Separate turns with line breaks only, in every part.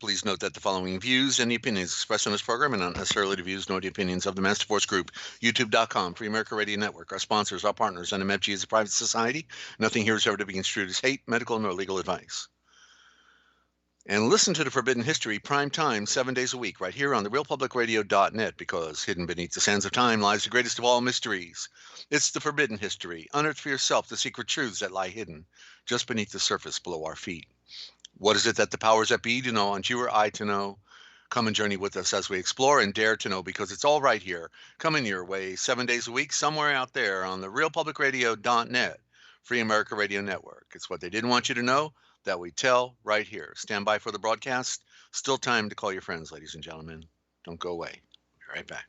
Please note that the following views and the opinions expressed on this program are not necessarily the views nor the opinions of the Master Force Group, YouTube.com, Free America Radio Network, our sponsors, our partners, and MFG is a private society. Nothing here is ever to be construed as hate, medical, nor legal advice. And listen to the Forbidden History prime time 7 days a week right here on therealpublicradio.net, because hidden beneath the sands of time lies the greatest of all mysteries. It's the Forbidden History. Unearth for yourself the secret truths that lie hidden just beneath the surface below our feet. What is it that the powers that be do not want you or I to know? Come and journey with us as we explore and dare to know, because it's all right here, coming your way 7 days a week, somewhere out there on the realpublicradio.net, Free America Radio Network. It's what they didn't want you to know that we tell right here. Stand by for the broadcast. Still time to call your friends, ladies and gentlemen. Don't go away. Be right back.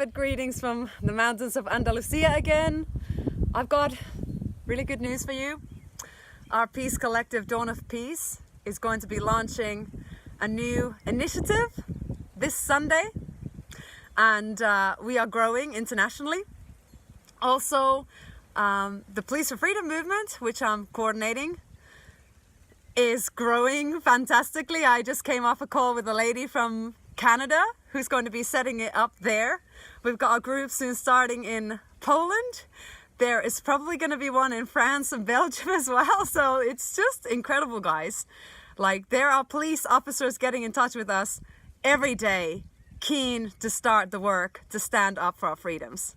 beloved greetings from the mountains of Andalusia again. I've got really good news for you. Our peace collective, Dawn of Peace, is going to be launching a new initiative this Sunday, and we are growing internationally. Also, the Police for Freedom movement, which I'm coordinating, is growing fantastically. I just came off a call with a lady from Canada who's going to be setting it up there. We've got a group soon starting in Poland. There is probably going to be one in France and Belgium as well. So it's just incredible, guys. Like, there are police officers getting in touch with us every day, keen to start the work to stand up for our freedoms.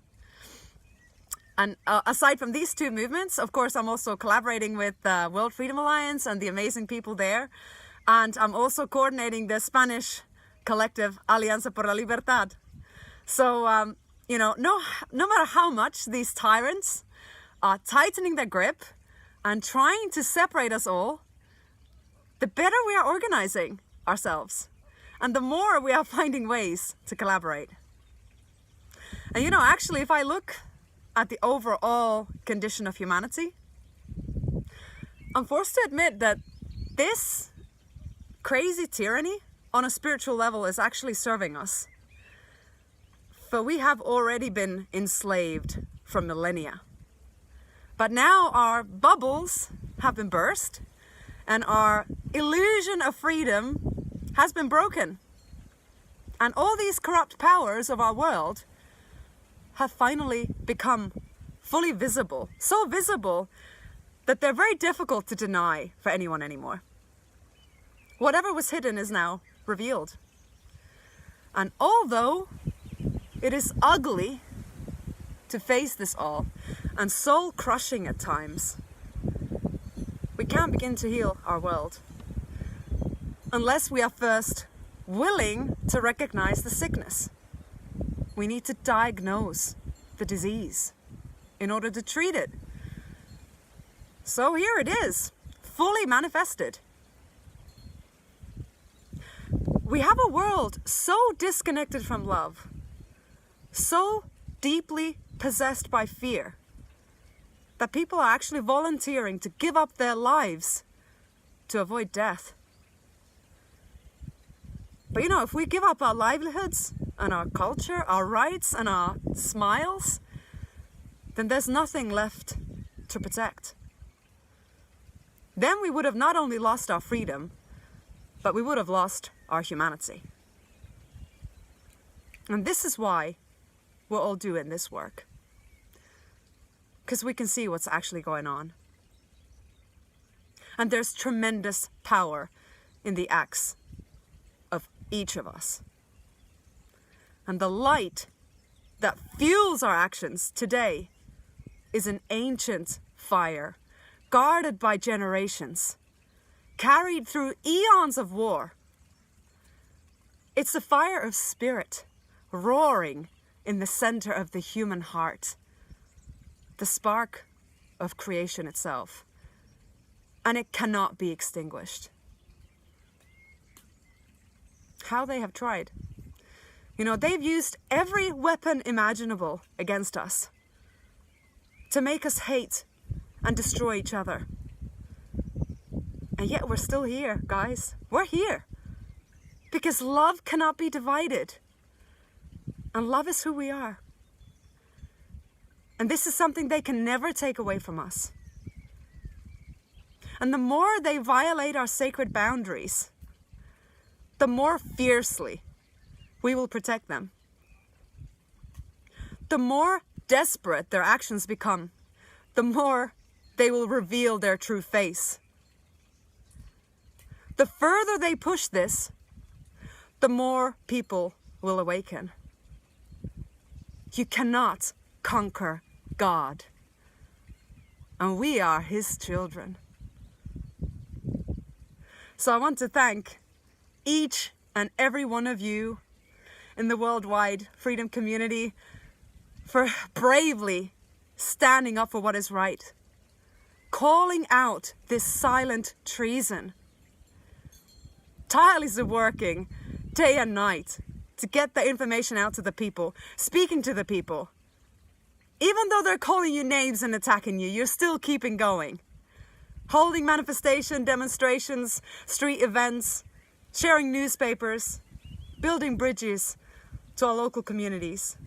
And aside from these two movements, of course, I'm also collaborating with the World Freedom Alliance and the amazing people there. And I'm also coordinating the Spanish collective Alianza por la Libertad. So, you know, no matter how much these tyrants are tightening their grip and trying to separate us all, the better we are organizing ourselves and the more we are finding ways to collaborate. And you know, actually, if I look at the overall condition of humanity, I'm forced to admit that this crazy tyranny on a spiritual level is actually serving us. For we have already been enslaved for millennia. But now our bubbles have been burst and our illusion of freedom has been broken. And all these corrupt powers of our world have finally become fully visible. So visible that they're very difficult to deny for anyone anymore. Whatever was hidden is now revealed. And although it is ugly to face this all and soul crushing at times, we can't begin to heal our world unless we are first willing to recognize the sickness. We need to diagnose the disease in order to treat it. So here it is, fully manifested. We have a world so disconnected from love, so deeply possessed by fear, that people are actually volunteering to give up their lives to avoid death. But you know, if we give up our livelihoods and our culture, our rights and our smiles, then there's nothing left to protect. Then we would have not only lost our freedom, but we would have lost our humanity. And this is why we're all doing this work. Because we can see what's actually going on. And there's tremendous power in the acts of each of us. And the light that fuels our actions today is an ancient fire, guarded by generations, carried through eons of war. It's the fire of spirit, roaring in the center of the human heart, the spark of creation itself, and it cannot be extinguished. How they have tried. You know, they've used every weapon imaginable against us to make us hate and destroy each other. And yet we're still here, guys. We're here. Because love cannot be divided. And love is who we are. And this is something they can never take away from us. And the more they violate our sacred boundaries, the more fiercely we will protect them. The more desperate their actions become, the more they will reveal their true face. The further they push this, the more people will awaken. You cannot conquer God, and we are His children. So I want to thank each and every one of you in the worldwide freedom community for bravely standing up for what is right, calling out this silent treason, tirelessly working day and night to get the information out to the people, speaking to the people. Even though they're calling you names and attacking you, you're still keeping going. Holding manifestation, demonstrations, street events, sharing newspapers, building bridges to our local communities.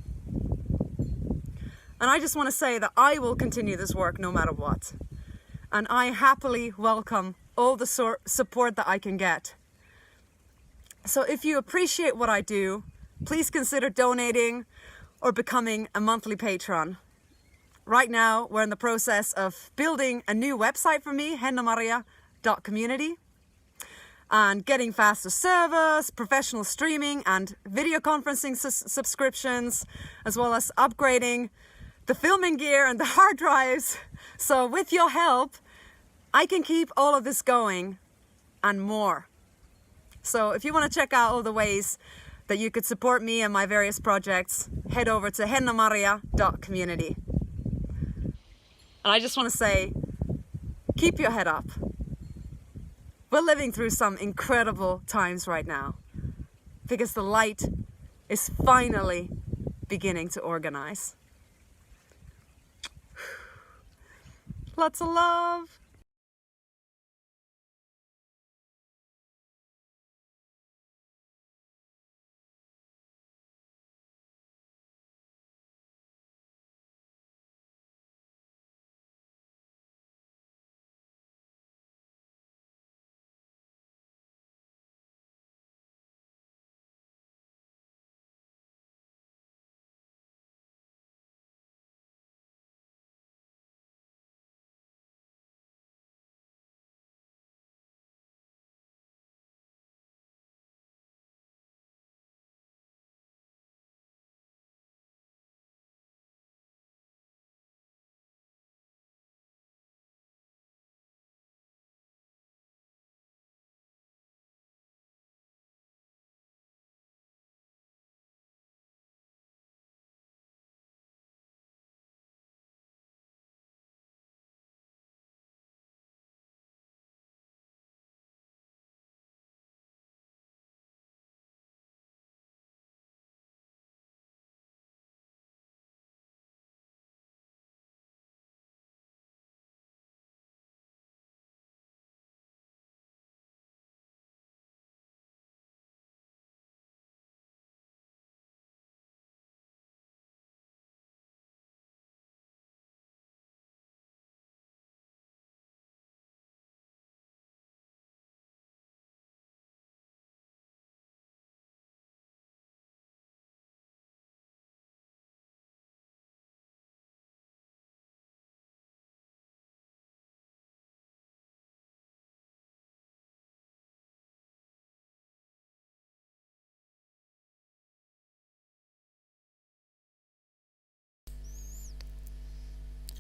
And I just want to say that I will continue this work no matter what. And I happily welcome all the support that I can get. So if you appreciate what I do, please consider donating or becoming a monthly patron. Right now, we're in the process of building a new website for me, hennamaria.community, and getting faster servers, professional streaming and video conferencing subscriptions, as well as upgrading the filming gear and the hard drives. So with your help, I can keep all of this going and more. So if you want to check out all the ways that you could support me and my various projects, head over to hennamaria.community. And I just want to say, keep your head up. We're living through some incredible times right now because the light is finally beginning to organize. Lots of love.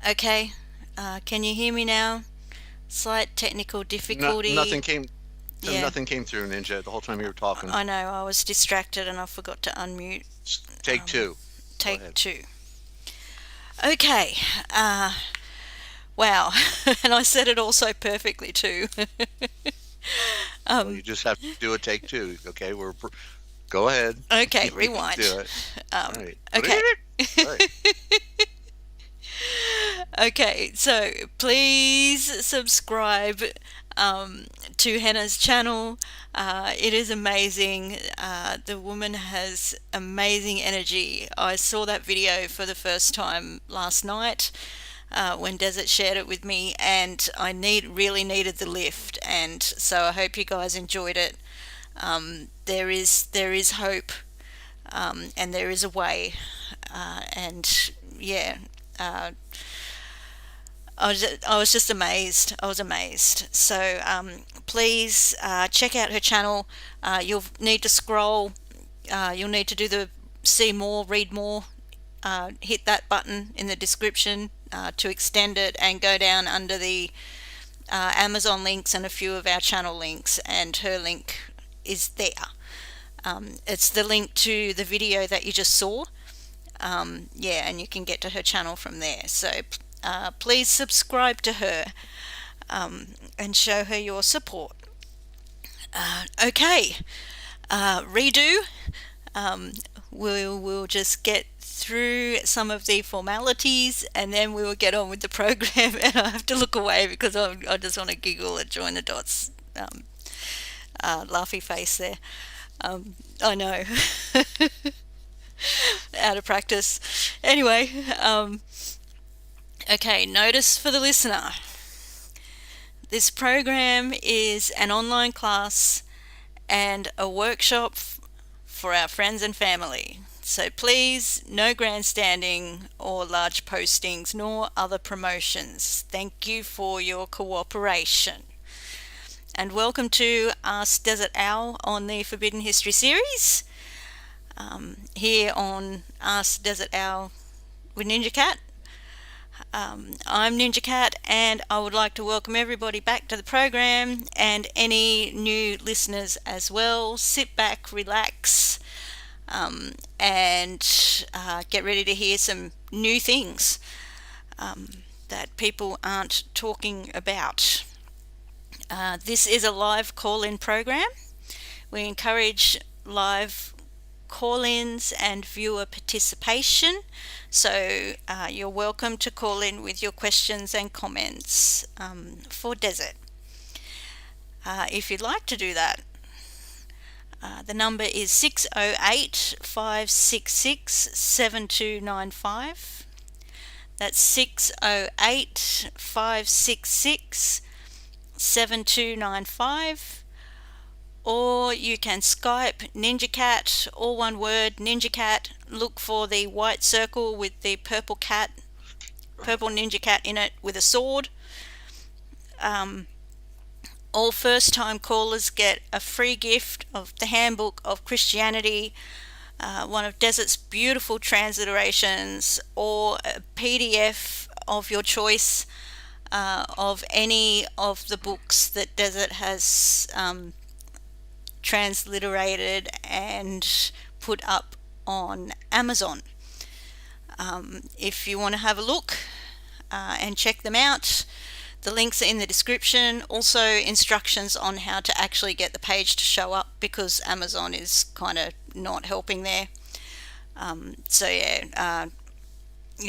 Okay, can you hear me now? Slight technical difficulty.
Nothing came.
Yeah.
Nothing came through, Ninja, the whole time you were talking.
I know, I was distracted and I forgot to unmute.
Take two.
Take two. Okay, wow, and I said it all so perfectly too.
Well, you just have to do a take two. Okay, go ahead.
Okay,
You
rewind.
can do it. All right.
Okay.
All right.
Okay, so please subscribe to Henna's channel. It is amazing. The woman has amazing energy. I saw that video for the first time last night when Desert shared it with me, and I really needed the lift, and so I hope you guys enjoyed it. There is hope, and there is a way, and yeah. I was just amazed. I was amazed. So please check out her channel. You'll need to scroll. You'll need to do the see more, read more. Hit that button in the description to extend it, and go down under the Amazon links and a few of our channel links, and her link is there. It's the link to the video that you just saw. Yeah, and you can get to her channel from there. So please subscribe to her and show her your support. Okay, redo. We'll just get through some of the formalities, and then we will get on with the program. And I have to look away because I just want to giggle at Join the Dots. Laughy face there. I know. Out of practice. Anyway, okay, notice for the listener. This program is an online class and a workshop for our friends and family. So please, no grandstanding or large postings nor other promotions. Thank you for your cooperation. And welcome to Ask Desert-Owl on the Forbidden History series. Here on Ask Desert-Owl with NinjaCat. I'm NinjaCat, and I would like to welcome everybody back to the program and any new listeners as well. Sit back, relax, and get ready to hear some new things that people aren't talking about. This is a live call-in program. We encourage live call-ins and viewer participation, so you're welcome to call in with your questions and comments for Desert. If you'd like to do that, the number is 608-566-7295. That's 608-566-7295. Or you can Skype NinjaCat, all one word, NinjaCat. Look for the white circle with the purple NinjaCat in it with a sword. All first-time callers get a free gift of the Handbook of Christianity, one of Desert's beautiful transliterations, or a PDF of your choice of any of the books that Desert has transliterated and put up on Amazon. If you want to have a look and check them out, the links are in the description. Also instructions on how to actually get the page to show up, because Amazon is kind of not helping there. You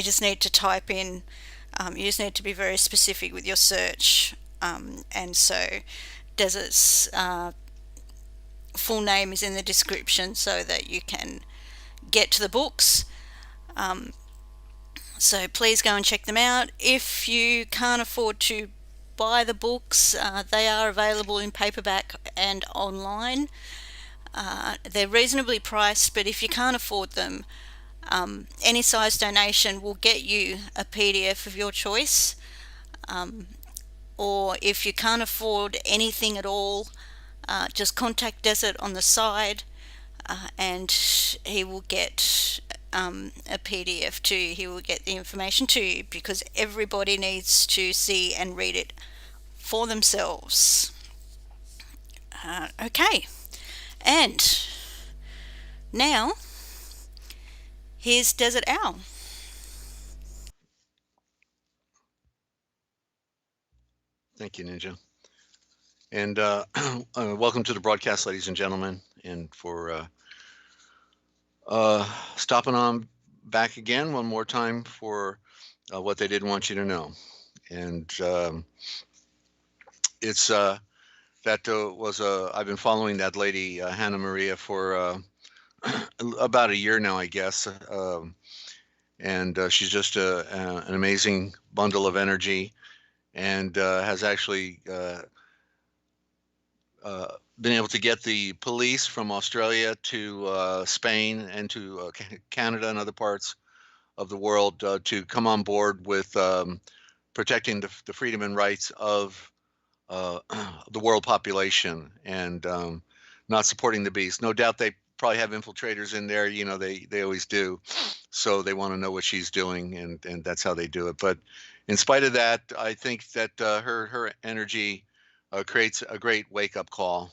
just need to type in, you just need to be very specific with your search. And so Desert's full name is in the description so that you can get to the books. So please go and check them out. If you can't afford to buy the books, they are available in paperback and online. They're reasonably priced, but if you can't afford them, any size donation will get you a PDF of your choice. Or if you can't afford anything at all, just contact Desert on the side, and he will get a PDF to you. He will get the information to you, because everybody needs to see and read it for themselves. Okay, and now here's Desert-Owl.
Thank you, Ninja. And welcome to the broadcast, ladies and gentlemen, and for stopping on back again one more time for what they didn't want you to know. And it's that was I've been following that lady, Hannah Maria, for about a year now, I guess. And she's just an amazing bundle of energy, and has actually been able to get the police from Australia to Spain and to Canada and other parts of the world to come on board with protecting the freedom and rights of the world population, and not supporting the beast. No doubt they probably have infiltrators in there, you know, they always do. So they want to know what she's doing, and that's how they do it. But in spite of that, I think that her energy creates a great wake-up call.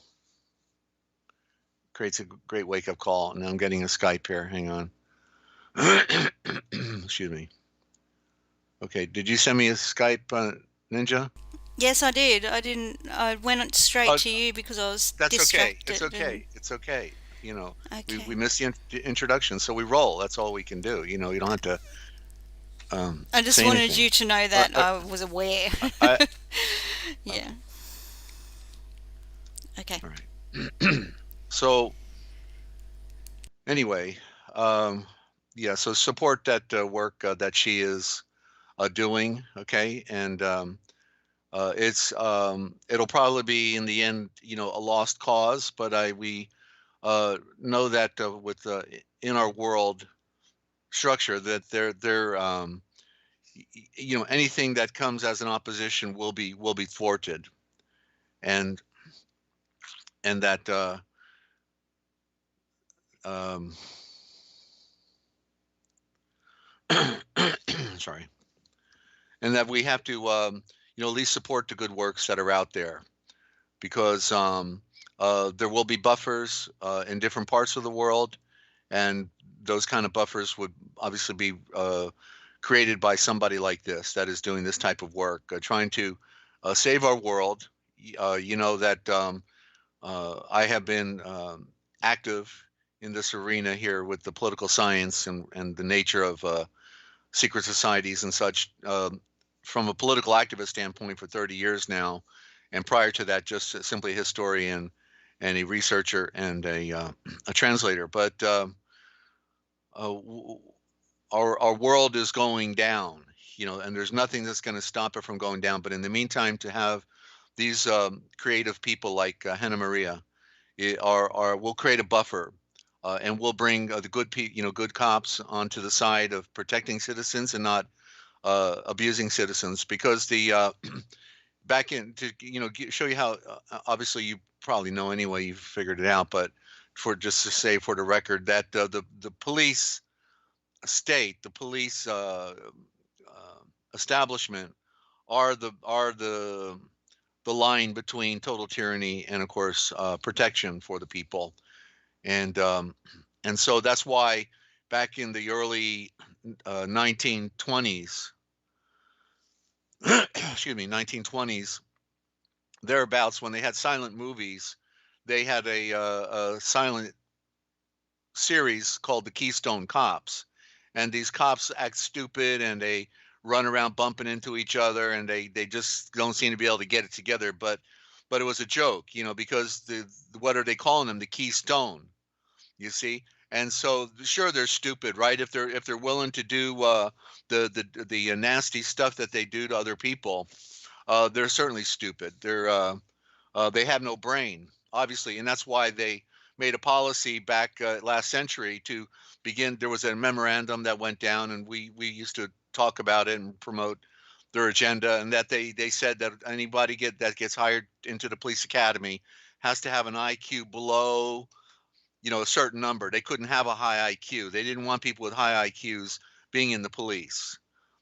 And I'm getting a Skype here. Hang on. Excuse me. Okay, did you send me a Skype, Ninja?
Yes, I did. I went straight to you because I was
that's
distracted.
Okay. It's okay. You know, we
Okay.
missed the introduction, so we roll. That's all we can do. You know, you don't have to
I just
say
wanted
anything.
you to know
Uh,
that
uh,
I was aware.
I
Yeah. Okay.
all right. So anyway, um, yeah. So support that work that she is doing. Okay, and it'll probably be in the end, you know, a lost cause. But we know that with in our world structure that you know, anything that comes as an opposition will be thwarted, and that um, sorry, and that we have to you know, at least support the good works that are out there, because there will be buffers in different parts of the world, and those kind of buffers would obviously be created by somebody like this that is doing this type of work, trying to save our world. You know that I have been active in this arena here with the political science and the nature of secret societies and such, from a political activist standpoint for 30 years now. And prior to that, just simply a historian and a researcher and a translator. But uh, our world is going down, you know, and there's nothing that's going to stop it from going down. But in the meantime, to have these creative people like Henna Maria will create a buffer, and we'll bring the you know, good cops onto the side of protecting citizens and not abusing citizens, because the back in to, you know, show you how obviously you probably know anyway, you've figured it out, but for just to say for the record that the police state, the police establishment are the line between total tyranny and, of course, protection for the people. And so that's why back in the early 1920s, excuse me, 1920s, thereabouts, when they had silent movies, they had a silent series called the Keystone Cops, and these cops act stupid and they run around bumping into each other, and they just don't seem to be able to get it together. But it was a joke, you know, because what are they calling them? The Keystone, you see. And so sure, they're stupid, right? If they're willing to do the nasty stuff that they do to other people, they're certainly stupid. They have no brain, obviously, and that's why they made a policy back last century to begin. There was a memorandum that went down, and we used to talk about it and promote their agenda, and that they said that anybody that gets hired into the police academy has to have an IQ below, you know, a certain number. They couldn't have a high IQ. They didn't want people with high IQs being in the police.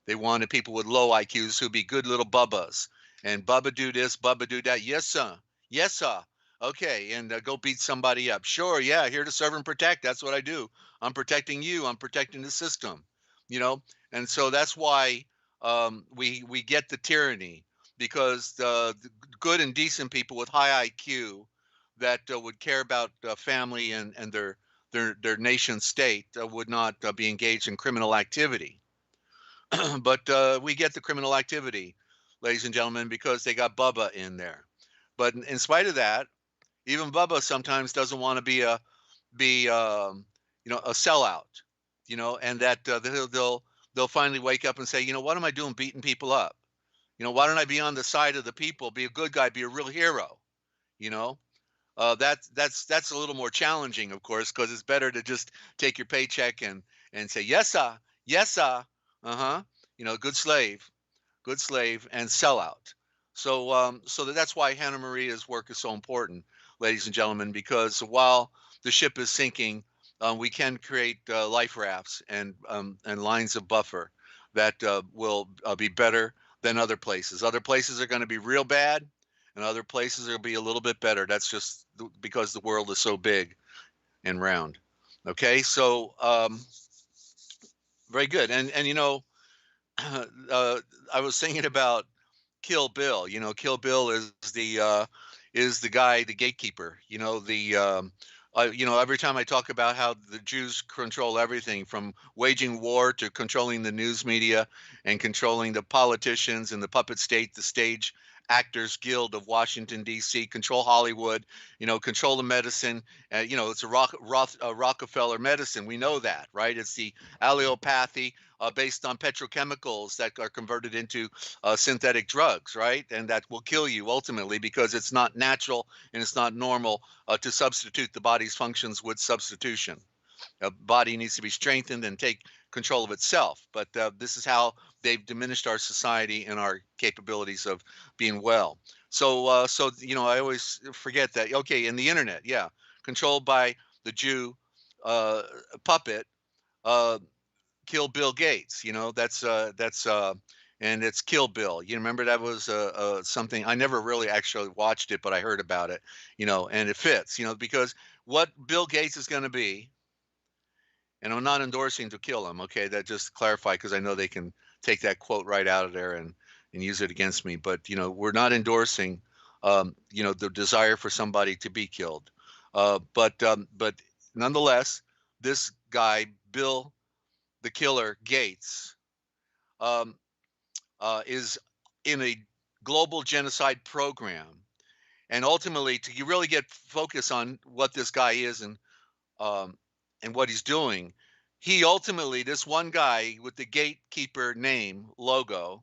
They wanted people with low IQs who'd be good little bubbas. And Bubba do this, Bubba do that. Yes, sir. Yes, sir. Okay, and go beat somebody up. Sure, yeah, here to serve and protect. That's what I do. I'm protecting you. I'm protecting the system. You know, and so that's why we get the tyranny, because the good and decent people with high IQ that would care about family and their nation state would not be engaged in criminal activity. But we get the criminal activity, ladies and gentlemen, because they got Bubba in there. But in spite of that, even Bubba sometimes doesn't want to be you know, a sellout, you know, and that they'll finally wake up and say, you know, what am I doing beating people up? You know, why don't I be on the side of the people, be a good guy, be a real hero? You know, that's a little more challenging, of course, because it's better to just take your paycheck and say yes, sir, yes, sir, uh-huh, you know, good slave, and sell out. So so that's why Hannah Maria's work is so important, ladies and gentlemen, because while the ship is sinking, we can create life rafts and lines of buffer that will be better than other places. Other places are going to be real bad, and other places will be a little bit better. That's just because the world is so big and round. Okay, so very good. And you know, I was thinking about Kill Bill. You know, Kill Bill is the guy, the gatekeeper. You know, Every time I talk about how the Jews control everything from waging war to controlling the news media and controlling the politicians and the puppet state, the stage actors guild of Washington D.C., control Hollywood, control the medicine. It's a Rockefeller medicine. We know that, right? It's the allopathy based on petrochemicals that are converted into synthetic drugs, right? And that will kill you ultimately because it's not natural and it's not normal to substitute the body's functions with substitution. The body needs to be strengthened and take control of itself. But this is how they've diminished our society and our capabilities of being well. So I always forget that. Okay, in the internet, yeah, controlled by the Jew puppet, kill Bill Gates. And it's Kill Bill. You remember that was something I never really actually watched it, but I heard about it. And it fits. Because what Bill Gates is going to be, and I'm not endorsing to kill him. Okay, that just clarify because I know they can take that quote right out of there and use it against me. But we're not endorsing the desire for somebody to be killed. But nonetheless, this guy Bill the Killer Gates is in a global genocide program, and ultimately to really get focus on what this guy is and what he's doing, he ultimately, this one guy with the gatekeeper name logo,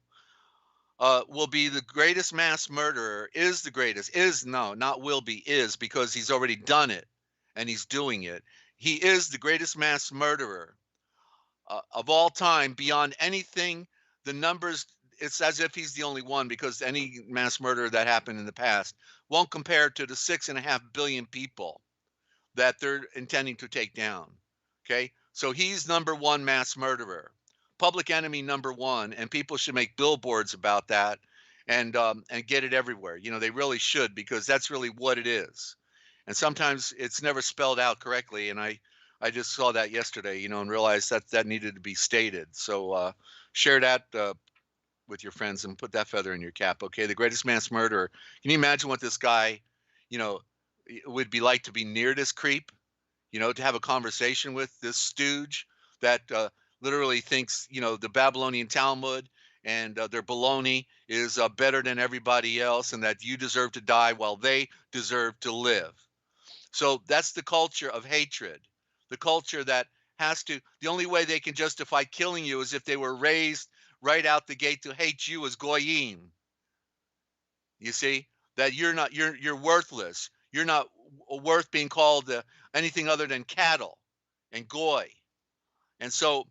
will be the greatest mass murderer, is the greatest, is no, not will be, is, because he's already done it and he's doing it. He is the greatest mass murderer of all time beyond anything. The numbers, it's as if he's the only one because any mass murder that happened in the past won't compare to the 6.5 billion people that they're intending to take down. Okay, so he's number one mass murderer, public enemy number one, and people should make billboards about that and get it everywhere. They really should, because that's really what it is. And sometimes it's never spelled out correctly, and I just saw that yesterday, and realized that needed to be stated. So share that with your friends and put that feather in your cap. Okay, the greatest mass murderer. Can you imagine what this guy, would be like to be near this creep? To have a conversation with this stooge that literally thinks, the Babylonian Talmud and their baloney is better than everybody else, and that you deserve to die while they deserve to live. So that's the culture of hatred, the culture that the only way they can justify killing you is if they were raised right out the gate to hate you as goyim. You see, that you're worthless. You're not worth being called anything other than cattle and goy. And so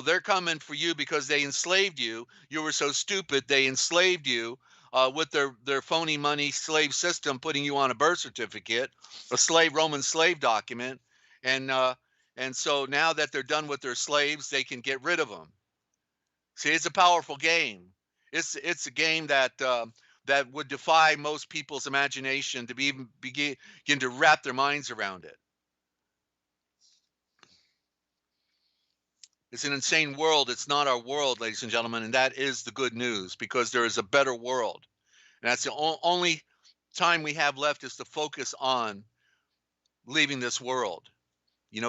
they're coming for you because they enslaved you. You were so stupid, they enslaved you with their phony money slave system, putting you on a birth certificate, a Roman slave document. And so now that they're done with their slaves, they can get rid of them. See, it's a powerful game. It's a game that would defy most people's imagination to begin to wrap their minds around it. It's an insane world. It's not our world, ladies and gentlemen, and that is the good news, because there is a better world. And that's the only time we have left, is to focus on leaving this world,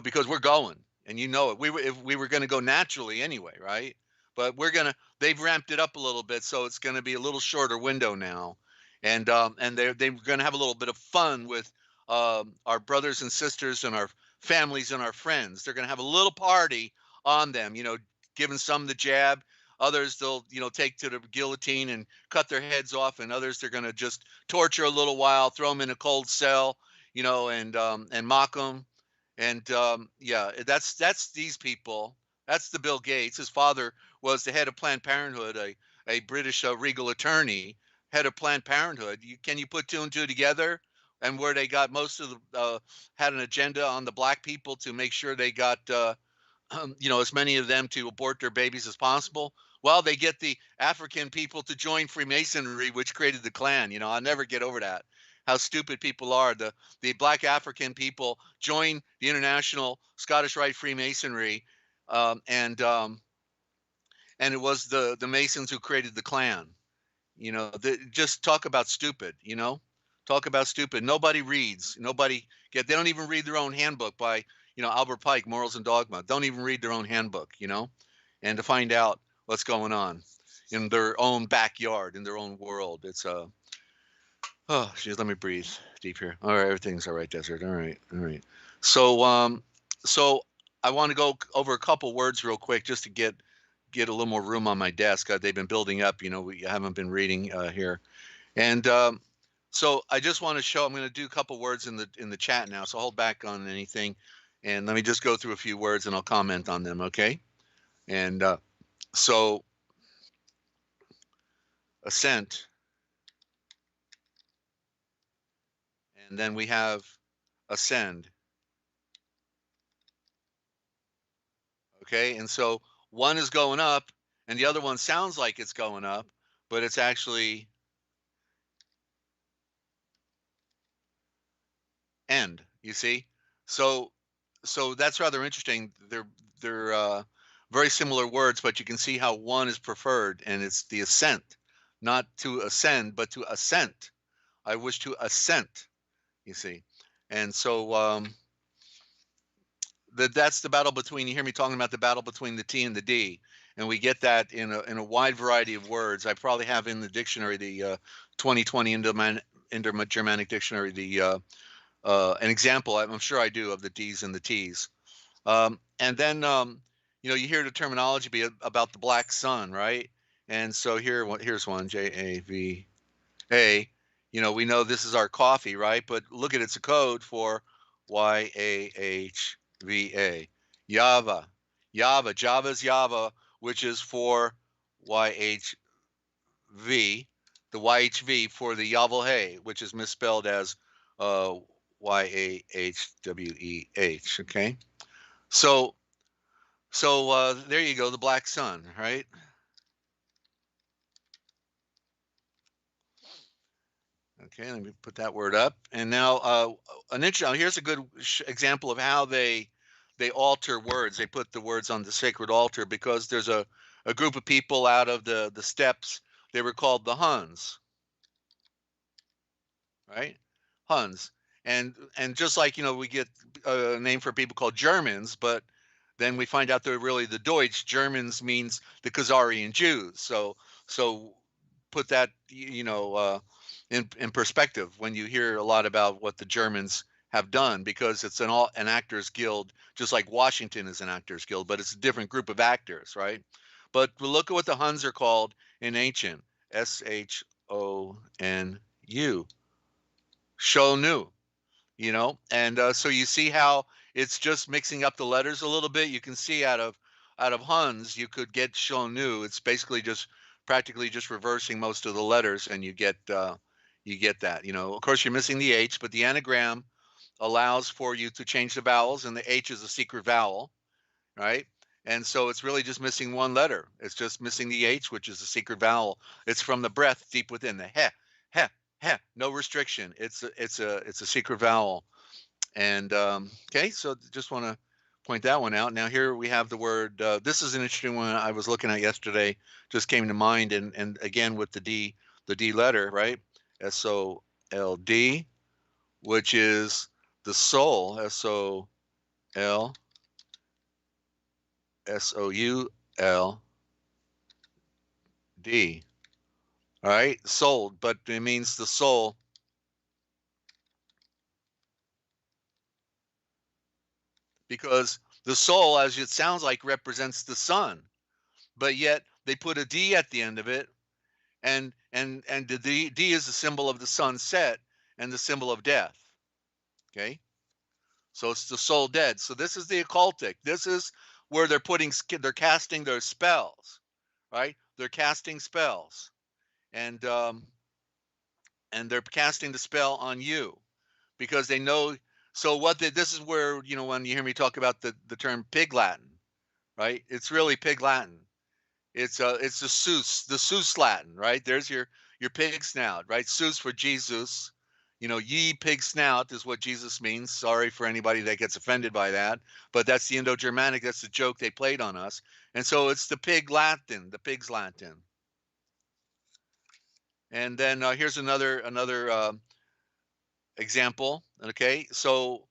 because we're going, and it. If we were going to go naturally anyway, right? But they've ramped it up a little bit, so it's going to be a little shorter window now. And they're going to have a little bit of fun with our brothers and sisters and our families and our friends. They're going to have a little party on them, giving some the jab. Others they'll, take to the guillotine and cut their heads off, and others they're going to just torture a little while, throw them in a cold cell, and mock them. And that's these people. That's the Bill Gates. His father was the head of Planned Parenthood, a British regal attorney, head of Planned Parenthood. Can you put two and two together? And where they got most of had an agenda on the black people to make sure they got, as many of them to abort their babies as possible. Well, they get the African people to join Freemasonry, which created the Klan. I'll never get over that. How stupid people are. The black African people join the International Scottish Rite Freemasonry, and it was the Masons who created the Klan. Just talk about stupid. Talk about stupid. Nobody reads. They don't even read their own handbook by, Albert Pike, Morals and Dogma. Don't even read their own handbook, and to find out what's going on in their own backyard, in their own world. It's oh, geez, let me breathe deep here. All right, everything's all right, Desert. All right, all right. So I want to go over a couple words real quick just to get a little more room on my desk. They've been building up. We haven't been reading here, and so I just want to show. I'm going to do a couple words in the chat now. So hold back on anything, and let me just go through a few words and I'll comment on them. Okay, and so ascent. And then we have ascend. Okay, and so one is going up and the other one sounds like it's going up, but it's actually end, you see? So that's rather interesting. They're very similar words, but you can see how one is preferred, and it's the ascent, not to ascend, but to ascent. I wish to ascent, you see. And so that's the battle between, you hear me talking about the battle between the T and the D, and we get that in a wide variety of words. I probably have in the dictionary, the 2020 Indo-Germanic Dictionary, the an example, I'm sure I do, of the D's and the T's. And then, you hear the terminology be about the black sun, right? And so here's one, J-A-V-A. We know this is our coffee, right? But look at it's a code for Y-A-H-V-A. Java. Java's Java, which is for Y-H-V. The Y-H-V for the YoChelleG, which is misspelled as Y-A-H-W-E-H. Okay. So there you go, the black sun, right? Okay, let me put that word up. And now here's a good example of how they alter words. They put the words on the sacred altar because there's a group of people out of the steppes. They were called the Huns, right? Huns. And just like, we get a name for people called Germans, but then we find out they're really the Deutsch. Germans means the Khazarian Jews. So put that, in perspective when you hear a lot about what the Germans have done, because it's an actors guild, just like Washington is an actors guild, but it's a different group of actors, right? But look at what the Huns are called in ancient, S-H-O-N-U, Shonu, and so you see how it's just mixing up the letters a little bit. You can see out of Huns, you could get Shonu. It's basically practically just reversing most of the letters, and you get that. Of course, you're missing the H, but the anagram allows for you to change the vowels, and the H is a secret vowel, right? And so it's really just missing one letter. It's just missing the H, which is a secret vowel. It's from the breath deep within, the heh, heh, heh, no restriction. It's a secret vowel. And okay, so just want to point that one out. Now here we have the word, this is an interesting one I was looking at yesterday, just came to mind, and again with the D letter, right? S-O-L-D, which is the soul, S-O-U-L-D. All right, soul, but it means the soul. Because the soul, as it sounds like, represents the sun, but yet they put a D at the end of it, and the D is the symbol of the sunset and the symbol of death. Okay, so it's the soul dead. So this is the occultic. This is where they're casting their spells, right? They're casting spells, and they're casting the spell on you because they know. So this is where, when you hear me talk about the term pig Latin, right? It's really pig Latin. It's the Sus Latin, right? There's your pig snout, right? Sus for Jesus. Ye pig snout is what Jesus means. Sorry for anybody that gets offended by that, but that's the Indo-Germanic. That's the joke they played on us. And so it's the pig Latin, the pig's Latin. And then here's another example. Okay, so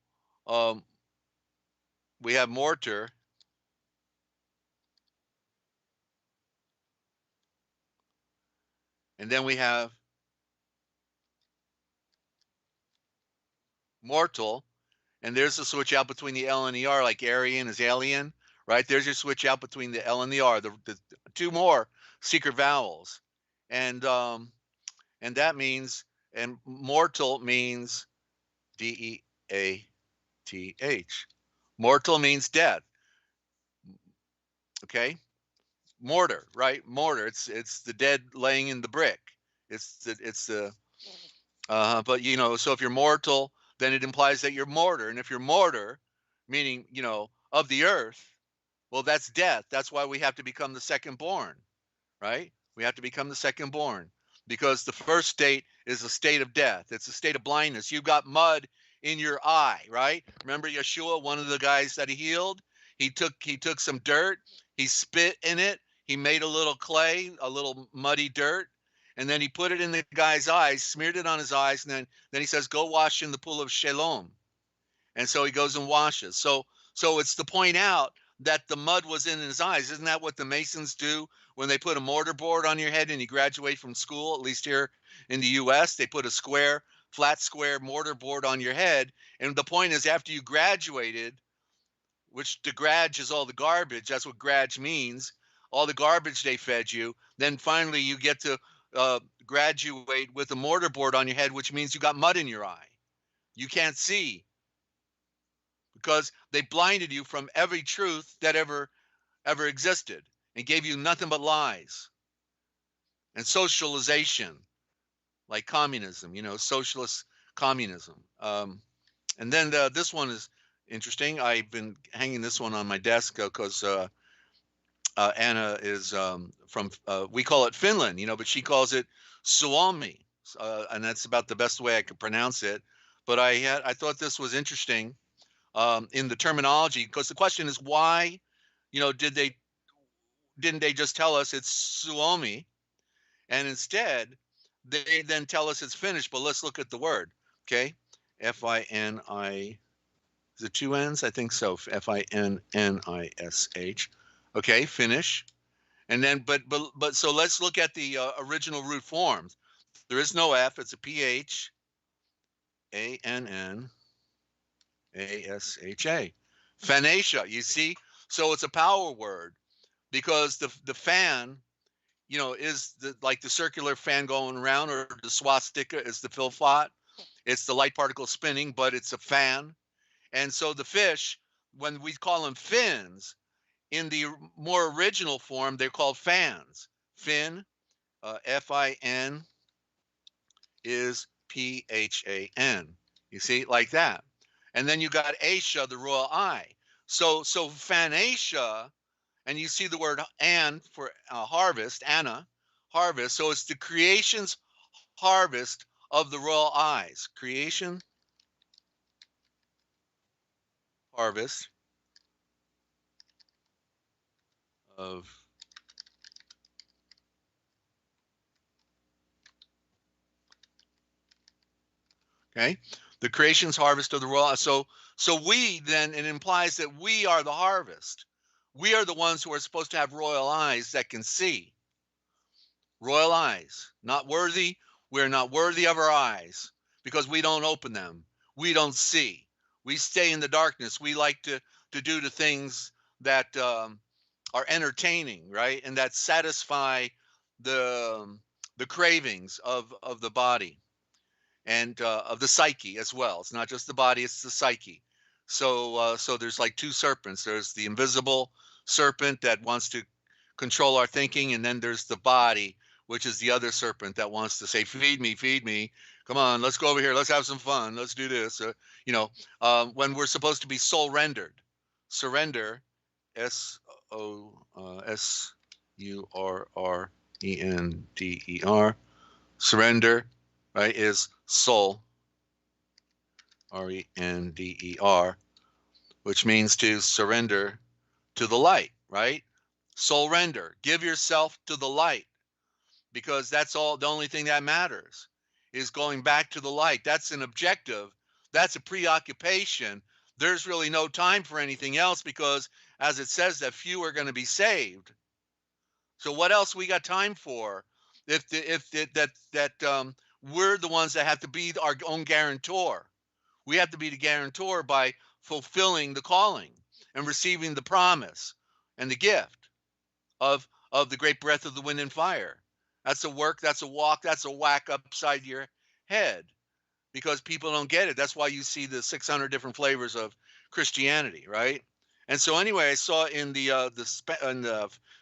we have mortar, and then we have mortal, and there's a switch out between the L and the R, like Aryan is alien, right? There's your switch out between the L and the R, the two more secret vowels, and that means, and mortal means DEATH. Mortal means death. Okay, mortar, right? Mortar. It's the dead laying in the brick. It's the but you know, so if you're mortal, then it implies that you're mortar, and if you're mortar, meaning, you know, of the earth, well, that's death. That's why we have to become the second born, right? We have to become the second born, because the first state is a state of death. It's a state of blindness. You've got mud in your eye, right? Remember Yeshua, one of the guys that he healed? He took some dirt, he spit in it, he made a little clay, a little muddy dirt, and then he put it in the guy's eyes, smeared it on his eyes, and then he says, "Go wash in the pool of Siloam." And so he goes and washes. So it's to point out that the mud was in his eyes. Isn't that what the Masons do when they put a mortar board on your head and you graduate from school? At least here in the US, they put a flat square mortar board on your head. And the point is, after you graduated, which the grad is all the garbage, that's what grad means, all the garbage they fed you, then finally you get to graduate with a mortar board on your head, which means you got mud in your eye. You can't see, because they blinded you from every truth that ever existed and gave you nothing but lies and socialization, like communism, you know, socialist communism. And then this one is interesting. I've been hanging this one on my desk because Anna is from, we call it Finland, you know, but she calls it Suomi, and that's about the best way I could pronounce it. But I thought this was interesting in the terminology, because the question is, why, you know, didn't they just tell us it's Suomi, and instead they then tell us it's Finnish? But let's look at the word. Okay, F-I-N-I, is it two N's? I think so. F-I-N-N-I-S-H. Okay, Finnish. And then, but so let's look at the original root forms. There is no F. It's a P-H-A-N-N-A-S-H-A. Phanesia, you see? So it's a power word, because the fan, you know, is like the circular fan going around, or the swastika is the filfot. It's the light particle spinning, but it's a fan. And so the fish, when we call them fins, in the more original form, they're called fans. Fin, F-I-N, is P-H-A-N. You see, like that. And then you got Asia, the royal eye. So Phanesia, and you see the word "and" for harvest, Anna, harvest. So it's the creation's harvest of the royal eyes. Creation, harvest of the creation's harvest of the royal. So we then, it implies that we are the harvest. We are the ones who are supposed to have royal eyes that can see. Royal eyes, not worthy. We're not worthy of our eyes because we don't open them. We don't see. We stay in the darkness. We like to do the things that are entertaining, right? And that satisfy the cravings of the body and of the psyche as well. It's not just the body, it's the psyche. So there's like two serpents. There's the invisible serpent that wants to control our thinking, and then there's the body, which is the other serpent that wants to say, feed me, come on, let's go over here, let's have some fun, let's do this. You know, when we're supposed to be soul rendered. Surrender, S-O-U-R-R-E-N-D-E-R, surrender, right, is soul, R-E-N-D-E-R, which means to surrender to the light, right? Soul render, give yourself to the light, because that's all, the only thing that matters. is going back to the light. That's an objective. That's a preoccupation. There's really no time for anything else because, as it says, that few are going to be saved. So what else we got time for? If we're the ones that have to be our own guarantor. We have to be the guarantor by fulfilling the calling and receiving the promise and the gift of the great breath of the wind and fire. That's a work, that's a walk, that's a whack upside your head because people don't get it. That's why you see the 600 different flavors of Christianity, right? And so anyway, I saw in the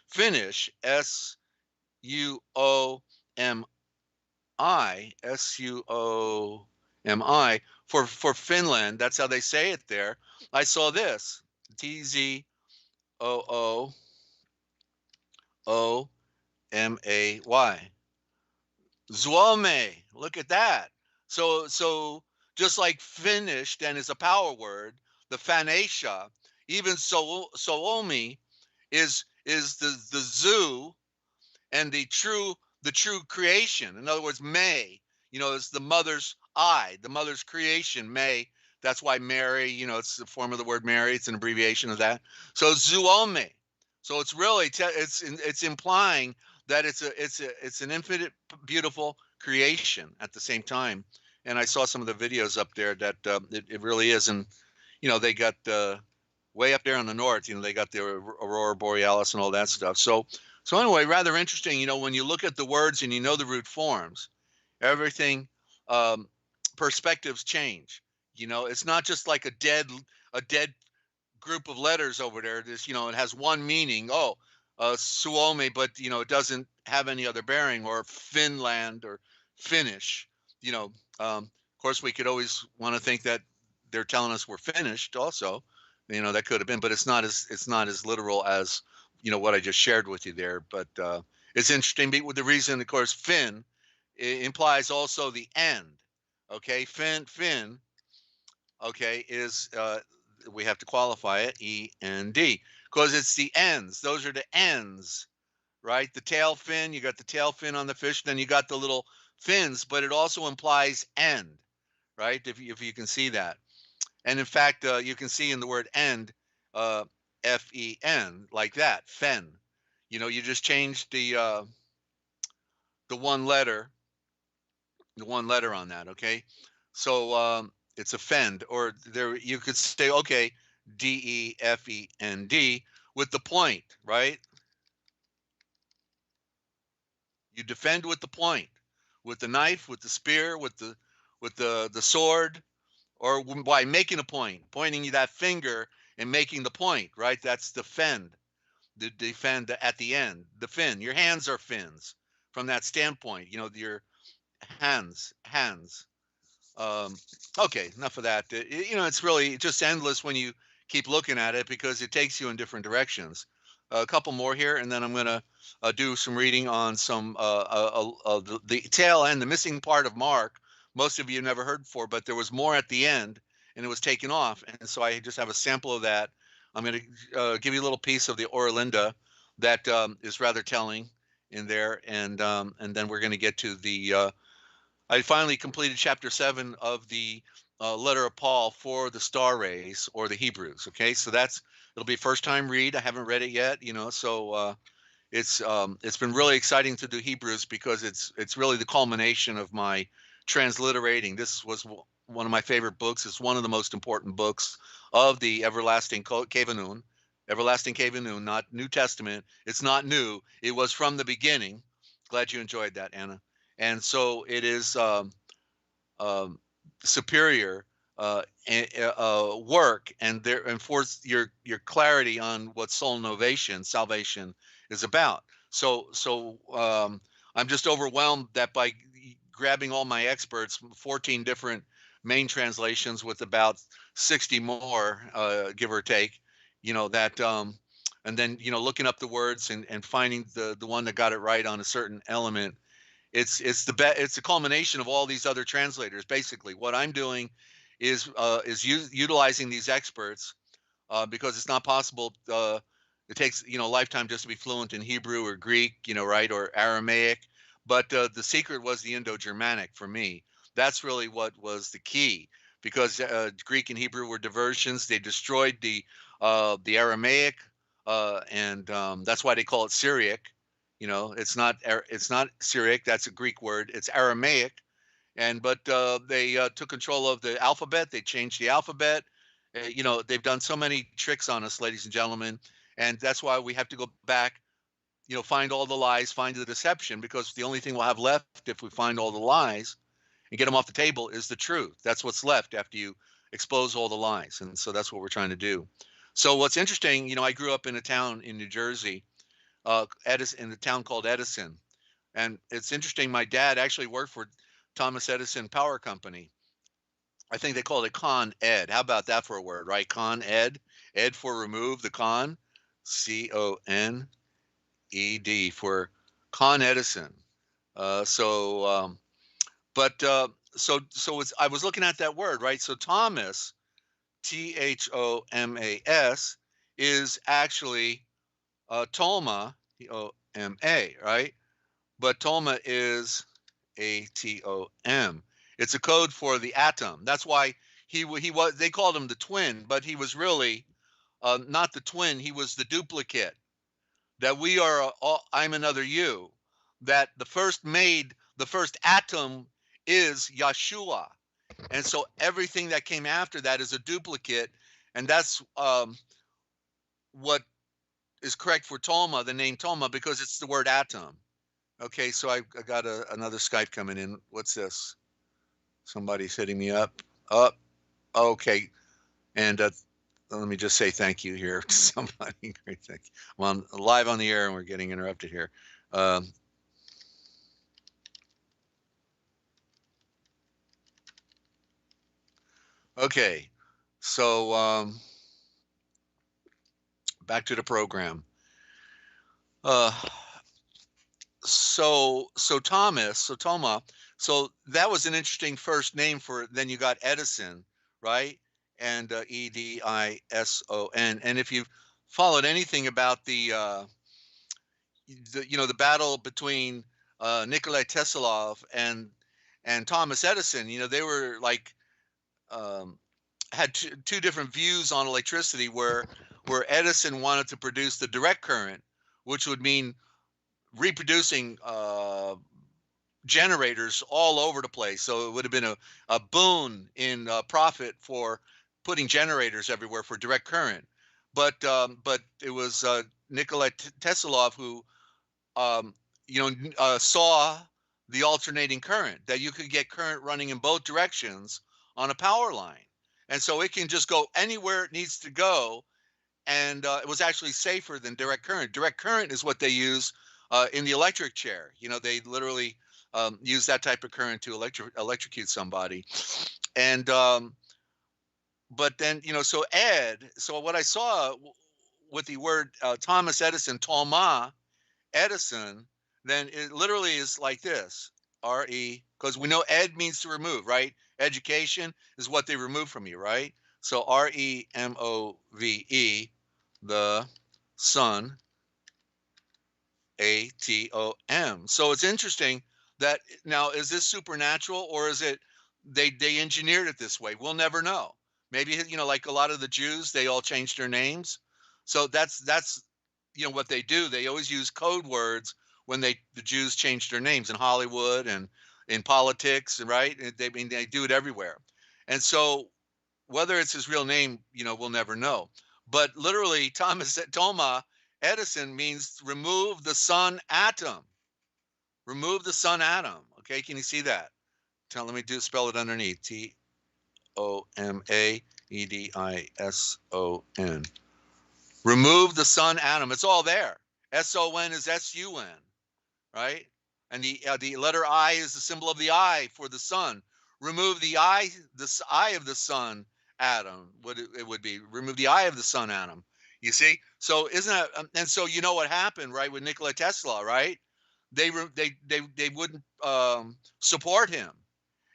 Finnish, SUOMI for Finland. That's how they say it there. I saw this TZOOOMAY. Zuome. Look at that. So just like Finnish then is a power word, the Phanesha, even Suomi is the zoo and the true creation. In other words, May, is the mother's eye, the mother's creation, May. That's why Mary, it's the form of the word Mary. It's an abbreviation of that. So Zuome. So it's really it's implying that it's an infinite, beautiful creation at the same time. And I saw some of the videos up there that it really is, and they got way up there on the north. They got the aurora borealis and all that stuff. So anyway, rather interesting. When you look at the words and the root forms, everything perspectives change. It's not just like a dead group of letters over there. This it has one meaning. Suomi, but it doesn't have any other bearing, or Finland or Finnish. Of course, we could always want to think that they're telling us we're finished. Also, that could have been, but it's not as literal as what I just shared with you there. But it's interesting. With the reason, of course, Finn implies also the end. Okay, Finn. Okay, is we have to qualify it, END, because it's the ends. Those are the ends, right? The tail fin, you got the tail fin on the fish, then you got the little fins, but it also implies end, right? If you can see that. And in fact, you can see in the word end, FEN, like that, fen. You just changed the one letter on that, okay? So it's a fend, or there you could say, okay, DEFEND with the point, right? You defend with the point, with the knife, with the spear, with the sword, or by making a point, pointing that finger and making the point, right? That's defend, the defend at the end, the fin. Your hands are fins from that standpoint, your hands. Okay, enough of that. It's really just endless when you keep looking at it because it takes you in different directions. A couple more here, and then I'm going to do some reading on some the tail end, the missing part of Mark. Most of you never heard before, but there was more at the end, and it was taken off. And so I just have a sample of that. I'm going to give you a little piece of the Orlinda that is rather telling in there, and then we're going to get to the. I finally completed chapter 7 of the letter of Paul for the star rays, or the Hebrews. Okay, so it'll be first time read. I haven't read it yet, so it's been really exciting to do Hebrews because it's really the culmination of my transliterating. This was one of my favorite books. It's one of the most important books of the Everlasting Kevanun, not New Testament. It's not new. It was from the beginning. Glad you enjoyed that, Anna. And so it is superior work, and for your clarity on what soul novation, salvation, is about. So I'm just overwhelmed that by grabbing all my experts, 14 different main translations with about 60 more, give or take, and then looking up the words and finding the one that got it right on a certain element. It's the culmination of all these other translators. Basically, what I'm doing is utilizing these experts because it's not possible. It takes a lifetime just to be fluent in Hebrew or Greek, right, or Aramaic. But the secret was the Indo-Germanic for me. That's really what was the key, because Greek and Hebrew were diversions. They destroyed the Aramaic, and that's why they call it Syriac. You know, it's not Syriac. That's a Greek word. It's Aramaic. And but they took control of the alphabet. They changed the alphabet. You know, they've done so many tricks on us, ladies and gentlemen, and that's why we have to go back. You know, find all the lies, find the deception, because the only thing we'll have left if we find all the lies and get them off the table is the truth. That's what's left after you expose all the lies, and so that's what we're trying to do. So what's interesting, you know, I grew up in a town in New Jersey, Edison, in a town called Edison, and it's interesting. My dad actually worked for Thomas Edison Power Company. I think they called it Con Ed. How about that for a word, right? Con Ed, Ed for remove, the con, CONED for Con Edison. So I was looking at that word, right? So Thomas, THOMAS, is actually Tolma, TOMA, right? But Tolma is ATOM. It's a code for the atom. That's why he was. They called him the twin, but he was really not the twin. He was the duplicate. That we are. I'm another you. That the first atom is Yeshua, and so everything that came after that is a duplicate, and that's what is correct for Tolma, the name Tolma, because it's the word atom. Okay, so I got another Skype coming in. What's this? Somebody's hitting me up. Okay. And let me just say thank you here to somebody. Great, thank you. Well, I'm live on the air and we're getting interrupted here. Okay, so back to the program. So Toma, so that was an interesting first name for. Then you got Edison, right? And Edison. And if you followed anything about the battle between Nikola Tesla and Thomas Edison, they were like had two different views on electricity, where Edison wanted to produce the direct current, which would mean reproducing generators all over the place. So it would have been a boon in profit for putting generators everywhere for direct current. But it was Nikola Tesla who saw the alternating current, that you could get current running in both directions on a power line, and so it can just go anywhere it needs to go. And it was actually safer than direct current. Direct current is what they use in the electric chair. They literally use that type of current to electrocute somebody. And but then so what I saw with the word Thomas Edison, Tolma Edison, then it literally is like this: RE, because we know ed means to remove, right? Education is what they remove from you, right? So REMOVE, the sun, ATOM. So it's interesting that now, is this supernatural, or is it they engineered it this way? We'll never know. Maybe like a lot of the Jews, they all changed their names. So that's what they do. They always use code words when the Jews change their names in Hollywood and in politics, right? They do it everywhere. And so whether it's his real name, we'll never know. But literally, Toma Edison means remove the sun atom. Remove the sun atom. Okay, can you see that? Let me spell it underneath. TOMAEDISON. Remove the sun atom. It's all there. SON is SUN, right? And the letter I is the symbol of the eye for the sun. Remove the eye of the sun atom. It would be remove the eye of the sun atom. You see? So isn't that? And so what happened, right, with Nikola Tesla, right? They wouldn't support him,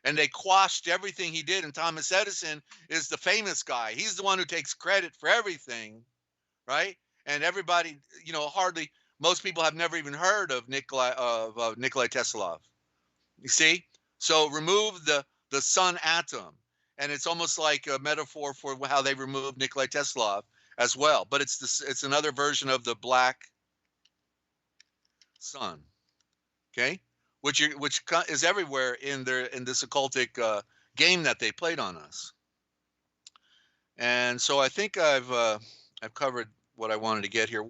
and they quashed everything he did. And Thomas Edison is the famous guy. He's the one who takes credit for everything, right? And everybody, hardly most people have never even heard of Nikolai Tesla. You see? So remove the sun atom, and it's almost like a metaphor for how they removed Nikolai Tesla as well. But it's another version of the black sun. Okay, which is everywhere in this occultic game that they played on us. And so I think I've covered what I wanted to get here.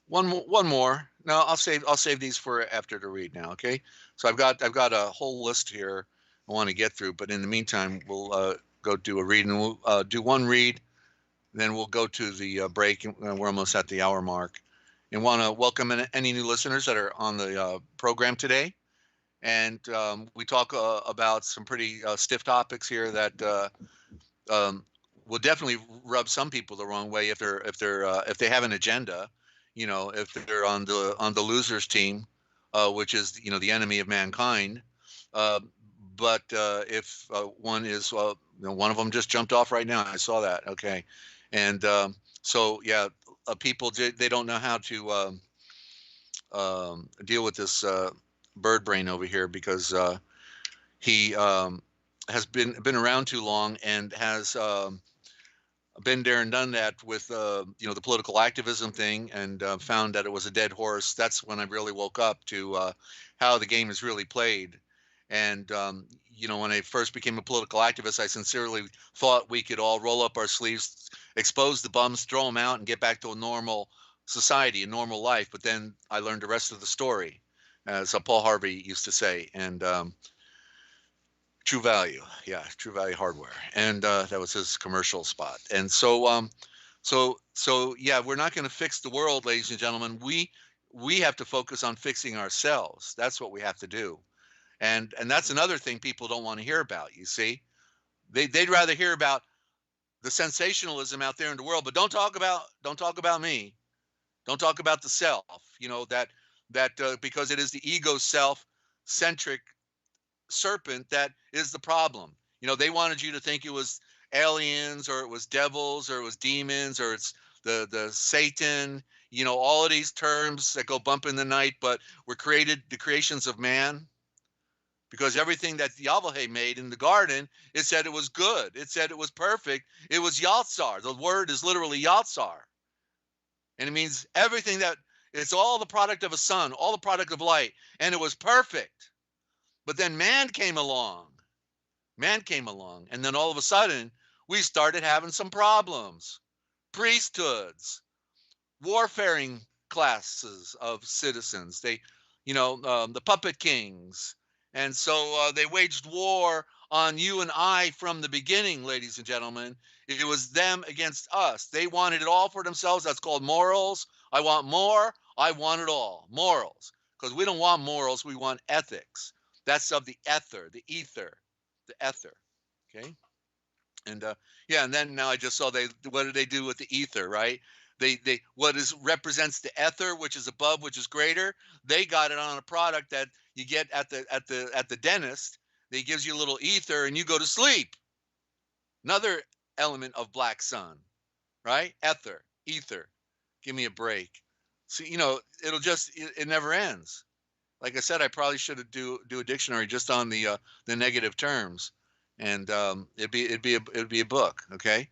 One more. No, I'll save these for after to read now. Okay. So I've got a whole list here I want to get through, but in the meantime, we'll go do a read, and we'll do one read, then we'll go to the break. We're almost at the hour mark, and want to welcome any new listeners that are on the program today. And we talk about some pretty stiff topics here that will definitely rub some people the wrong way if they have an agenda. You know, if they're on the losers team, which is the enemy of mankind. But if one is, one of them just jumped off right now. I saw that. Okay, and so yeah, people they don't know how to deal with this bird brain over here, because he has been around too long and has been there and done that with the political activism thing, and found that it was a dead horse. That's when I really woke up to how the game is really played. And when I first became a political activist, I sincerely thought we could all roll up our sleeves, expose the bums, throw them out, and get back to a normal society, a normal life. But then I learned the rest of the story, as Paul Harvey used to say. And True Value, yeah, True Value Hardware, and that was his commercial spot. And so, yeah, we're not going to fix the world, ladies and gentlemen. We have to focus on fixing ourselves. That's what we have to do. And that's another thing people don't want to hear about. You see, they'd rather hear about the sensationalism out there in the world, but don't talk about me. Don't talk about the self. Because it is the ego self-centric serpent that is the problem. They wanted you to think it was aliens, or it was devils, or it was demons, or it's the Satan, all of these terms that go bump in the night, but were the creations of man. Because everything that Yahweh made in the garden, it said it was good. It said it was perfect. It was Yatsar. The word is literally Yatsar. And it means everything it's all the product of a sun, all the product of light. And it was perfect. But then man came along. And then all of a sudden, we started having some problems. Priesthoods, warfaring classes of citizens. The puppet kings. And so they waged war on you and I from the beginning, ladies and gentlemen. It was them against us. They wanted it all for themselves. That's called morals. I want more. I want it all. Morals. Because we don't want morals. We want ethics. That's of the ether, the ether, the ether. Okay. And and then now I just saw what did they do with the ether, right? They represents the ether, which is above, which is greater. They got it on a product that you get at the dentist. They gives you a little ether and you go to sleep. Another element of black sun, right? Ether. Give me a break. So it never ends. Like I said, I probably should do a dictionary just on the negative terms, and it'd be a book, okay?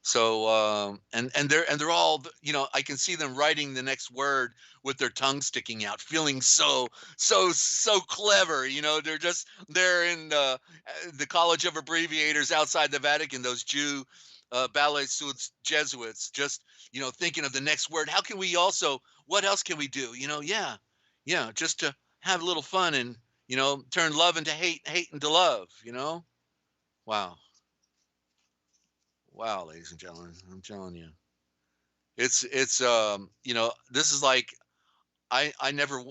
So and they're all, I can see them writing the next word with their tongue sticking out, feeling so clever. They're in the College of Abbreviators outside the Vatican. Those Jew ballet suits Jesuits, just thinking of the next word. How can we what else can we do? Just to have a little fun and turn love into hate into love. Wow, ladies and gentlemen, I'm telling you, it's this is like I never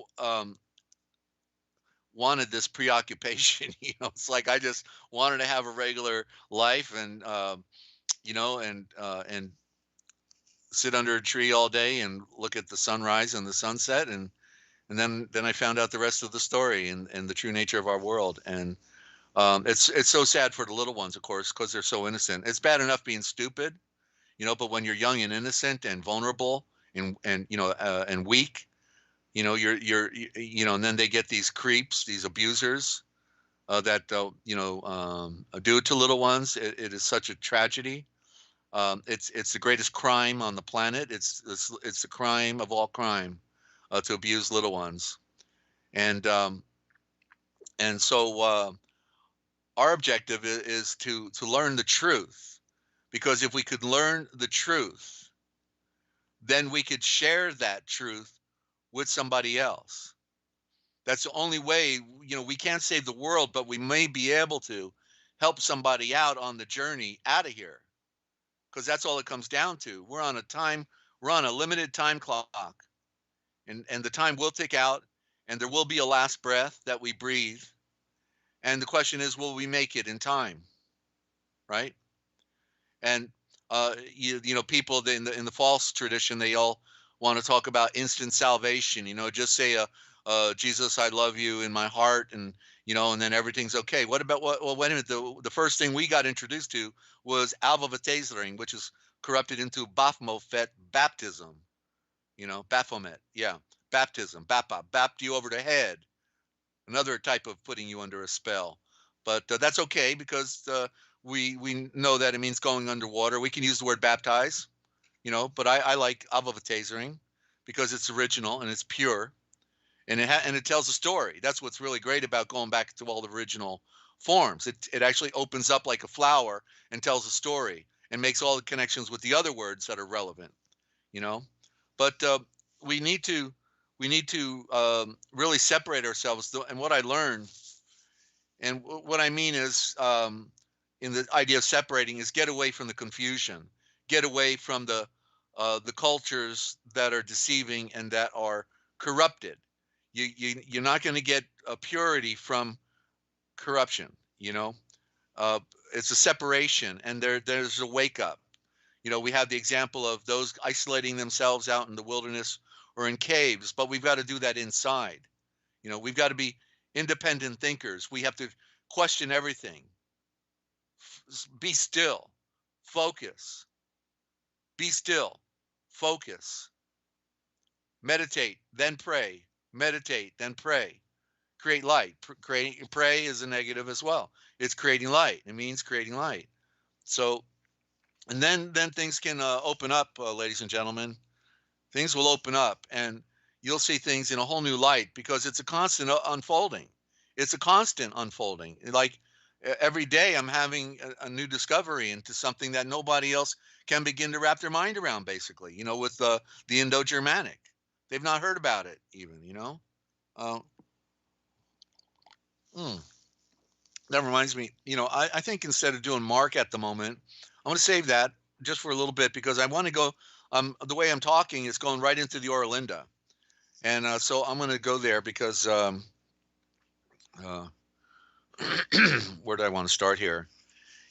wanted this preoccupation. It's like I just wanted to have a regular life and and sit under a tree all day and look at the sunrise and the sunset, and then I found out the rest of the story and the true nature of our world. And it's so sad for the little ones, of course, because they're so innocent. It's bad enough being stupid, but when you're young and innocent and vulnerable and and weak. And then they get these creeps, these abusers that do it to little ones. It is such a tragedy. It's the greatest crime on the planet. It's the crime of all crime to abuse little ones, and so our objective is to learn the truth, because if we could learn the truth, then we could share that truth with somebody else. That's the only way. We can't save the world, but we may be able to help somebody out on the journey out of here, because that's all it comes down to. We're on a limited time clock, and the time will tick out, and there will be a last breath that we breathe. And the question is, will we make it in time? Right? And people in the false tradition, they all want to talk about instant salvation. Just say Jesus, I love you in my heart, and and then everything's okay. What about well, wait a minute. The first thing we got introduced to was alvavatazering, which is corrupted into Baphomet, baptism. Baphomet, yeah, baptism, bapt you over the head. Another type of putting you under a spell. But that's okay, because we know that it means going underwater. We can use the word baptize, but I like alvavatazering because it's original and it's pure. And it tells a story. That's what's really great about going back to all the original forms. It actually opens up like a flower and tells a story and makes all the connections with the other words that are relevant. But we need to really separate ourselves. And what I learned, and what I mean is, in the idea of separating, is get away from the confusion, get away from the cultures that are deceiving and that are corrupted. You're not going to get a purity from corruption. It's a separation, and there's a wake up. We have the example of those isolating themselves out in the wilderness or in caves, but we've got to do that inside. We've got to be independent thinkers. We have to question everything. Be still, focus. Be still, focus. Meditate, then pray. Meditate, then pray. Create light. Pray is a negative as well. It's creating light. It means creating light. So, and then things can open up, ladies and gentlemen. Things will open up, and you'll see things in a whole new light, because it's a constant unfolding. It's a constant unfolding. Like every day I'm having a new discovery into something that nobody else can begin to wrap their mind around, basically, with the Indo-Germanic. They've not heard about it even, That reminds me, I think instead of doing Mark at the moment, I'm going to save that just for a little bit, because I want to go, the way I'm talking is going right into the Orlinda. And so I'm going to go there because, where do I want to start here?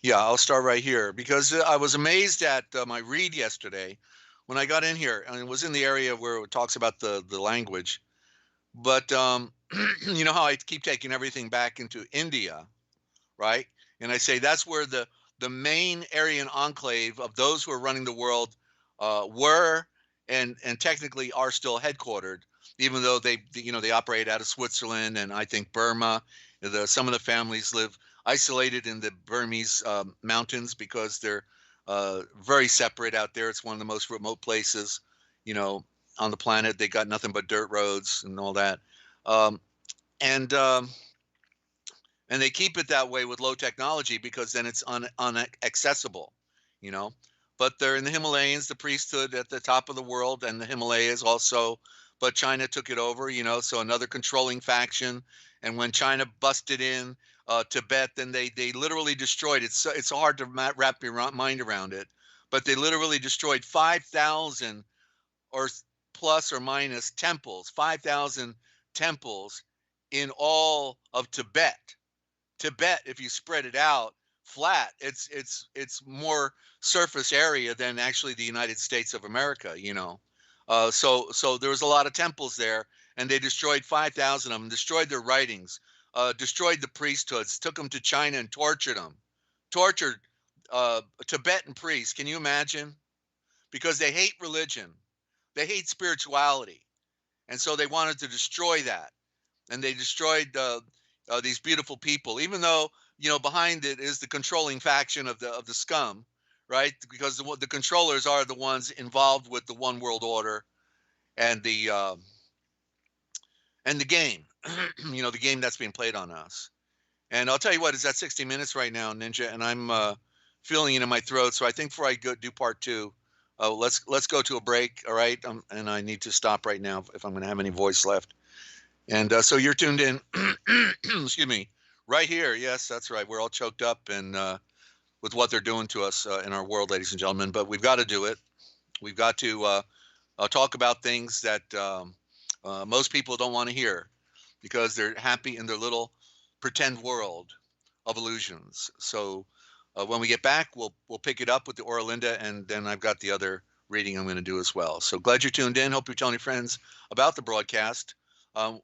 Yeah, I'll start right here, because I was amazed at my read yesterday when I got in here, and it was in the area where it talks about the language. But you know how I keep taking everything back into India, right? And I say that's where the main Aryan enclave of those who are running the world were and technically are still headquartered, even though they operate out of Switzerland and I think Burma. Some of the families live isolated in the Burmese mountains because they're very separate out there. It's one of the most remote places, on the planet. They got nothing but dirt roads and all that. And they keep it that way with low technology because then it's unaccessible, But they're in the Himalayas, the priesthood at the top of the world, and the Himalayas also. But China took it over, so another controlling faction. And when China busted in Tibet, then they literally destroyed it. So it's hard to wrap your mind around it. But they literally destroyed 5,000 or plus or minus temples, 5,000 temples in all of Tibet. Tibet, if you spread it out flat, it's more surface area than actually the United States of America, So there was a lot of temples there, and they destroyed 5,000 of them, destroyed their writings, destroyed the priesthoods, took them to China and tortured them, tortured Tibetan priests. Can you imagine? Because they hate religion. They hate spirituality. And so they wanted to destroy that. And they destroyed these beautiful people, even though, behind it is the controlling faction of the scum, right? Because the controllers are the ones involved with the one world order and the game, the game that's being played on us. And I'll tell you what, it's at 60 minutes right now, Ninja, and I'm feeling it in my throat. So I think before I do part two, let's go to a break, all right? And I need to stop right now if I'm going to have any voice left. And so you're tuned in, excuse me, right here. Yes, that's right. We're all choked up and with what they're doing to us in our world, ladies and gentlemen. But we've got to do it. We've got to talk about things that most people don't want to hear because they're happy in their little pretend world of illusions. So when we get back, we'll pick it up with the Oralinda, and then I've got the other reading I'm going to do as well. So glad you're tuned in. Hope you're telling your friends about the broadcast.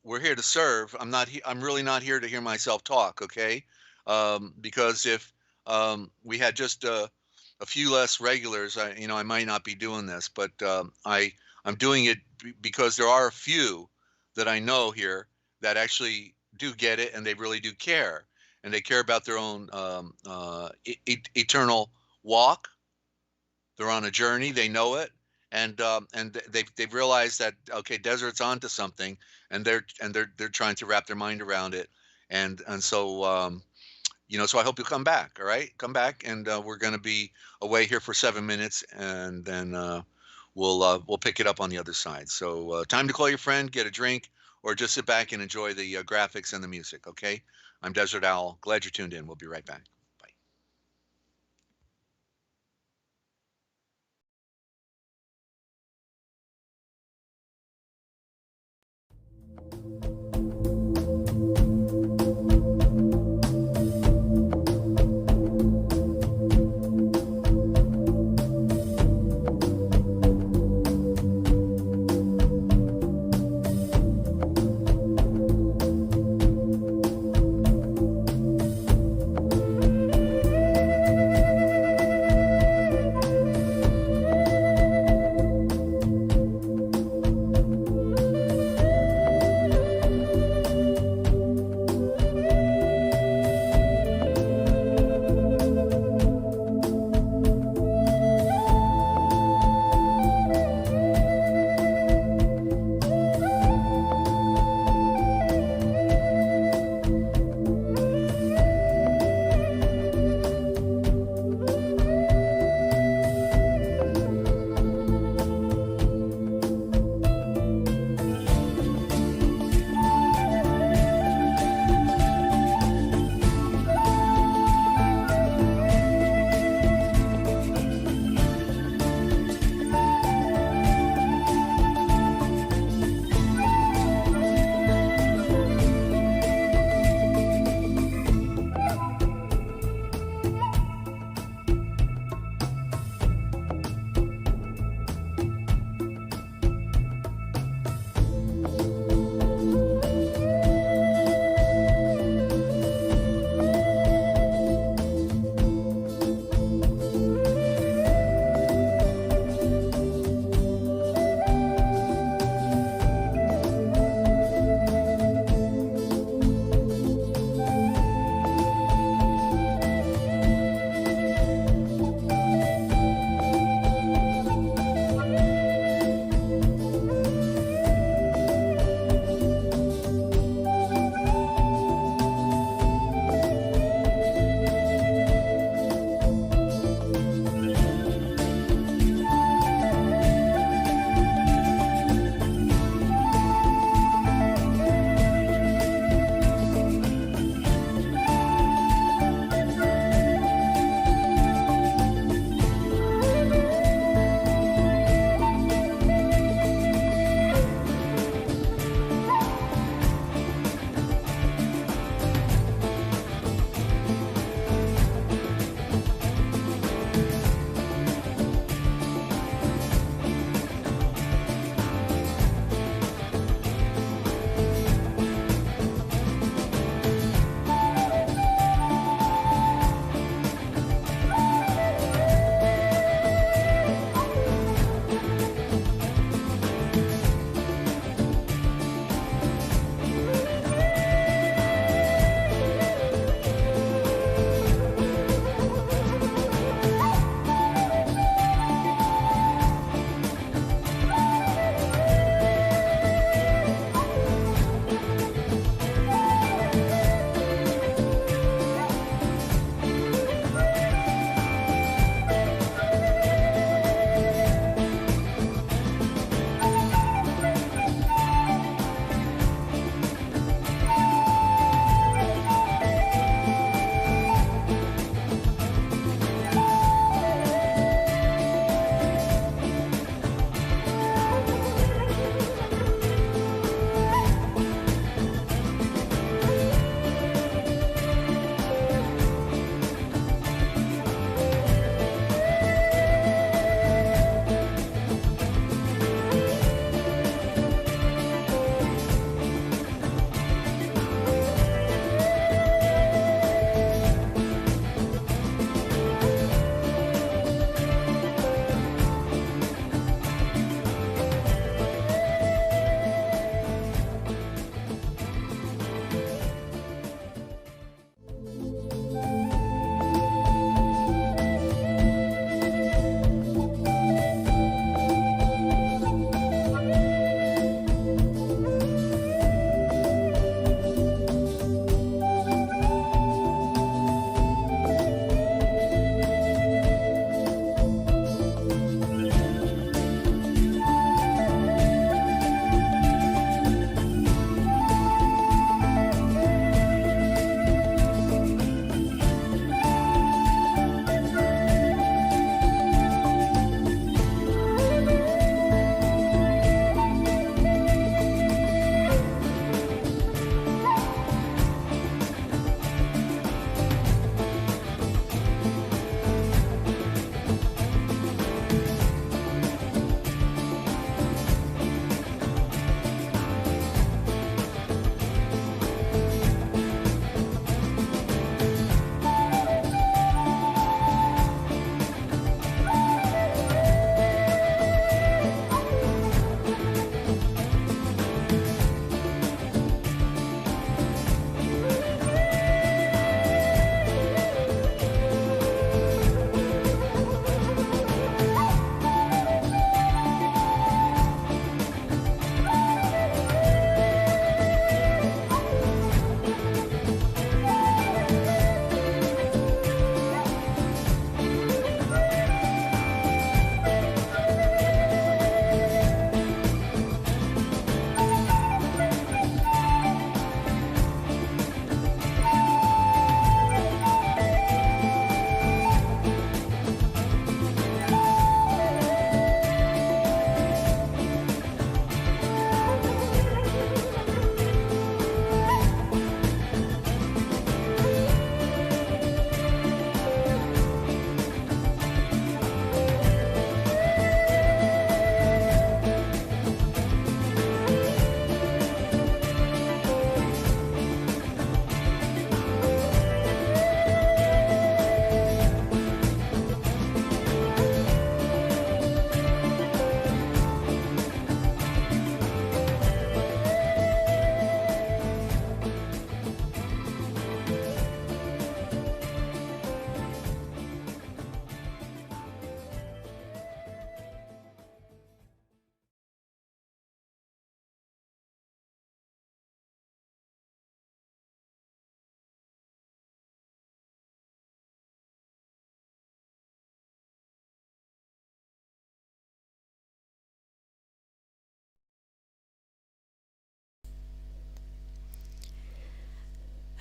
We're here to serve. I'm really not here to hear myself talk, okay? Because if we had just a few less regulars, I might not be doing this, but I'm doing it because there are a few that I know here that actually do get it, and they really do care, and they care about their own eternal walk. They're on a journey. They know it. And they've realized that, okay, Desert's onto something, and they're trying to wrap their mind around it, and so so I hope you'll come back. All right, come back, and we're going to be away here for 7 minutes, and then we'll pick it up on the other side. So time to call your friend, get a drink, or just sit back and enjoy the graphics and the music. Okay, I'm Dezert-Owl. Glad you're tuned in. We'll be right back.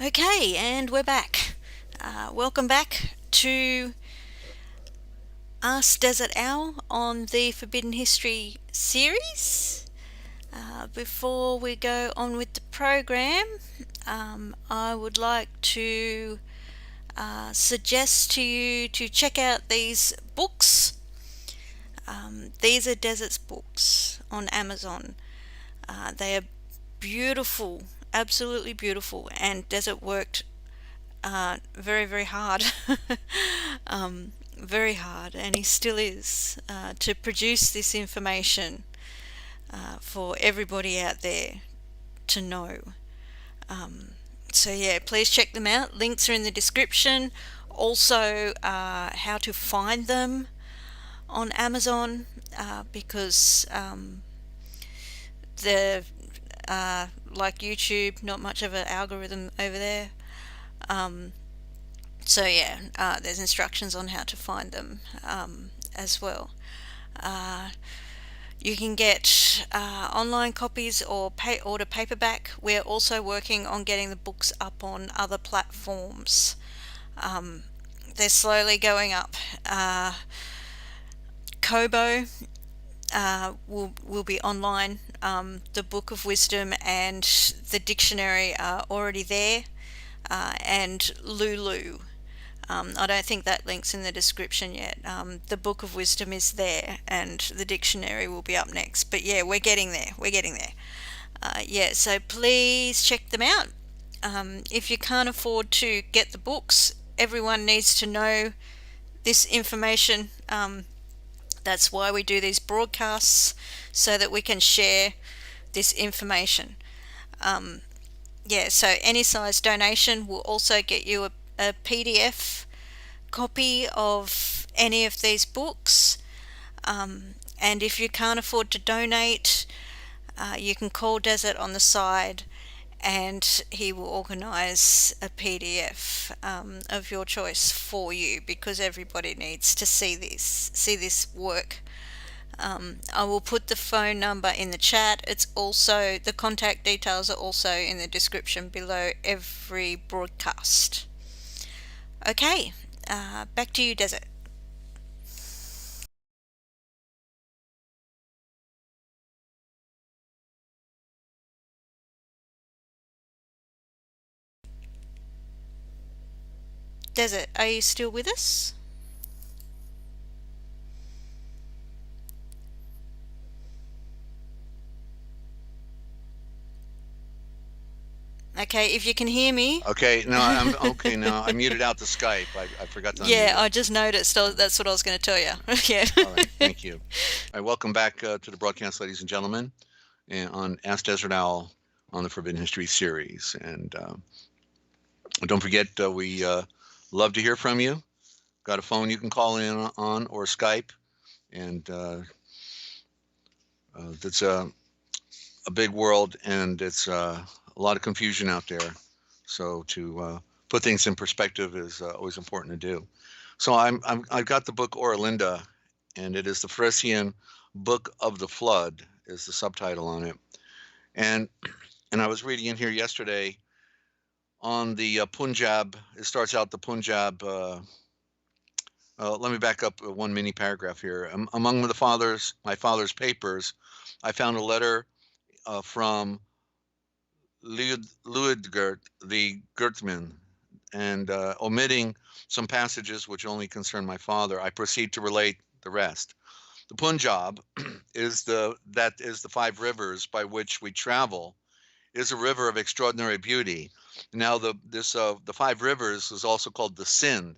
Okay, and we're back. Welcome back to Ask Dezert-Owl on the Forbidden History series. Before we go on with the program, I would like to suggest to you to check out these books. These are Desert's books on Amazon. They are beautiful, absolutely beautiful, and Desert worked very, very hard, very hard, and he still is, to produce this information for everybody out there to know. So yeah, please check them out. Links are in the description. Also, how to find them on Amazon, because they're like YouTube, not much of an algorithm over there. So yeah, there's instructions on how to find them as well. You can get online copies or order paperback. We're also working on getting the books up on other platforms. They're slowly going up. KOBO will be online. The Book of Wisdom and the dictionary are already there, and Lulu. I don't think that link's in the description yet. The Book of Wisdom is there, and the dictionary will be up next. But yeah, we're getting there. Yeah, so please check them out. If you can't afford to get the books, everyone needs to know this information. That's why we do these broadcasts, so that we can share this information. Yeah, so any size donation will also get you a PDF copy of any of these books. And if you can't afford to donate, you can call Desert on the side, and he will organise a PDF of your choice for you, because everybody needs to see this work. I will put the phone number in the chat. It's also, the contact details are also in the description below every broadcast. Okay, back to you, Desert. Desert, are you still with us? Okay, if you can hear me.
Okay, no, I'm okay now. I muted out the Skype. I forgot to unmute
Yeah,
it.
I just noticed. That's what I was going to tell you. Yeah.
All right, thank you. All right, welcome back to the broadcast, ladies and gentlemen, and on Ask Dezert-Owl on the Forbidden History series. And don't forget, we love to hear from you. Got a phone you can call in on, or Skype, and it's a big world, and it's a lot of confusion out there. So to put things in perspective is always important to do. So I've got the book Oralinda, and it is the Frisian Book of the Flood is the subtitle on it. And I was reading in here yesterday on the Punjab. It starts out the Punjab. Let me back up one mini paragraph here. Among my father's papers, I found a letter from Luidgert, the Gertman, and omitting some passages which only concern my father, I proceed to relate the rest. The Punjab is the 5 rivers by which we travel, is a river of extraordinary beauty. Now the 5 rivers is also called the Sindh,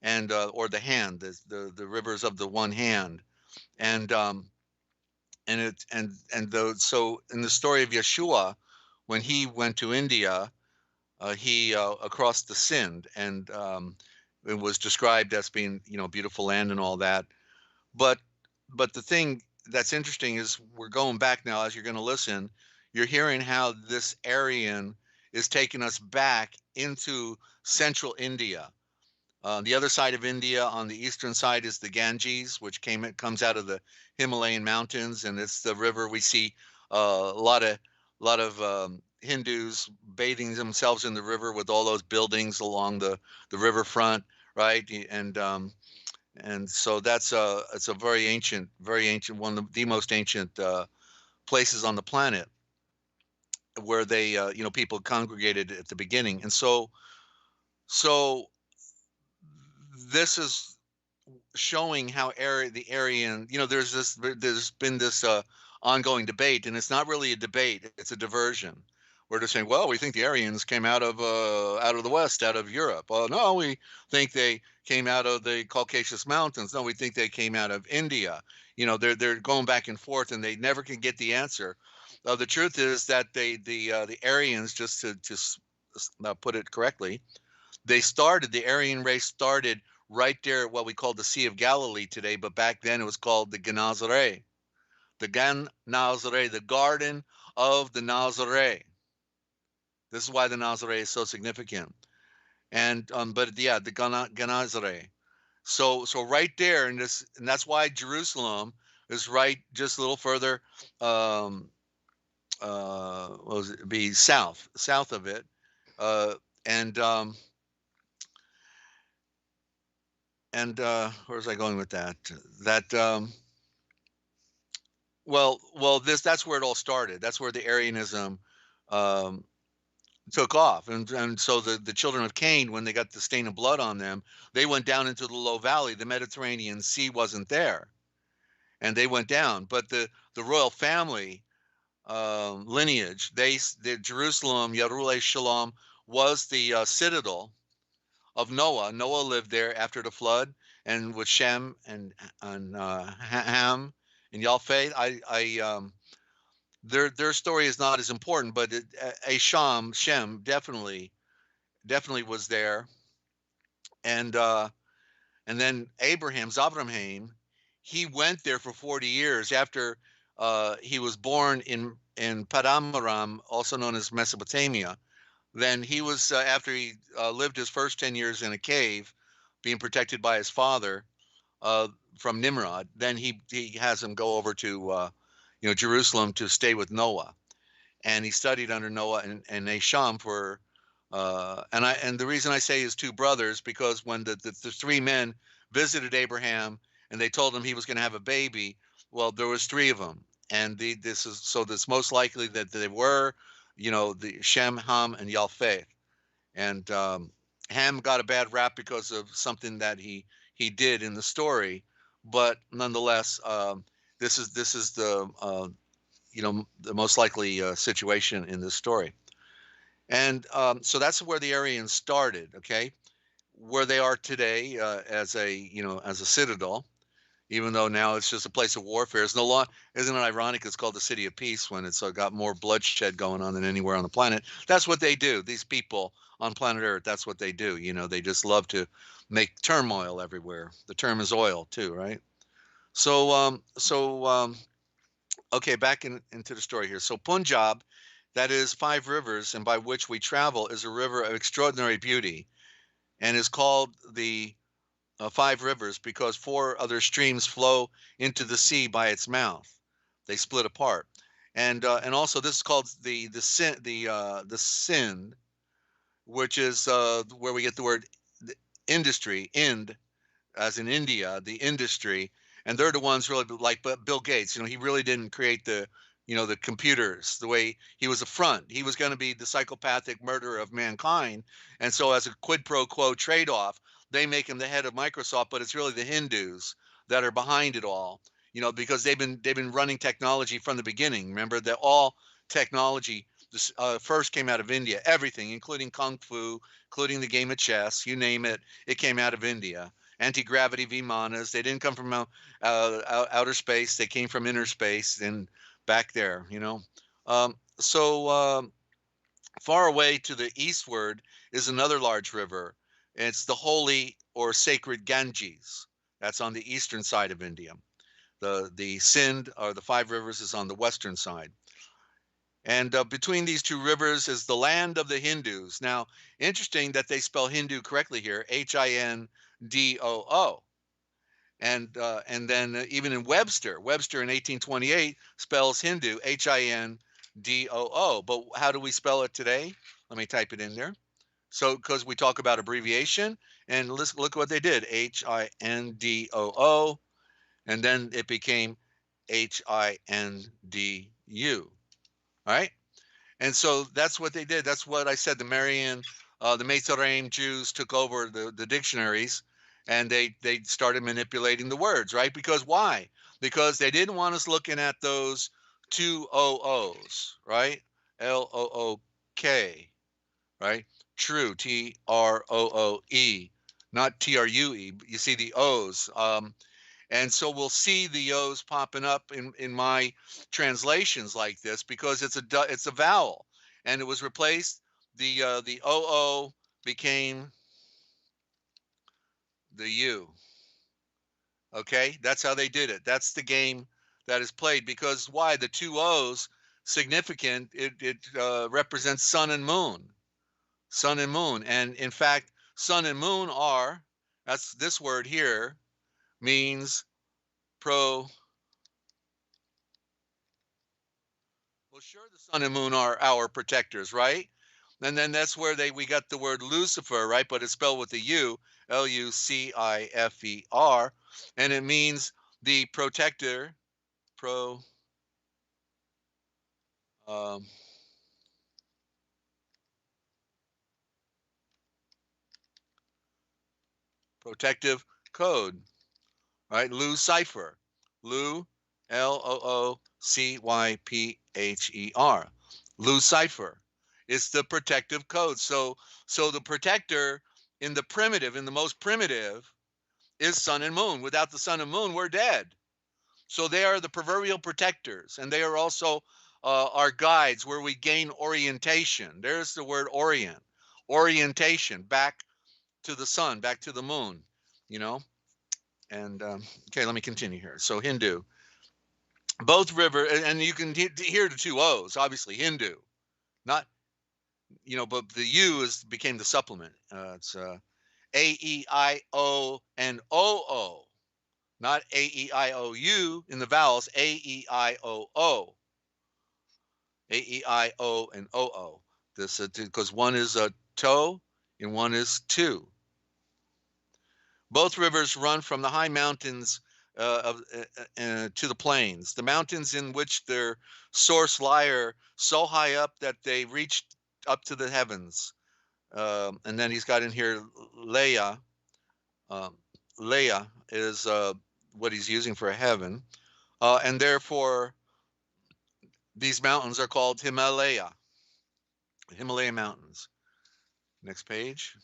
and or the hand, the rivers of the one hand, and so in the story of Yeshua, when he went to India, he across the Sindh, and it was described as being, beautiful land and all that. But the thing that's interesting is we're going back now. As you're going to listen, you're hearing how this Aryan is taking us back into central India. The other side of India, on the eastern side, is the Ganges, which comes out of the Himalayan mountains, and it's the river we see a lot of Hindus bathing themselves in the river with all those buildings along the riverfront, right? And so it's a very ancient, one of the most ancient places on the planet where they, people congregated at the beginning. And so this is showing how the Aryan, there's been this ongoing debate, and it's not really a debate, it's a diversion. We're just saying, well, we think the Aryans came out of the West, out of Europe. Well, no, we think they came out of the Caucasus Mountains. No, we think they came out of India. They're going back and forth, and they never can get the answer. The truth is that the Aryans, just to put it correctly, the Aryan race started right there at what we call the Sea of Galilee today, but back then it was called the Gennesaret. The Gennesaret, the Garden of the Nazaré. This is why the Nazaré is so significant. And but yeah, the Gennesaret. So right there, and that's why Jerusalem is right just a little further be south of it. And where was I going with that? That's where it all started. That's where the Aryanism took off. And so the children of Cain, when they got the stain of blood on them, they went down into the low valley. The Mediterranean Sea wasn't there, and they went down. But the royal family lineage, the Jerusalem, Yerushalayim Shalom, was the citadel of Noah. Noah lived there after the flood, and with Shem and Ham and Yalfei. Their story is not as important, but Shem definitely was there, and then Abraham, he went there for 40 years after he was born in Padamaram, also known as Mesopotamia. Then he was after he lived his first 10 years in a cave, being protected by his father from Nimrod. Then he has him go over to Jerusalem to stay with Noah, and he studied under Noah and Asham for and the reason I say his two brothers, because when the three men visited Abraham and they told him he was going to have a baby, well, there was three of them, and this most likely that they were the Shem, Ham, and Yalfei. And Ham got a bad rap because of something that he did in the story, but nonetheless, this is the the most likely situation in this story. And so that's where the Aryans started. Okay, where they are today as a citadel. Even though now it's just a place of warfare. It's no longer, isn't it ironic? It's called the City of Peace when it's got more bloodshed going on than anywhere on the planet. That's what they do. These people on planet Earth, that's what they do. They just love to make turmoil everywhere. The term is oil too, right? So okay, back into the story here. So Punjab, that is 5 rivers, and by which we travel, is a river of extraordinary beauty, and is called the 5 rivers because 4 other streams flow into the sea by its mouth. They split apart, and also this is called the Sindh, which is where we get the word industry, as in India, the industry, and they're the ones really like Bill Gates. He really didn't create the computers the way he was a front. He was going to be the psychopathic murderer of mankind, and so as a quid pro quo trade-off, they make him the head of Microsoft, but it's really the Hindus that are behind it all, because they've been running technology from the beginning. Remember that all technology first came out of India, everything, including Kung Fu, including the game of chess, you name it, it came out of India. Anti-gravity Vimanas, they didn't come from outer space, they came from inner space and back there, So far away to the eastward is another large river. It's the holy or sacred Ganges. That's on the eastern side of India. The Sindh, or the 5 rivers, is on the western side. And between these 2 rivers is the land of the Hindus. Now, interesting that they spell Hindu correctly here, Hindoo. And then even in Webster in 1828 spells Hindu, Hindu. H-I-N-D-O-O. But how do we spell it today? Let me type it in there. So, because we talk about abbreviation, and let's look what they did. H-I-N-D-O-O, and then it became H-I-N-D-U. All right? And so that's what they did. That's what I said. The Mazorim Jews took over the dictionaries, and they started manipulating the words, right? Because why? Because they didn't want us looking at those two OOs, right? L-O-O-K, right? True, T-R-O-O-E, not T-R-U-E. You see the O's. And so we'll see the O's popping up in my translations like this because it's a vowel, and it was replaced. The OO became the U. Okay, that's how they did it. That's the game that is played because why? The two O's significant. It represents sun and moon, and in fact, sun and moon are. That's this word here means pro. Well, sure, the sun and moon are our protectors, right? And then that's where we got the word Lucifer, right? But it's spelled with a U, L-U-C-I-F-E-R, and it means the protector, um, protective code, right? Lucifer, Lu, L-O-O-C-Y-P-H-E-R, Lucifer. It's the protective code. So the protector in the most primitive, is sun and moon. Without the sun and moon, we're dead. So they are the proverbial protectors, and they are also our guides where we gain orientation. There's the word orient, orientation, back to the sun, back to the moon, you know. And okay, let me continue here. So Hindu, both river, and you can hear the two O's, obviously Hindu, not, but the U became the supplement. It's A-E-I-O and O-O, not A-E-I-O-U in the vowels, A-E-I-O-O. A-E-I-O and O-O. This because one is a toe and one is two. Both rivers run from the high mountains to the plains. The mountains in which their source lie are so high up that they reach up to the heavens. And then he's got in here Leia. Leia is what he's using for heaven. And therefore, these mountains are called Himalaya mountains. Next page.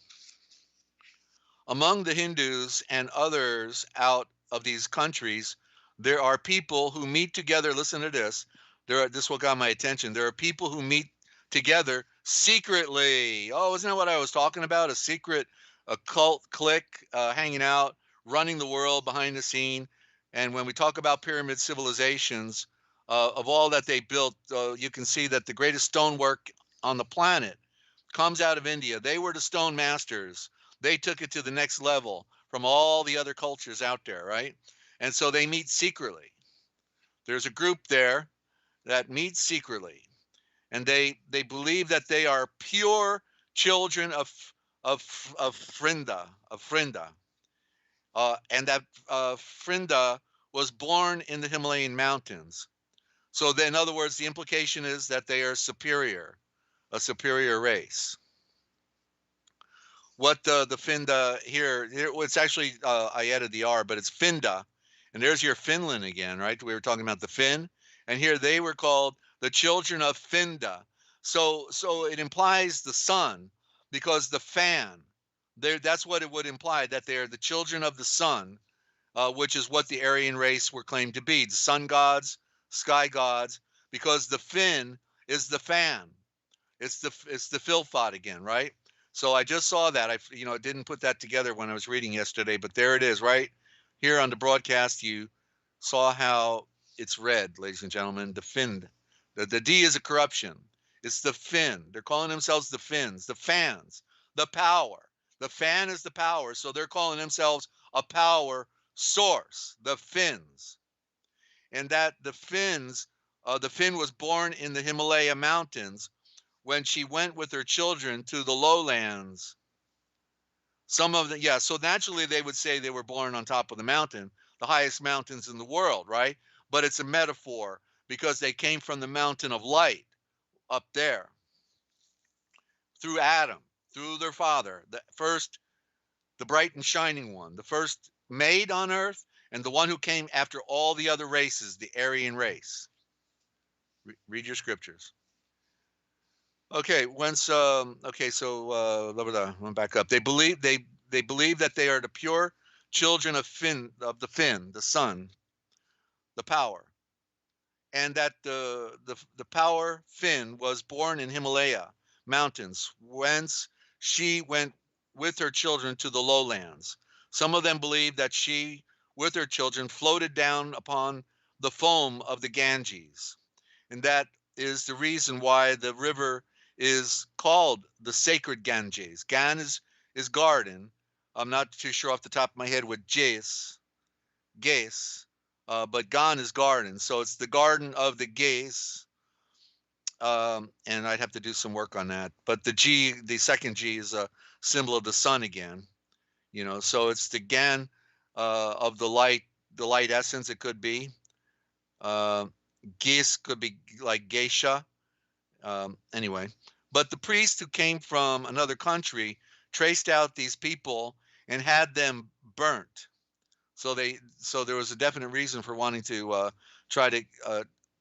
Among the Hindus and others out of these countries, there are people who meet together. Listen to this. This what got my attention. There are people who meet together secretly. Oh, isn't that what I was talking about? A secret, a cult clique hanging out, running the world behind the scene. And when we talk about pyramid civilizations, of all that they built, you can see that the greatest stonework on the planet comes out of India. They were the stone masters. They took it to the next level from all the other cultures out there, right? And so they meet secretly. There's a group there that meets secretly, and they believe that they are pure children of Frinda, and that Frinda was born in the Himalayan mountains. So in other words, the implication is that they are superior, a superior race. What the Finda here, it's actually, I added the R, but it's Finda. And there's your Finland again, right? We were talking about the Finn. And here they were called the children of Finda. So it implies the sun, because the fan, that's what it would imply, that they are the children of the sun, which is what the Aryan race were claimed to be, the sun gods, sky gods, because the Finn is the fan. It's the Philthot again, right? So I just saw that. I didn't put that together when I was reading yesterday, but there it is, right here on the broadcast. You saw how it's read, ladies and gentlemen. The Finn, the D is a corruption. It's the Finn. They're calling themselves the Finns, the fans, the power. The fan is the power, so they're calling themselves a power source, the Finns, and that the Finns The Finn was born in the Himalaya mountains when she went with her children to the lowlands. Some of the, yeah, so naturally they would say they were born on top of the mountain, the highest mountains in the world, right? But it's a metaphor because they came from the mountain of light up there through Adam, through their father, the first, the bright and shining one, the first made on earth, and the one who came after all the other races, the Aryan race. Read your scriptures. Okay, once okay, so blah, blah, blah, I'm back up. They believe that they are the pure children of the Finn, the sun, the power, and that the power Finn was born in Himalaya mountains, whence she went with her children to the lowlands. Some of them believe that she, with her children, floated down upon the foam of the Ganges, and that is the reason why the river is called the sacred Ganges. Gan is garden. I'm not too sure off the top of my head what Jace, but Gan is garden. So it's the garden of the Gaze. And I'd have to do some work on that. But the second G is a symbol of the sun again. You know, so it's the Gan of the light essence. It could be. Gis could be like geisha. Anyway, but the priest who came from another country traced out these people and had them burnt. So there was a definite reason for wanting to try to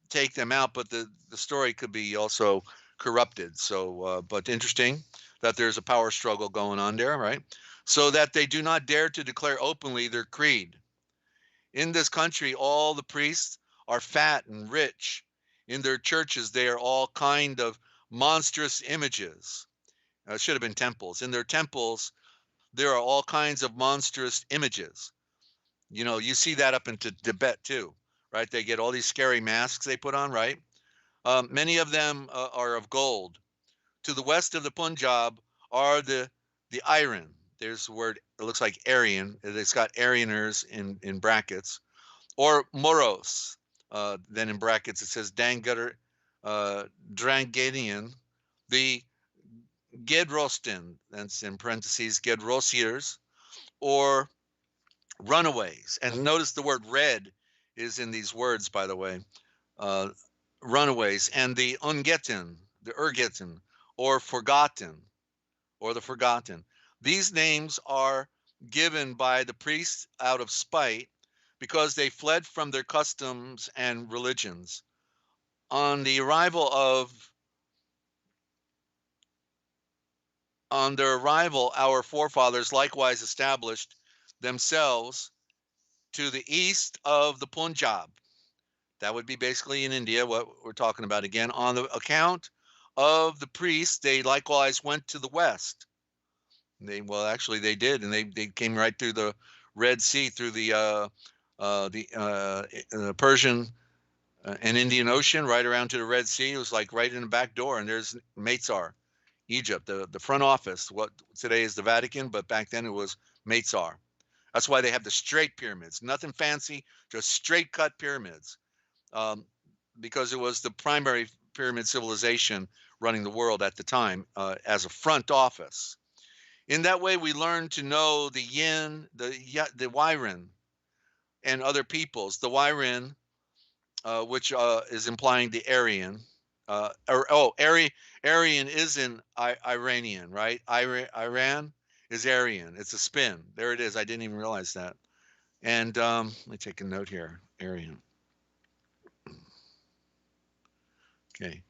take them out, but the story could be also corrupted. So, but interesting that there's a power struggle going on there, right? So that they do not dare to declare openly their creed. In this country, all the priests are fat and rich. In their churches, they are all kind of monstrous images. It should have been temples. In their temples, there are all kinds of monstrous images. You know, you see that up into Tibet too, right? They get all these scary masks they put on, right? Many of them are of gold. To the west of the Punjab are the Iran. There's the word, it looks like Aryan. It's got Aryaners in brackets. Or Moros. Then in brackets it says Dangar, Dranganian. The Gedrostin, that's in parentheses, Gedrosiers, or runaways. And notice the word red is in these words, by the way. Runaways. And the Ungetin, the Urgetin, or forgotten, or the forgotten. These names are given by the priests out of spite because they fled from their customs and religions. On their arrival, our forefathers likewise established themselves to the east of the Punjab. That would be basically in India, what we're talking about again. On the account of the priests, they likewise went to the west. Actually they did, and they came right through the Red Sea, through the Persian and Indian Ocean, right around to the Red Sea. It was like right in the back door, and there's Meitzar, Egypt, the front office. What today is the Vatican, but back then it was Meitzar. That's why they have the straight pyramids, nothing fancy, just straight cut pyramids, because it was the primary pyramid civilization running the world at the time as a front office. In that way, we learn to know the Yin, the Wyran, and other peoples. The Wyran, which is implying the Aryan, Aryan is in Iranian, right? Iran is Aryan. It's a spin. There it is. I didn't even realize that. And let me take a note here. Aryan. Okay.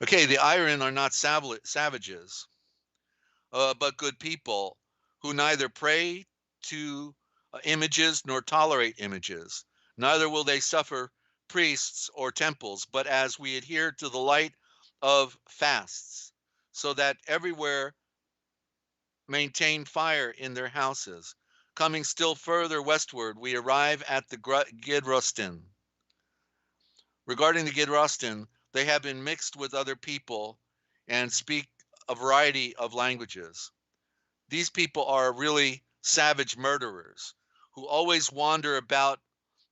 Okay, the Iran are not savages, but good people who neither pray to images nor tolerate images. Neither will they suffer priests or temples, but as we adhere to the light of fasts, so that everywhere maintain fire in their houses. Coming still further westward, we arrive at the Gedrostin. Regarding the Gedrostin, they have been mixed with other people and speak a variety of languages. These people are really savage murderers who always wander about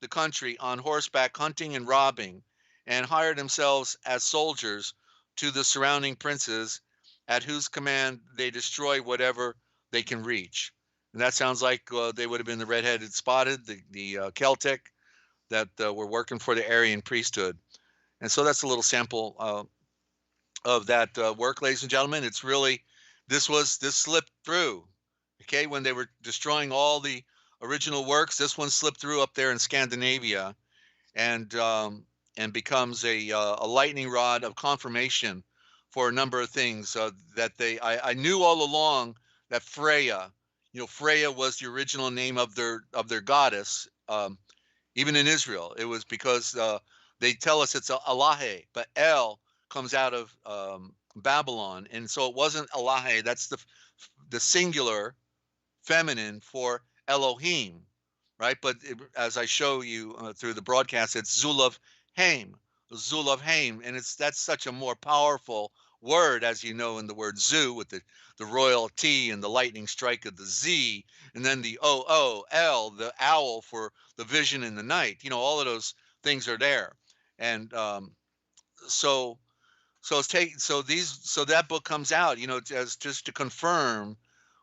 the country on horseback, hunting and robbing, and hire themselves as soldiers to the surrounding princes, at whose command they destroy whatever they can reach. And that sounds like they would have been the red-headed spotted, the Celtic that were working for the Aryan priesthood. And so that's a little sample of that work, ladies and gentlemen. It's really, this slipped through. Okay, when they were destroying all the original works, this one slipped through up there in Scandinavia, and becomes a lightning rod of confirmation for a number of things that I knew all along that Freya, Freya was the original name of their goddess. Even in Israel, it was because they tell us it's Elahe, but El comes out of Babylon, and so it wasn't Elahe. That's the singular feminine for Elohim, right? But as I show you through the broadcast, it's Zulav Haim, and that's such a more powerful word, as you know, in the word Zu with the royal T and the lightning strike of the Z, and then the O-O-L, the owl for the vision in the night. All of those things are there, and so that book comes out, as just to confirm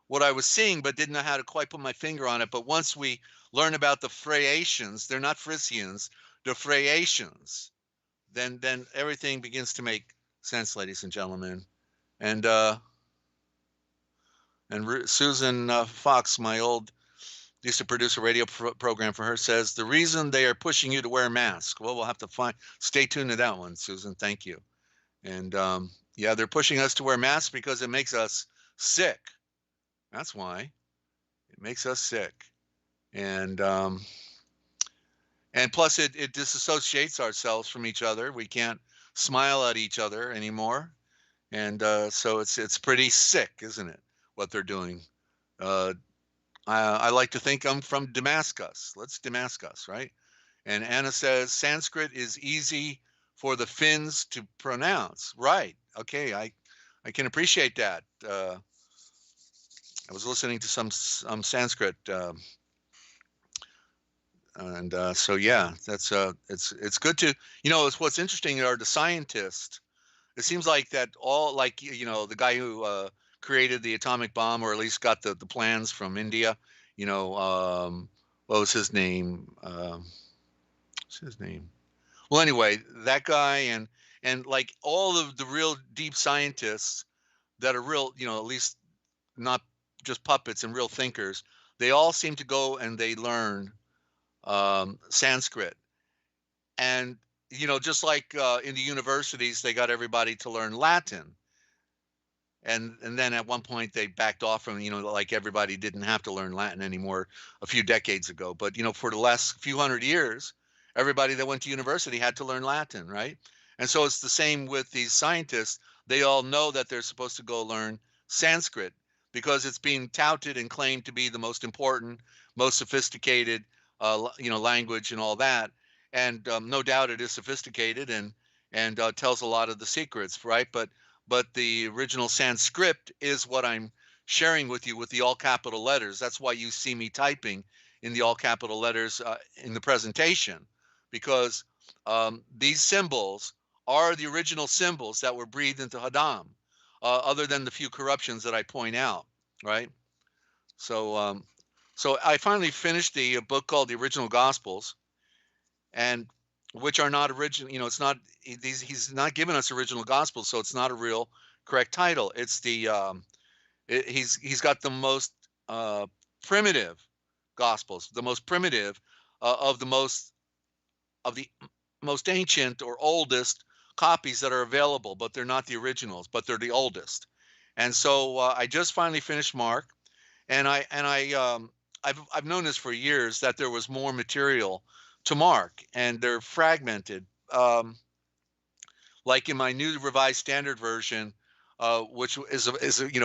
what I was seeing, but didn't know how to quite put my finger on it. But once we learn about the Phrasians, they're not Frisians, they're Phrasians, then everything begins to make sense, ladies and gentlemen. And Susan Fox, used to produce a radio program for her, says the reason they are pushing you to wear a mask. Well, we'll have to stay tuned to that one, Susan. Thank you. And yeah, they're pushing us to wear masks because it makes us sick. That's why. It makes us sick. And plus it disassociates ourselves from each other. We can't smile at each other anymore. And so it's pretty sick, isn't it, what they're doing? I like to think I'm from Damascus. Let's Damascus, right? And Anna says Sanskrit is easy for the Finns to pronounce. Right. Okay, I can appreciate that. I was listening to some Sanskrit, and so yeah, that's it's good to, it's what's interesting are the scientists. It seems like that all, like, the guy who created the atomic bomb, or at least got the plans from India, what was his name? What's his name? Well, anyway, that guy, and like all of the real deep scientists that are real, at least not just puppets and real thinkers, they all seem to go and they learn Sanskrit. And, just like in the universities, they got everybody to learn Latin. And then at one point they backed off from, like everybody didn't have to learn Latin anymore a few decades ago. But, for the last few hundred years, everybody that went to university had to learn Latin, right? And so it's the same with these scientists. They all know that they're supposed to go learn Sanskrit because it's being touted and claimed to be the most important, most sophisticated, language and all that. And no doubt it is sophisticated and tells a lot of the secrets, right? But the original Sanskrit is what I'm sharing with you with the all capital letters. That's why you see me typing in the all capital letters in the presentation, because these symbols are the original symbols that were breathed into Hadam, other than the few corruptions that I point out, right? So so I finally finished the book called The Original Gospels, and which are not original, it's not, he's not given us original gospels, so it's not a real correct title. It's the he's got the most primitive gospels, the most primitive of the most ancient or oldest copies that are available, but they're not the originals, but they're the oldest. And so I just finally finished Mark, and I've known this for years, that there was more material to Mark, and they're fragmented. Like in my new Revised Standard Version, which is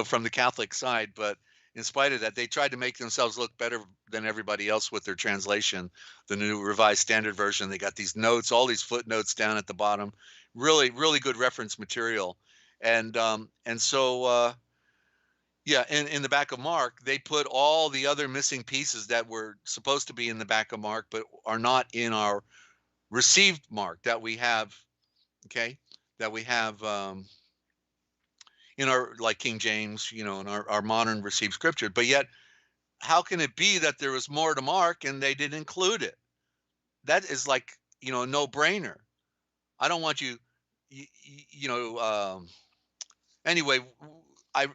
from the Catholic side, but in spite of that, they tried to make themselves look better than everybody else with their translation. The new Revised Standard Version, they got these notes, all these footnotes down at the bottom, really, really good reference material. And so yeah, in the back of Mark, they put all the other missing pieces that were supposed to be in the back of Mark, but are not in our received Mark that we have okay, that we have in our, like King James, in our modern received scripture. But yet, how can it be that there was more to Mark and they didn't include it? That is like, a no-brainer. I don't want you, you know. Anyway, I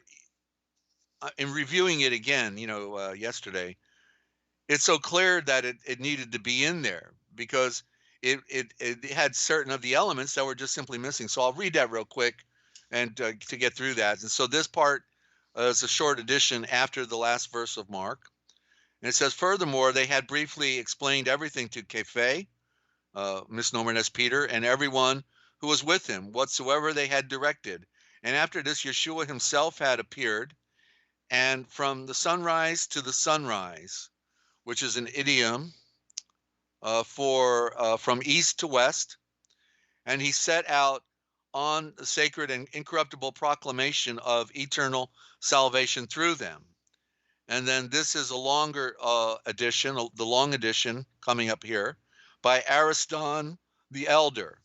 in reviewing it again, yesterday, it's so clear that it needed to be in there because it had certain of the elements that were just simply missing. So I'll read that real quick and to get through that. And so this part is a short addition after the last verse of Mark. And it says, furthermore, they had briefly explained everything to Kepha, misnomer as Peter, and everyone who was with him, whatsoever they had directed. And after this, Yeshua himself had appeared, and from the sunrise to the sunrise, which is an idiom for from east to west, and he set out on the sacred and incorruptible proclamation of eternal salvation through them. And then this is a longer edition, the long edition coming up here by Ariston the Elder.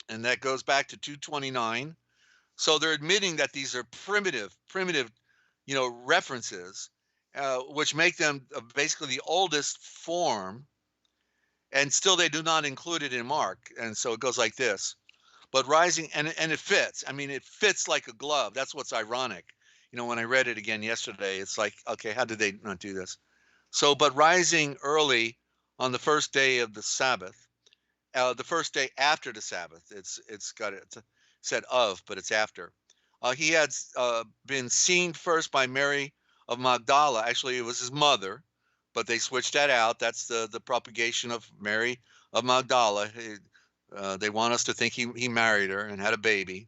And that goes back to 229. So they're admitting that these are primitive, references, which make them basically the oldest form. And still they do not include it in Mark. And so it goes like this. But rising, and it fits. I mean, it fits like a glove. That's what's ironic. When I read it again yesterday, it's like, okay, how did they not do this? So, but rising early on the first day of the Sabbath, the first day after the Sabbath, it's said of, but it's after. He had been seen first by Mary of Magdala. Actually, it was his mother, but they switched that out. That's the propagation of Mary of Magdala. They want us to think he married her and had a baby,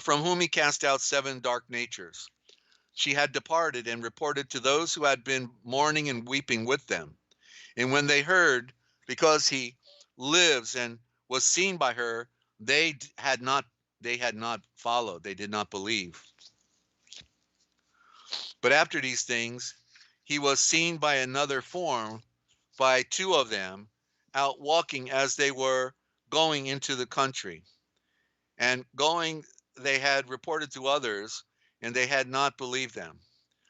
from whom he cast out 7 dark natures. She had departed and reported to those who had been mourning and weeping with them. And when they heard, because he lives and was seen by her, they had not followed. They did not believe. But after these things, he was seen by another form, by 2 of them, out walking as they were going into the country. And going, they had reported to others, and they had not believed them.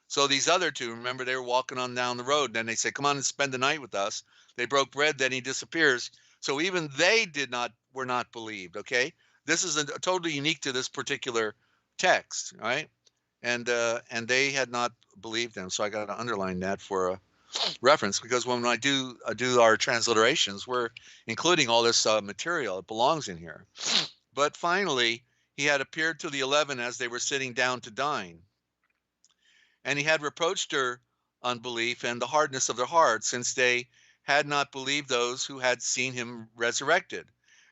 So these other 2, remember, they were walking on down the road. Then they say, come on and spend the night with us. They broke bread, then he disappears. So even they were not believed, okay? This is totally unique to this particular text, right? And they had not believed them. So I got to underline that for a reference, because when I do our transliterations, we're including all this material. It belongs in here. But finally, he had appeared to the 11 as they were sitting down to dine. And he had reproached their unbelief and the hardness of their hearts, since they had not believed those who had seen him resurrected.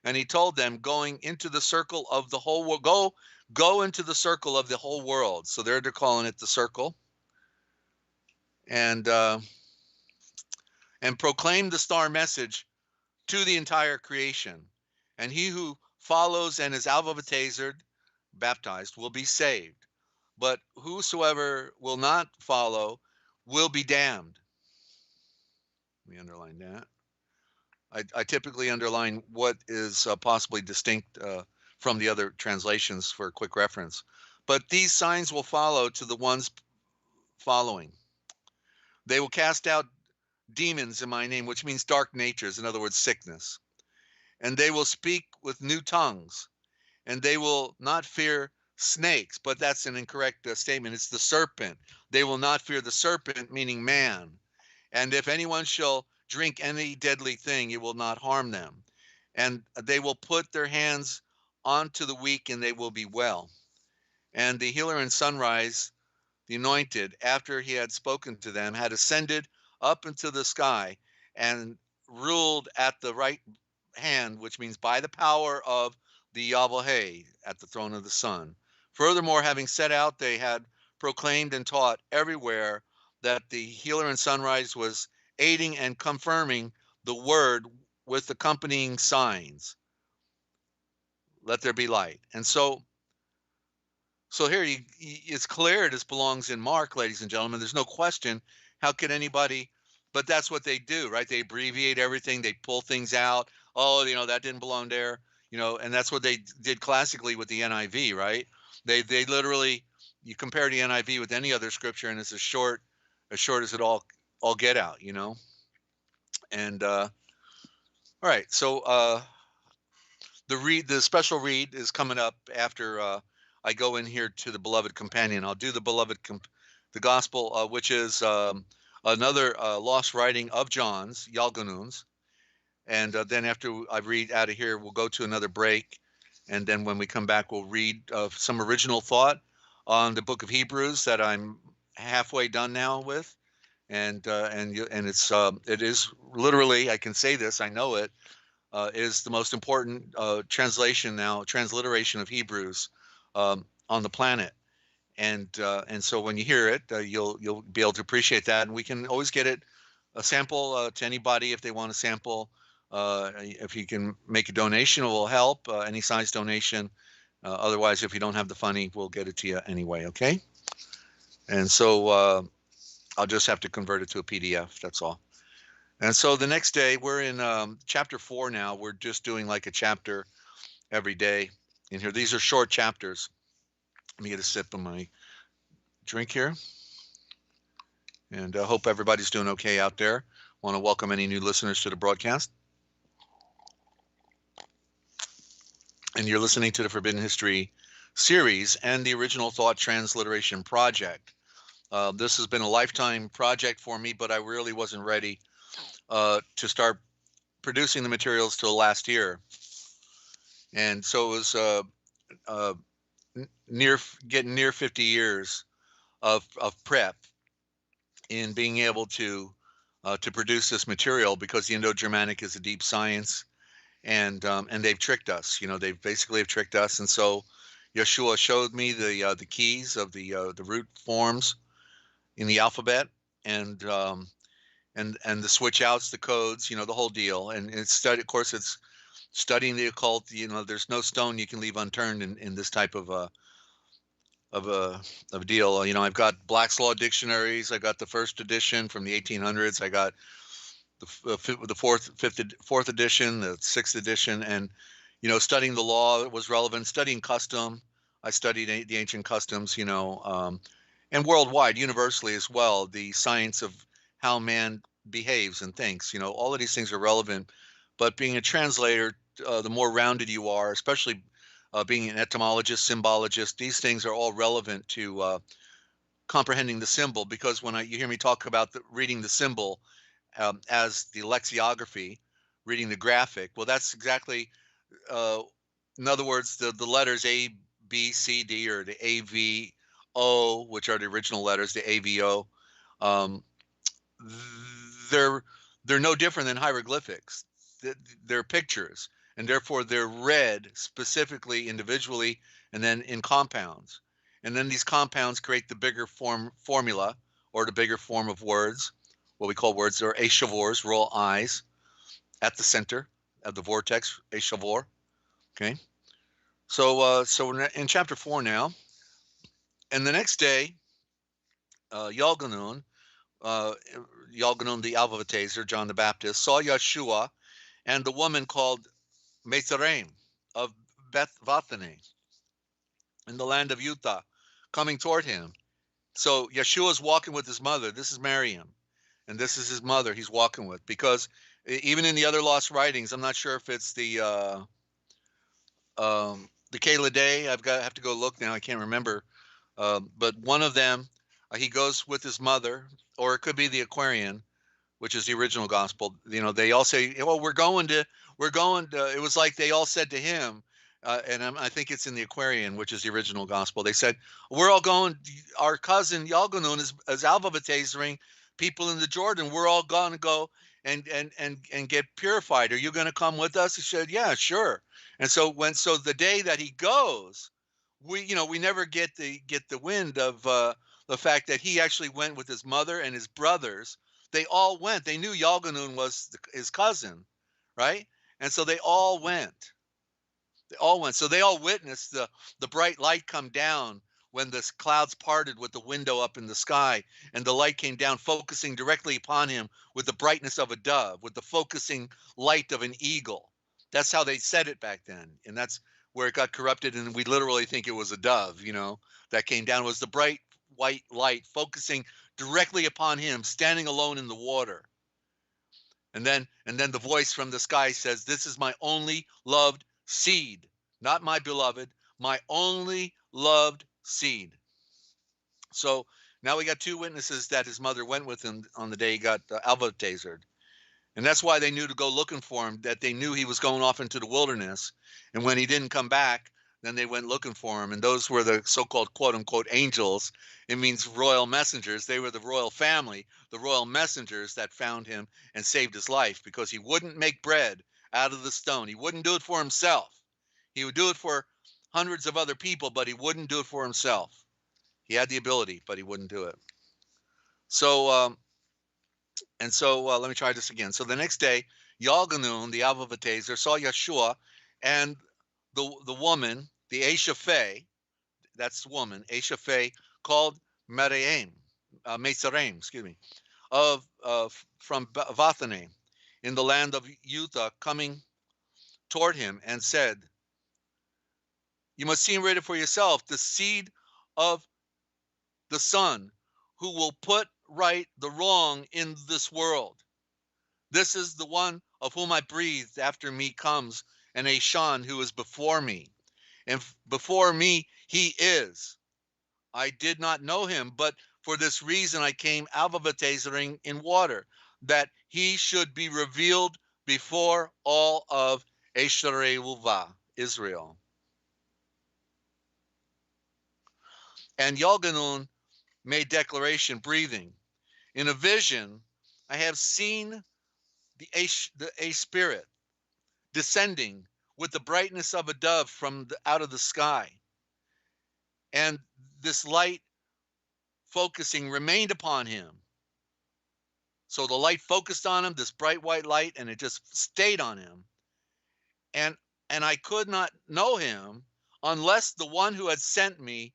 And he told them, going into the circle of the whole world, go into the circle of the whole world. So they're calling it the circle. And proclaim the star message to the entire creation. And he who follows and is baptized, will be saved. But whosoever will not follow will be damned. Let me underline that. I typically underline what is possibly distinct from the other translations for a quick reference. But these signs will follow to the ones following. They will cast out demons in my name, which means dark natures, in other words, sickness. And they will speak with new tongues. And they will not fear snakes, but that's an incorrect statement. It's the serpent. They will not fear the serpent, meaning man. And if anyone shall drink any deadly thing, it will not harm them. And they will put their hands onto the weak, and they will be well. And the healer in sunrise, the anointed, after he had spoken to them, had ascended up into the sky and ruled at the right hand, which means by the power of the Yahweh at the throne of the Son. Furthermore, having set out, they had proclaimed and taught everywhere that the healer in sunrise was aiding and confirming the word with accompanying signs. Let there be light. And so here it's clear this belongs in Mark, ladies and gentlemen. There's no question. How could anybody? But that's what they do, right? They abbreviate everything. They pull things out. Oh, that didn't belong there. and that's what they did classically with the NIV, right? They literally, you compare the NIV with any other scripture, and it's as short as it all get out, And all right, so the special read is coming up after I go in here to the beloved companion. I'll do the gospel, which is another lost writing of John's, Yalganun's. And then after I read out of here, we'll go to another break. And then when we come back, we'll read some original thought on the book of Hebrews that I'm halfway done now with. And it is literally, I can say this, I know it, is the most important transliteration of Hebrews on the planet. And so when you hear it, you'll be able to appreciate that. And we can always get a sample to anybody if they want a sample. If you can make a donation, it will help. Any size donation. Otherwise, if you don't have the funny, we'll get it to you anyway. Okay. And so I'll just have to convert it to a PDF. That's all. And so the next day, we're in chapter 4 now. We're just doing like a chapter every day in here. These are short chapters. Let me get a sip of my drink here. And I hope everybody's doing okay out there. Want to welcome any new listeners to the broadcast. And you're listening to the Forbidden History series and the Original Thought Transliteration Project. This has been a lifetime project for me, but I really wasn't ready to start producing the materials till last year. And so it was getting near 50 years of prep in being able to produce this material, because the Indo-Germanic is a deep science, and they've tricked us. They basically have tricked us. And so Yeshua showed me the keys of the root forms in the alphabet, and the switch outs, the codes, the whole deal. And it's of course, it's studying the occult. There's no stone you can leave unturned in this type of a deal. I've got Black's Law dictionaries. I got the first edition from the 1800s. I got the fourth edition, the sixth edition, and studying the law was relevant. Studying custom, I studied the ancient customs. And worldwide, universally as well, the science of how man behaves and thinks. All of these things are relevant. But being a translator, the more rounded you are, especially being an etymologist, symbologist, these things are all relevant to comprehending the symbol. Because when you hear me talk about reading the symbol as the lexicography, reading the graphic, well, that's exactly, in other words, the letters A, B, C, D, or the A, V, O, which are the original letters, the AVO, they're no different than hieroglyphics. They're pictures, and therefore they're read specifically, individually, and then in compounds. And then these compounds create the bigger formula, or the bigger form of words, what we call words, or eshavors, roll eyes, at the center of the vortex, eshavor. Okay. So we're in chapter 4 now. And the next day, Yalganun the Alvavataser, John the Baptist, saw Yeshua and the woman called Medecine of Bethany in the land of Utah coming toward him. So Yeshua's walking with his mother. This is Miriam, and this is his mother he's walking with, because even in the other lost writings, I'm not sure if it's the Kayla Day. I have to go look now. I can't remember. But one of them, he goes with his mother, or it could be the Aquarian, which is the original gospel. They all say, well, we're going to, it was like they all said to him, and I think it's in the Aquarian, which is the original gospel. They said, we're all going, our cousin Yalganun is alphabetizing people in the Jordan. We're all going to go and get purified. Are you going to come with us? He said, yeah, sure. And so the day that he goes, we never get the wind of the fact that he actually went with his mother and his brothers. They all went. They knew Yalganun was his cousin, right? And so they all went. So they all witnessed the bright light come down when the clouds parted with the window up in the sky, and the light came down, focusing directly upon him with the brightness of a dove, with the focusing light of an eagle. That's how they said it back then, and that's where it got corrupted, and we literally think it was a dove, that came down. It was the bright white light focusing directly upon him, standing alone in the water. And then the voice from the sky says, "This is my only loved seed, not my beloved, my only loved seed." So now we got two witnesses that his mother went with him on the day he got alva-tasered. And that's why they knew to go looking for him, that they knew he was going off into the wilderness. And when he didn't come back, then they went looking for him. And those were the so-called quote-unquote angels. It means royal messengers. They were the royal family, the royal messengers that found him and saved his life, because he wouldn't make bread out of the stone. He wouldn't do it for himself. He would do it for hundreds of other people, but he wouldn't do it for himself. He had the ability, but he wouldn't do it. So, let me try this again. So the next day, Yalganun, the alva-taser, saw Yeshua and the woman, the Aisha, that's the woman, Aisha, called Medecine, from Vathane, in the land of Utah, coming toward him, and said, "You must see and read it for yourself, the seed of the Son, who will put right the wrong in this world. This is the one of whom I breathed. After me comes an Ashan who is before me, and before me he is. I did not know him, but for this reason I came alva-tasering in water, that he should be revealed before all of Israel." And Yalganun made declaration, breathing, "In a vision, I have seen a spirit descending with the brightness of a dove from out of the sky. And this light focusing remained upon him." So the light focused on him, this bright white light, and it just stayed on him. And I could not know him unless the one who had sent me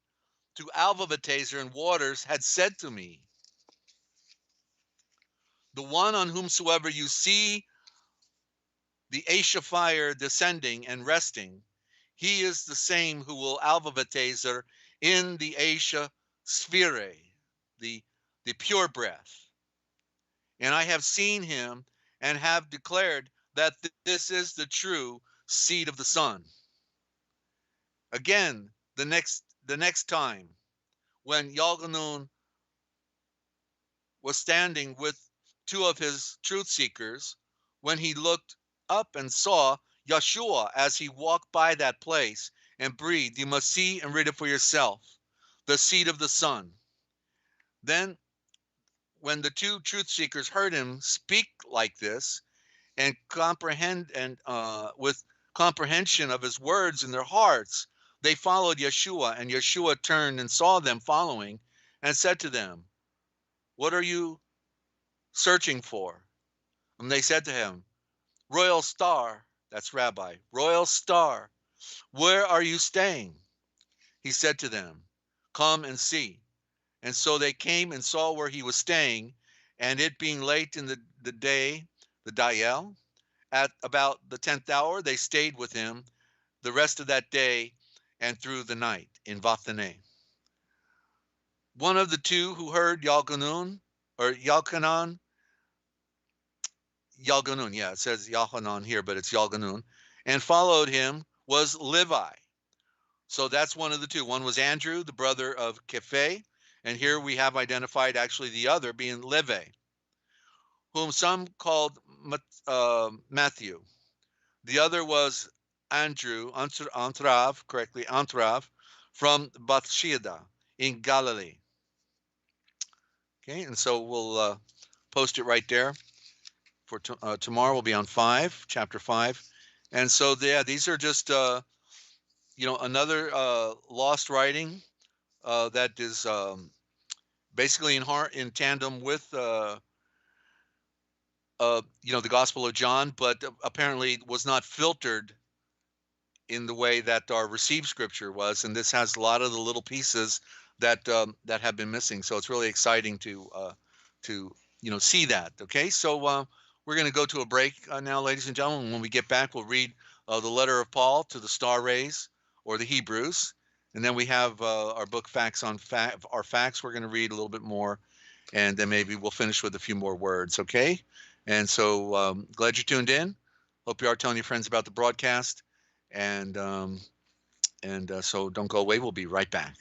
to alva-taser in waters had said to me, "The one on whomsoever you see the Aisha fire descending and resting, he is the same who will alva-taser in the Aisha sphere, the pure breath. And I have seen him and have declared that this is the true seed of the Son." Again, the next time, when Yalganun was standing with two of his truth seekers, when he looked up and saw Yeshua as he walked by that place and breathed, "You must see and read it for yourself, the seed of the Son." Then when the two truth seekers heard him speak like this and with comprehension of his words in their hearts, they followed Yeshua, and Yeshua turned and saw them following and said to them, "What are you searching for?" And they said to him, "Royal Star," that's Rabbi, "Royal Star, where are you staying?" He said to them, "Come and see." And so they came and saw where he was staying, and it being late in the day, the Dayel, at about the 10th hour, they stayed with him the rest of that day and through the night in Vathane. One of the two who heard Yalganun, yeah, it says Yalganon here, but it's Yalganun, and followed him was Levi. So that's one of the two. One was Andrew, the brother of Kephe, and here we have identified actually the other being Levi, whom some called Matthew. The other was Andrew, Antrav, from Bathsheba in Galilee. Okay, and so we'll post it right there. For tomorrow, we'll be on chapter 5. And so, yeah, these are just, another lost writing that is basically in tandem with, the Gospel of John, but apparently was not filtered in the way that our received scripture was. And this has a lot of the little pieces that have been missing. So it's really exciting to see that. Okay, so We're going to go to a break now, ladies and gentlemen. When we get back, we'll read the letter of Paul to the Star Rays or the Hebrews. And then we have our book Facts on our Facts. We're going to read a little bit more. And then maybe we'll finish with a few more words, okay? And so glad you tuned in. Hope you are telling your friends about the broadcast. And so don't go away. We'll be right back.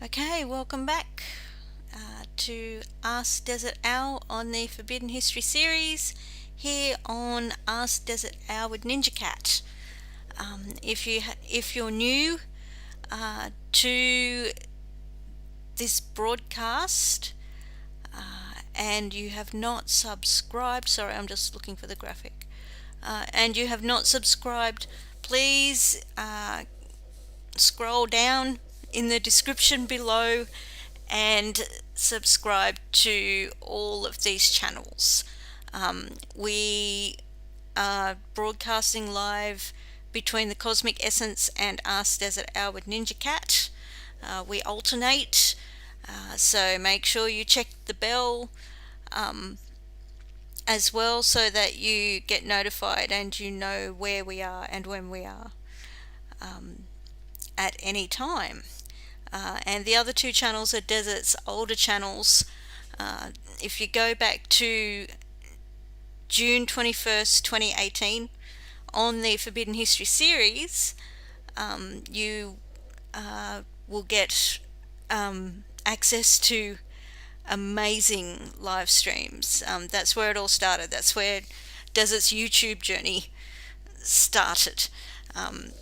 Okay, welcome back to Ask Desert-Owl on the Forbidden History series here on Ask Desert-Owl with NinjaCat. If you're new to this broadcast and you have not subscribed, sorry, I'm just looking for the graphic, and you have not subscribed, please scroll down in the description below and subscribe to all of these channels. We are broadcasting live between the Cosmic Essence and Ask Desert-Owl with NinjaCat. We alternate, so make sure you check the bell as well so that you get notified and you know where we are and when we are at any time. And the other two channels are Desert's older channels. If you go back to June 21st, 2018, on the Forbidden History series, you will get access to amazing live streams. That's where it all started. That's where Desert's YouTube journey started.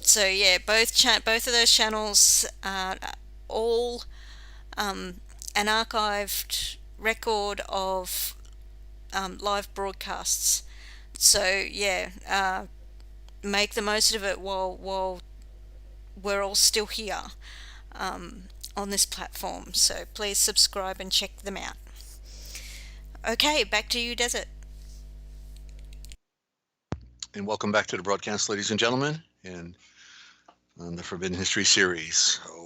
So yeah, both of those channels are all an archived record of live broadcasts. So yeah, make the most of it while we're all still here on this platform. So please subscribe and check them out. Okay, back to you, Desert.
And welcome back to the broadcast, ladies and gentlemen, and on the Forbidden History series. So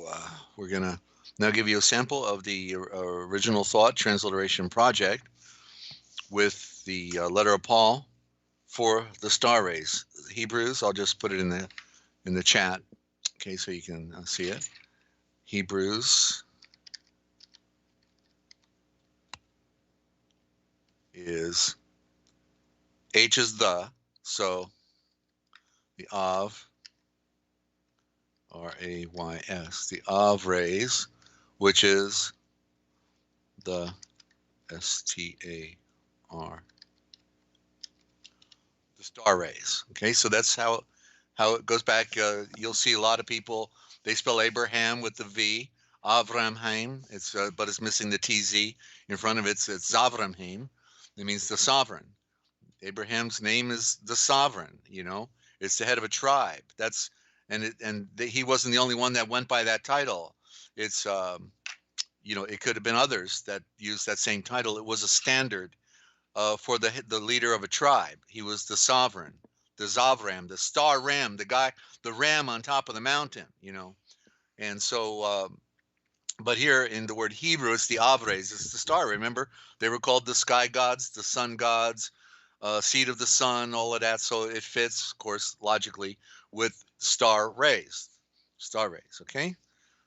we're going to now give you a sample of the original thought transliteration project with the letter of Paul for the star rays. The Hebrews, I'll just put it in the chat, okay, so you can see it. Hebrews is H is the, so the Av, R-A-Y-S, the Av rays, which is the S-T-A-R, the star rays. Okay, so that's how it goes back. You'll see a lot of people, they spell Abraham with the V, Avramheim. It's but it's missing the TZ in front of it. It's Zavramheim. It means the sovereign. Abraham's name is the sovereign. You know, it's the head of a tribe. That's he wasn't the only one that went by that title. It's you know, it could have been others that used that same title. It was a standard for the leader of a tribe. He was the sovereign, the Zavram, the star ram, the ram on top of the mountain. You know, and so. But here in the word Hebrew, it's the Avres, it's the star. Remember, they were called the sky gods, the sun gods, seed of the sun, all of that. So it fits, of course, logically with star rays, okay?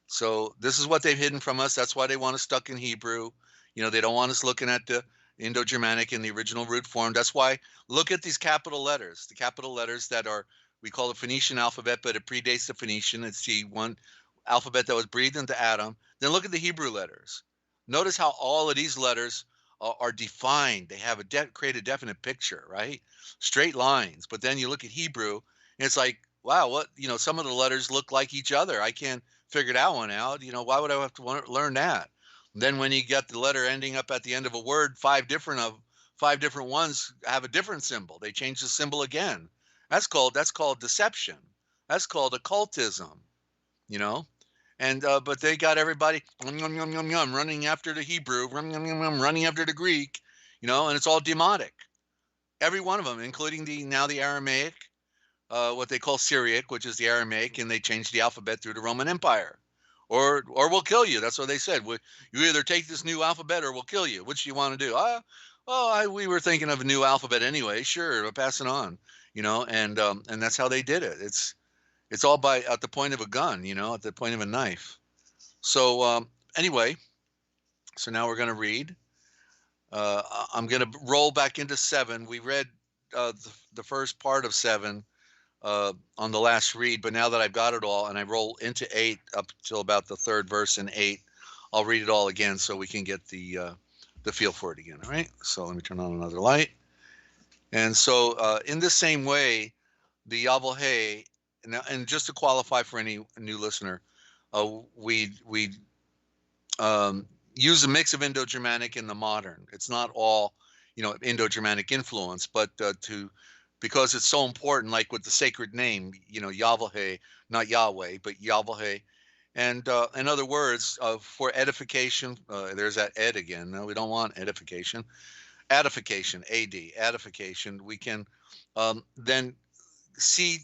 So this is what they've hidden from us. That's why they want us stuck in Hebrew. You know, they don't want us looking at the Indo-Germanic in the original root form. That's why, look at these capital letters, the capital letters that are, we call the Phoenician alphabet, but it predates the Phoenician. It's the one alphabet that was breathed into Adam. Then look at the Hebrew letters. Notice how all of these letters are defined. They have create a definite picture, right? Straight lines. But then you look at Hebrew, and it's like, wow, what, you know, some of the letters look like each other. I can't figure that one out. You know, why would I have to learn that? Then when you get the letter ending up at the end of a word, five different ones have a different symbol. They change the symbol again. That's called deception. That's called occultism. You know. And but they got everybody running after the Hebrew, running after the Greek, you know, and it's all demotic. Every one of them, including the Aramaic, what they call Syriac, which is the Aramaic, and they changed the alphabet through the Roman Empire. Or we'll kill you. That's what they said. You either take this new alphabet or we'll kill you. Which do you want to do? We were thinking of a new alphabet anyway. Sure, we'll pass it on. You know, and that's how they did it. It's all at the point of a gun, you know, at the point of a knife. So anyway, so now we're going to read. I'm going to roll back into 7. We read the first part of 7 on the last read, but now that I've got it all, and I roll into 8 up till about the 3rd verse in 8, I'll read it all again so we can get the feel for it again. All right. So let me turn on another light. And so in the same way, the YoChelleG, and just to qualify for any new listener, we use a mix of Indo-Germanic and the modern. It's not all, Indo-Germanic influence, but because it's so important, like with the sacred name, YoChelleG, not Yahweh, but YoChelleG. And in other words, for edification, there's that ed again. No, we don't want edification. Edification, AD, edification. We can then see.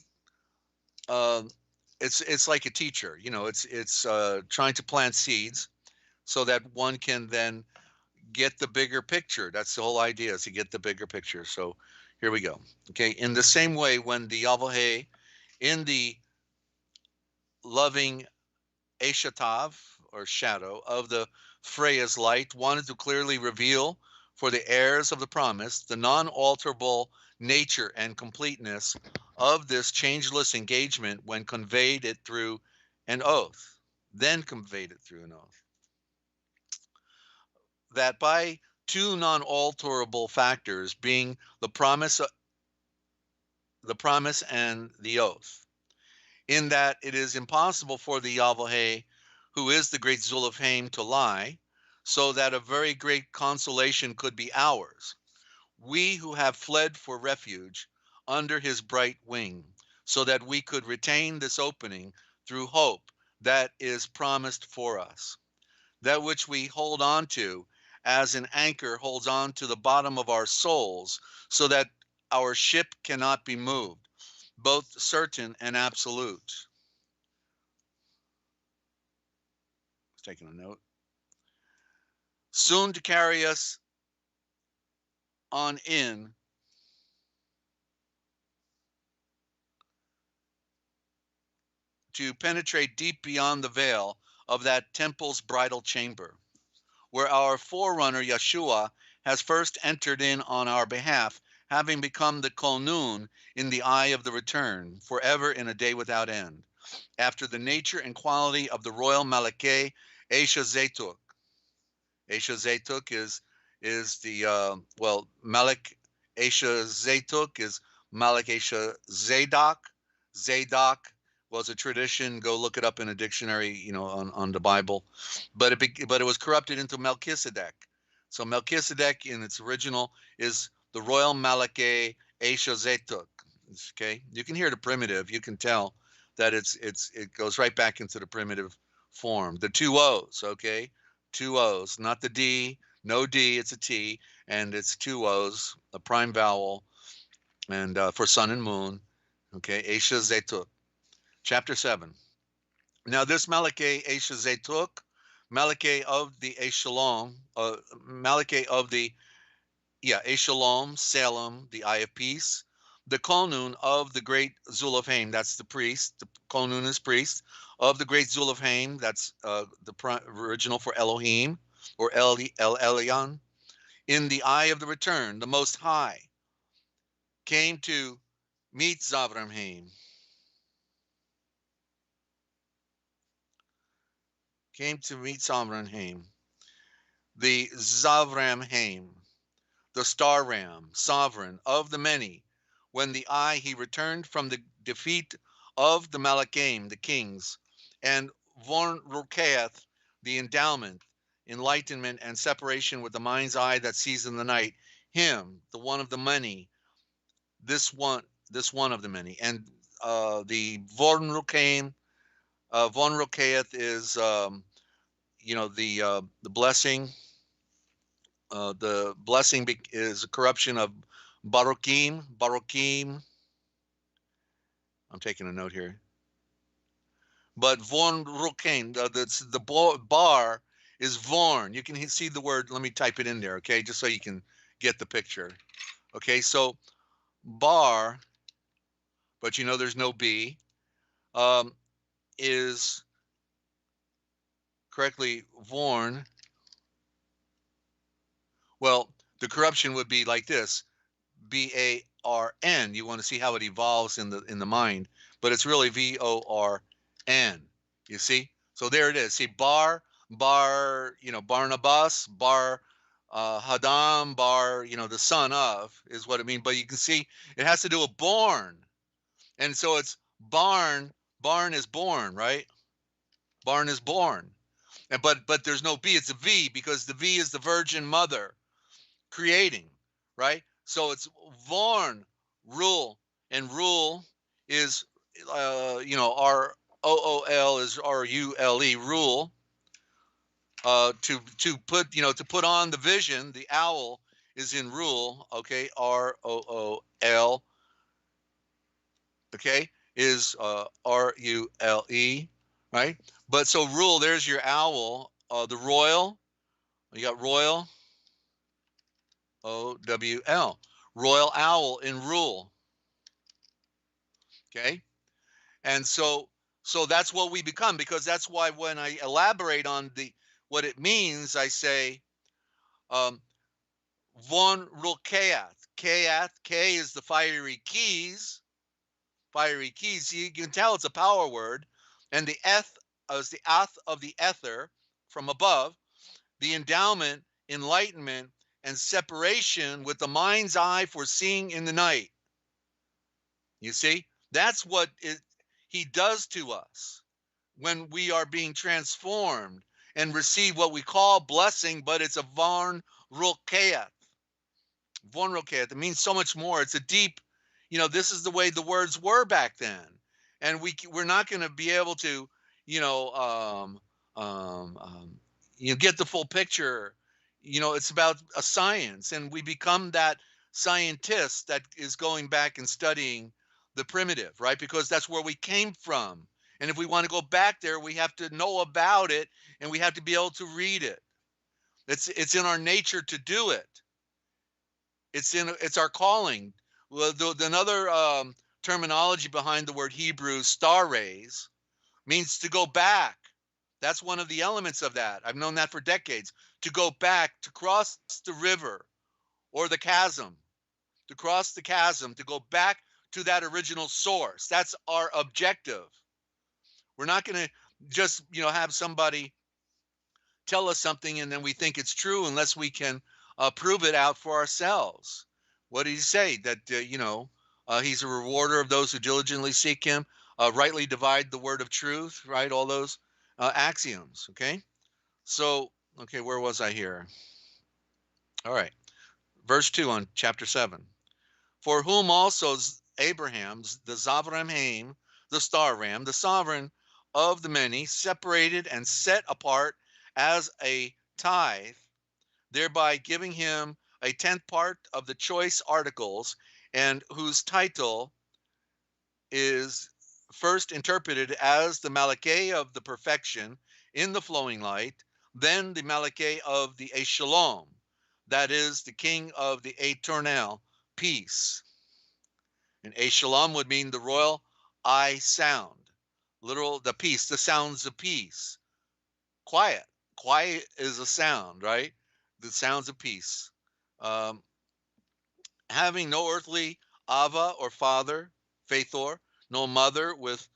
It's like a teacher. It's trying to plant seeds so that one can then get the bigger picture. That's the whole idea, is to get the bigger picture. So here we go. Okay, in the same way, when the YoChelleG in the loving Eshatav, or shadow, of the Freya's light wanted to clearly reveal for the heirs of the promise the non-alterable nature and completeness of this changeless engagement when conveyed it through an oath, then conveyed it through an oath. That by two non-alterable factors, being the promise and the oath, in that it is impossible for the YoChelleG, who is the great Zulafhaim, to lie, so that a very great consolation could be ours, we who have fled for refuge under his bright wing, so that we could retain this opening through hope that is promised for us, that which we hold on to as an anchor holds on to the bottom of our souls, so that our ship cannot be moved, both certain and absolute. Taking a note. Soon to carry us on in to penetrate deep beyond the veil of that temple's bridal chamber, where our forerunner Yeshua has first entered in on our behalf, having become the Konun in the eye of the return, forever in a day without end, after the nature and quality of the royal Malakeh Esha Zaytuk. Esha Zaytuk is the, Malak Esha Zaytuk is Malak Esha Zadok. Zadok was a tradition. Go look it up in a dictionary, on the Bible. But it was corrupted into Melchizedek. So Melchizedek in its original is the royal Malakeh Esha Zaytuk. Okay, you can hear the primitive. You can tell that it goes right back into the primitive form. The two O's, okay? Two O's, not the D, no D, it's a T, and it's two O's, a prime vowel, and for sun and moon, okay? Esha Zaytuk. Chapter 7. Now this Malakeh Esha Zaytuk, Malakeh of the Eshalom, Malakeh of the, Eshalom, Salem, the Eye of Peace, the Konun of the great Zulafhaim, that's the priest, the Konun is priest, of the great Zulafhaim, that's the original for Elohim, or El Elyon, in the eye of the return, the Most High, came to meet Zavramhaim. Came to meet Zavramhaim, the Zavramhaim, the star ram, sovereign of the many, when the eye he returned from the defeat of the Malakaim, the kings, and Vorn Rukaeth, the endowment, enlightenment, and separation with the mind's eye that sees in the night, him, the one of the many, this one of the many. And the Vorn Rukaim, Vorn Rukaeth is, the blessing. The blessing is a corruption of Baruchim. I'm taking a note here. But Vorn Rukain, the bar is Vorn. You can see the word. Let me type it in there, okay, just so you can get the picture. Okay, so bar, but there's no B, is correctly Vorn. Well, the corruption would be like this: B-A-R-N. You want to see how it evolves in the mind, but it's really V-O-R-N. You see? So there it is. See, bar Bar, Barnabas, Bar Hadam, Bar, the son of is what it means. But you can see it has to do with born. And so it's barn is born, right? Barn is born. And but there's no B, it's a V, because the V is the Virgin Mother creating, right? So it's Vorn, rule, and rule is ROOL is RULE, rule. To put on the vision, the owl is in rule, okay? ROOL, okay, is RULE, right? But so rule, there's your owl, the royal, you got royal, OWL, royal owl in rule, okay? And so that's what we become, because that's why when I elaborate on what it means, I say von Rokeath. K is the fiery keys. Fiery keys. You can tell it's a power word. And the eth is the ath of the ether from above. The endowment, enlightenment, and separation with the mind's eye for seeing in the night. You see? That's what he does to us when we are being transformed and receive what we call blessing, but it's a Von Rokeath. Von Rokeath. It means so much more. It's a deep, this is the way the words were back then. And we're not going to be able to, get the full picture. It's about a science, and we become that scientist that is going back and studying the primitive, right? Because that's where we came from. And if we want to go back there, we have to know about it, and we have to be able to read it. It's in our nature to do it. It's our calling. Well, another terminology behind the word Hebrew, star rays, means to go back. That's one of the elements of that. I've known that for decades. To go back, to cross the river or the chasm, to cross the chasm, to go back to that original source. That's our objective. We're not going to just, have somebody tell us something and then we think it's true unless we can prove it out for ourselves. What did he say? That, he's a rewarder of those who diligently seek him, rightly divide the word of truth, right? All those axioms, okay? So, okay, where was I here? All right. Verse 2 on chapter 7. For whom also Abraham's, the Zavram Haim, the star ram, the sovereign of the many, separated and set apart as a tithe, thereby giving him a 10th part of the choice articles, and whose title is first interpreted as the Malakeh of the perfection in the flowing light, then the Malakeh of the Shalom, that is the king of the eternal peace. And Shalom would mean the royal I sound, literal, the peace, the sounds of peace. Quiet is a sound, right? The sounds of peace. Having no earthly Ava or father, Faithor, no mother, with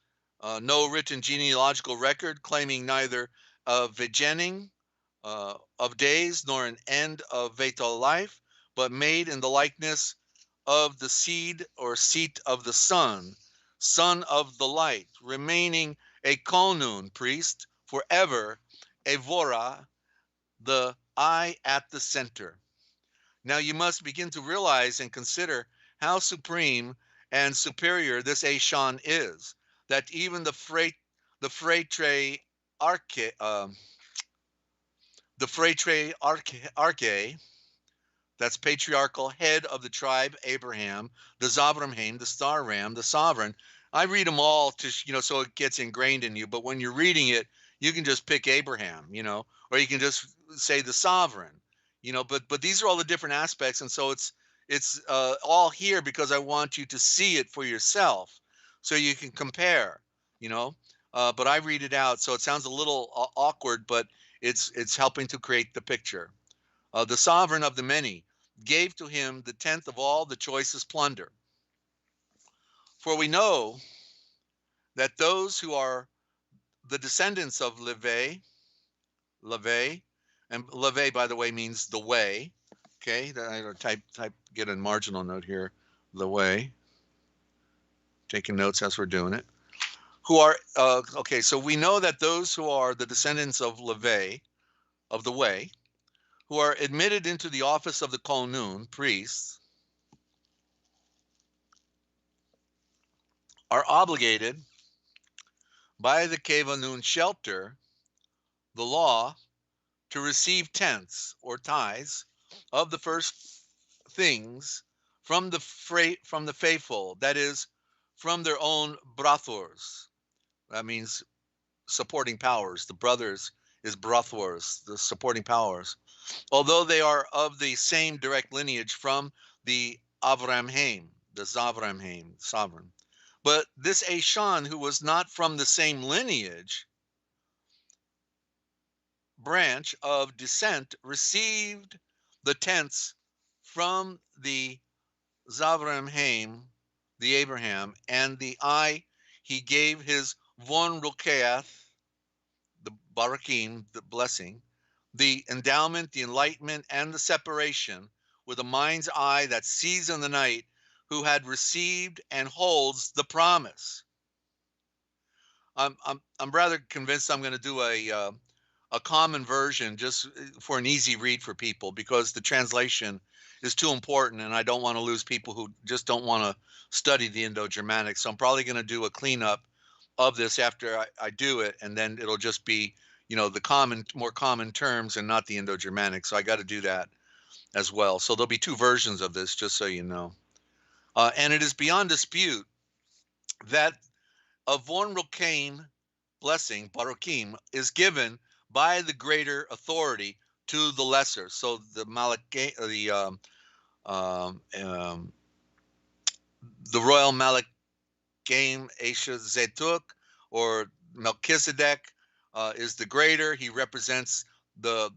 no written genealogical record, claiming neither a beginning of days nor an end of vital life, but made in the likeness of the seed or seat of the sun, son of the light, remaining a Konun priest forever, Evora, the eye at the center. Now you must begin to realize and consider how supreme and superior this Ashan is, that even the Phratrarche, that's patriarchal head of the tribe Abraham, the Zavramhaim, the star ram, the sovereign. I read them all to, so it gets ingrained in you. But when you're reading it, you can just pick Abraham, or you can just say the sovereign, but these are all the different aspects. And so it's all here because I want you to see it for yourself so you can compare, but I read it out. So it sounds a little awkward, but it's helping to create the picture. The sovereign of the many gave to him the 10th of all the choicest plunder. For we know that those who are the descendants of Levi, Leve, and Leve, by the way, means the way. Okay, get a marginal note here. The way. Taking notes as we're doing it. Who are okay? So we know that those who are the descendants of Leve, of the way, who are admitted into the office of the Kolnun, priests, are obligated by the Kevanun shelter, the law, to receive tenths or tithes of the first things from the faithful, that is, from their own brothers. That means supporting powers. The brothers is brothers, the supporting powers. Although they are of the same direct lineage from the Avramhaim, the Zavramhaim, sovereign. But this Ashan, who was not from the same lineage, branch of descent, received the tenths from the Zavramhaim, the Abraham, and the he gave his von Rukeath, the Barakim, the blessing, the endowment, the enlightenment, and the separation, with a mind's eye that sees in the night, who had received and holds the promise. I'm rather convinced I'm going to do a common version just for an easy read for people, because the translation is too important, and I don't want to lose people who just don't want to study the Indo-Germanic. So I'm probably going to do a cleanup of this after I do it, and then it'll just be, you know, the more common terms and not the Indo-Germanic. So I got to do that as well. So there'll be two versions of this, just so you know. And it is beyond dispute that a von Rokaim blessing, Baruchim, is given by the greater authority to the lesser. So the royal Malachim Esha Zetuk, or Melchizedek, is the greater. He represents the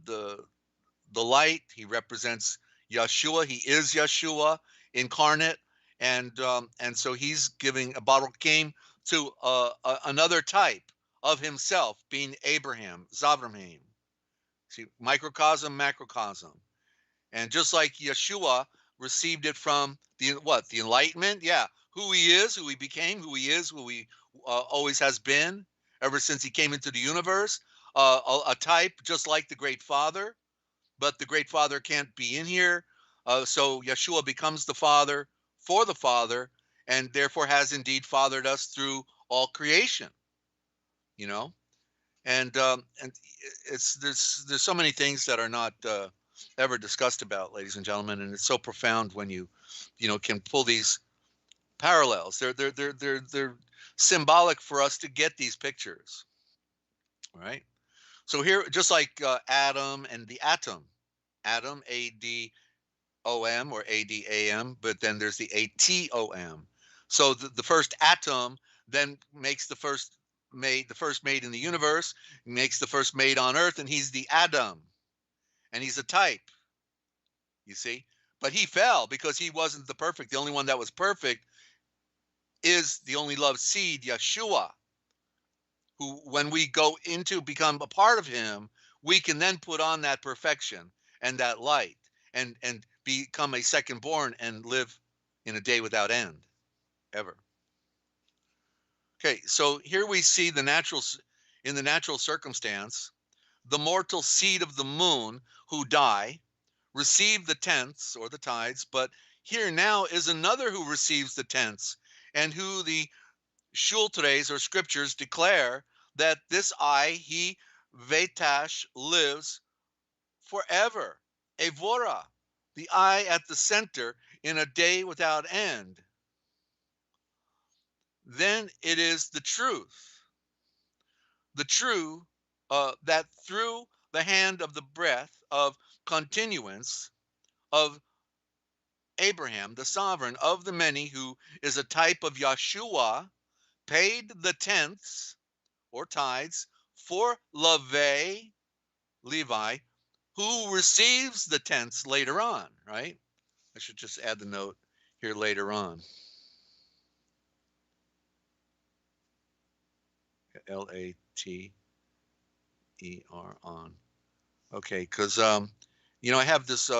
light. He represents Yeshua. He is Yeshua incarnate, and so he's giving a Baruchim to another type of himself, being Abraham, Zavramhaim. See, microcosm, macrocosm. And just like Yeshua received it from the Enlightenment, yeah, who he is, who he became, who he is, who he always has been ever since he came into the universe, a type just like the Great Father, but the Great Father can't be in here, so Yeshua becomes the Father for the Father, and therefore has indeed fathered us through all creation, you know. And there's so many things that are not ever discussed about, ladies and gentlemen, and it's so profound when you can pull these parallels. They're symbolic for us to get these pictures, right? So here, just like Adam and the atom, Adam, A-D-O-M or A-D-A-M, but then there's the A-T-O-M. So the first atom then makes the first made in the universe, makes the first made on earth, and he's the Adam, and he's a type, you see. But he fell because he wasn't the perfect. The only one that was perfect is the only loved seed, Yeshua, who, when we go into become a part of him, we can then put on that perfection and that light, and become a second born and live in a day without end, ever. Okay, so here we see in the natural circumstance, the mortal seed of the moon who die receive the tenths or the tithes, but here now is another who receives the tenths, and who the shultres or scriptures declare that this he Vetash lives forever. Evora, the at the center, in a day without end. Then it is the truth that through the hand of the breath of continuance of Abraham, the sovereign of the many, who is a type of Yeshua, paid the tenths or tithes for Levi, who receives the tenths later on, right? I should just add the note here, later on. Later on. Okay, because I have this.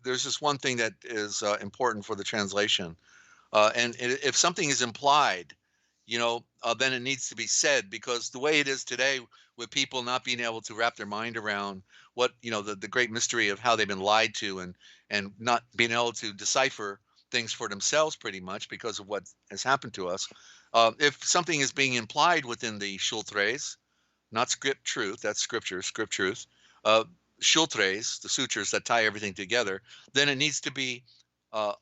There's this one thing that is important for the translation, and if something is implied, then it needs to be said, because the way it is today, with people not being able to wrap their mind around what the great mystery of how they've been lied to, and not being able to decipher things for themselves, pretty much because of what has happened to us. If something is being implied within the Schultres, not script truth, that's scripture, script truth, uh, Schultres, the sutures that tie everything together, then it needs to be uh,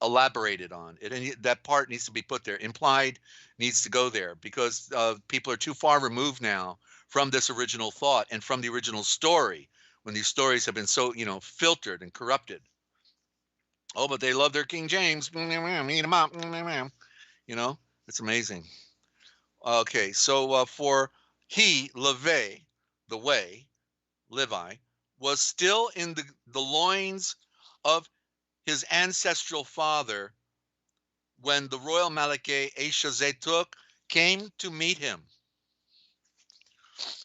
elaborated on. That part needs to be put there. Implied needs to go there, because people are too far removed now from this original thought and from the original story, when these stories have been so filtered and corrupted. Oh, but they love their King James. Eat them up. It's amazing. Okay, so for he, Levi, the way, Levi, was still in the loins of his ancestral father when the royal Malakeh Eshazetuk came to meet him.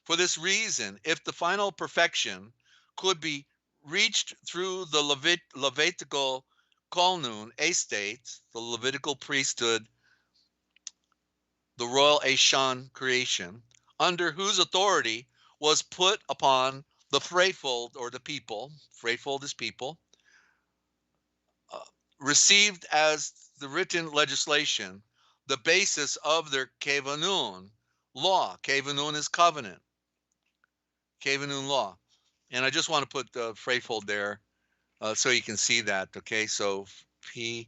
For this reason, if the final perfection could be reached through the Levitical Kolnun estate, the Levitical priesthood, the royal Ashan creation, under whose authority was put upon the Freefold, or the people, Freefold is people, received as the written legislation, the basis of their Kevanun law. Kevanun is covenant. Kevanun law. And I just want to put the Freefold there so you can see that. Okay, so PHRAYFOLD.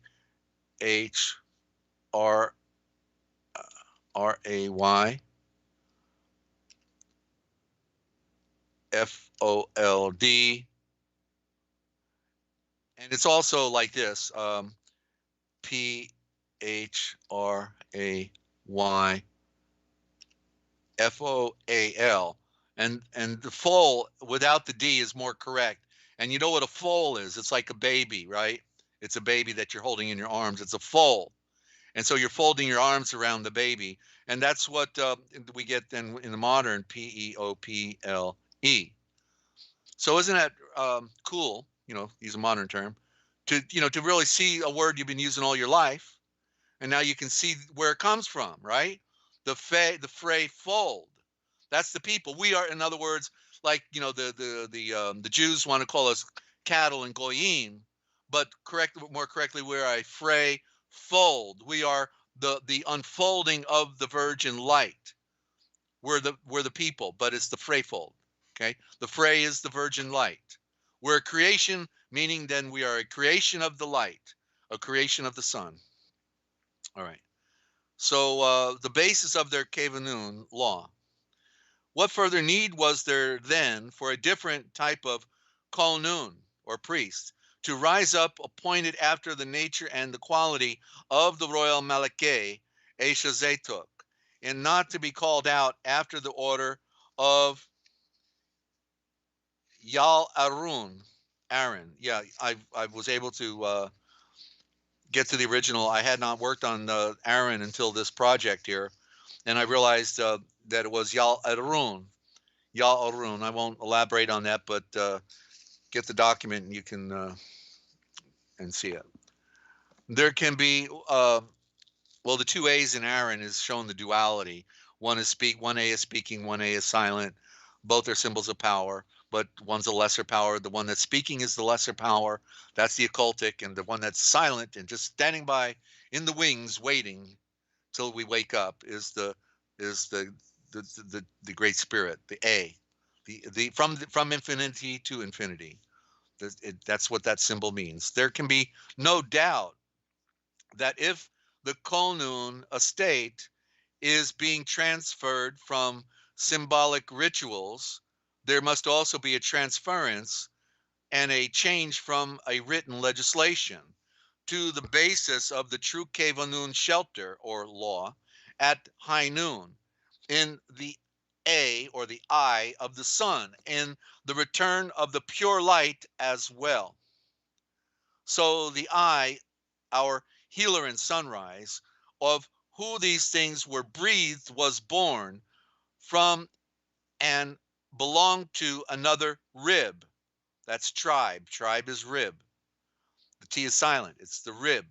And it's also like this, PHRAYFOAL. And the foal without the D is more correct. And you know what a foal is? It's like a baby, right? It's a baby that you're holding in your arms. It's a foal. And so you're folding your arms around the baby. And that's what we get then in the modern PEOPLE. So isn't that cool? Use a modern term, to really see a word you've been using all your life, and now you can see where it comes from, right? The fray fold. That's the people. We are, in other words, like the Jews want to call us cattle and goyim, but more correctly, we're a fray fold. We are the unfolding of the virgin light. We're the people, but it's the fray fold. Okay, the fray is the virgin light. We're a creation, meaning then we are a creation of the light, a creation of the sun. All right. So the basis of their Kevanun law. What further need was there then for a different type of Kolnun, or priest, to rise up appointed after the nature and the quality of the royal Malakeh Eshazetuk, and not to be called out after the order of Yal Aaron. Yeah, I was able to get to the original. I had not worked on Aaron until this project here, and I realized that it was Yal Arun. I won't elaborate on that, but get the document and you can and see it. There can be well, the two A's in Aaron is showing the duality. One A is speaking, one A is silent. Both are symbols of power, but one's a lesser power. The one that's speaking is the lesser power. That's the occultic, and the one that's silent and just standing by in the wings, waiting till we wake up, is the great spirit, the A, the from infinity to infinity. That's what that symbol means. There can be no doubt that if the Kolnun estate is being transferred from symbolic rituals, there must also be a transference and a change from a written legislation to the basis of the true Kevanun shelter, or law, at high noon, in the A, or the eye of the sun, in the return of the pure light as well. So the eye, our healer and sunrise, of who these things were breathed, was born from an belong to another rib. That's tribe. Tribe is rib. The T is silent. It's the rib.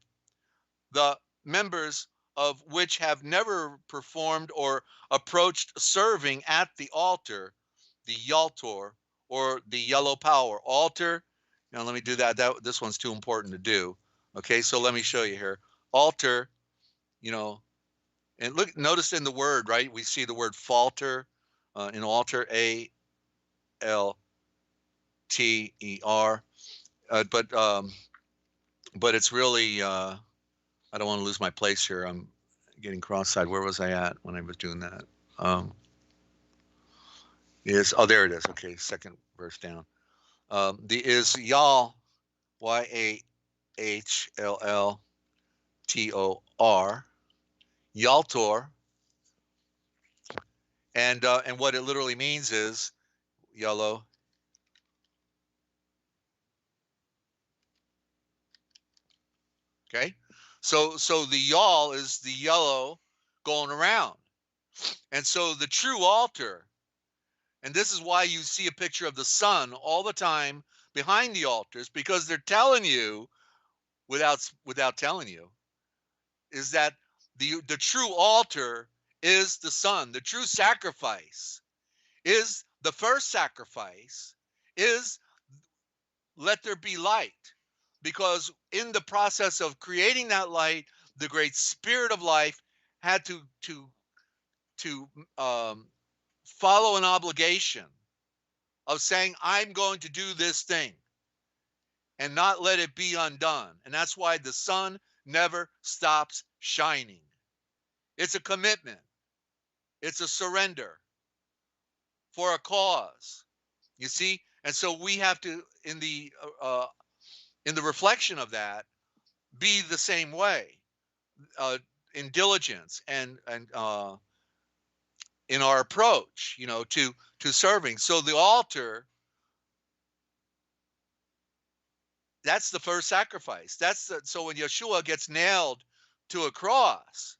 The members of which have never performed or approached serving at the altar, the Yaltor, or the yellow power. Altar, now let me do that. This one's too important to do. Okay, so let me show you here. Altar, you know, and look, notice in the word, right? We see the word falter in altar, A-L-T-E-R. But it's really, I don't want to lose my place here. I'm getting cross-eyed. Where was I at when I was doing that? There it is. Okay, second verse down. The is Yal, Y-A-H-L-L-T-O-R, Yaltor, and what it literally means is yellow. Okay, so the Yal is the yellow going around, and so the true altar, and this is why you see a picture of the sun all the time behind the altars, because they're telling you without telling you, is that the true altar is the sun. The true sacrifice is the first sacrifice is let there be light, because in the process of creating that light, the great spirit of life had to follow an obligation of saying, I'm going to do this thing and not let it be undone. And that's why the sun never stops shining. It's a commitment. It's a surrender for a cause. You see? And so we have to, in the reflection of that, be the same way, in diligence and in our approach, to serving. So the altar, that's the first sacrifice. So when Yeshua gets nailed to a cross,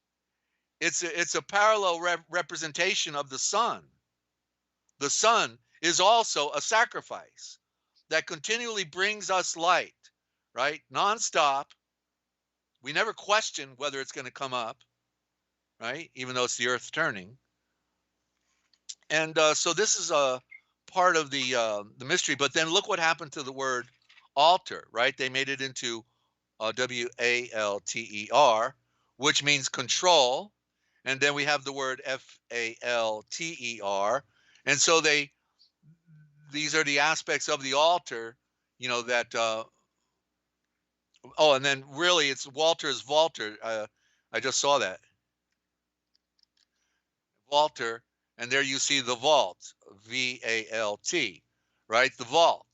it's a parallel representation of the sun. The sun is also a sacrifice that continually brings us light, right? Nonstop. We never question whether it's going to come up, right? Even though it's the earth turning. And so this is a part of the mystery. But then look what happened to the word altar, right? They made it into W-A-L-T-E-R, which means control. And then we have the word F-A-L-T-E-R. And so these are the aspects of the altar, that, and then really it's Walter's Vaulter. I just saw that. Vaulter, and there you see the vault, V-A-L-T, right? The vault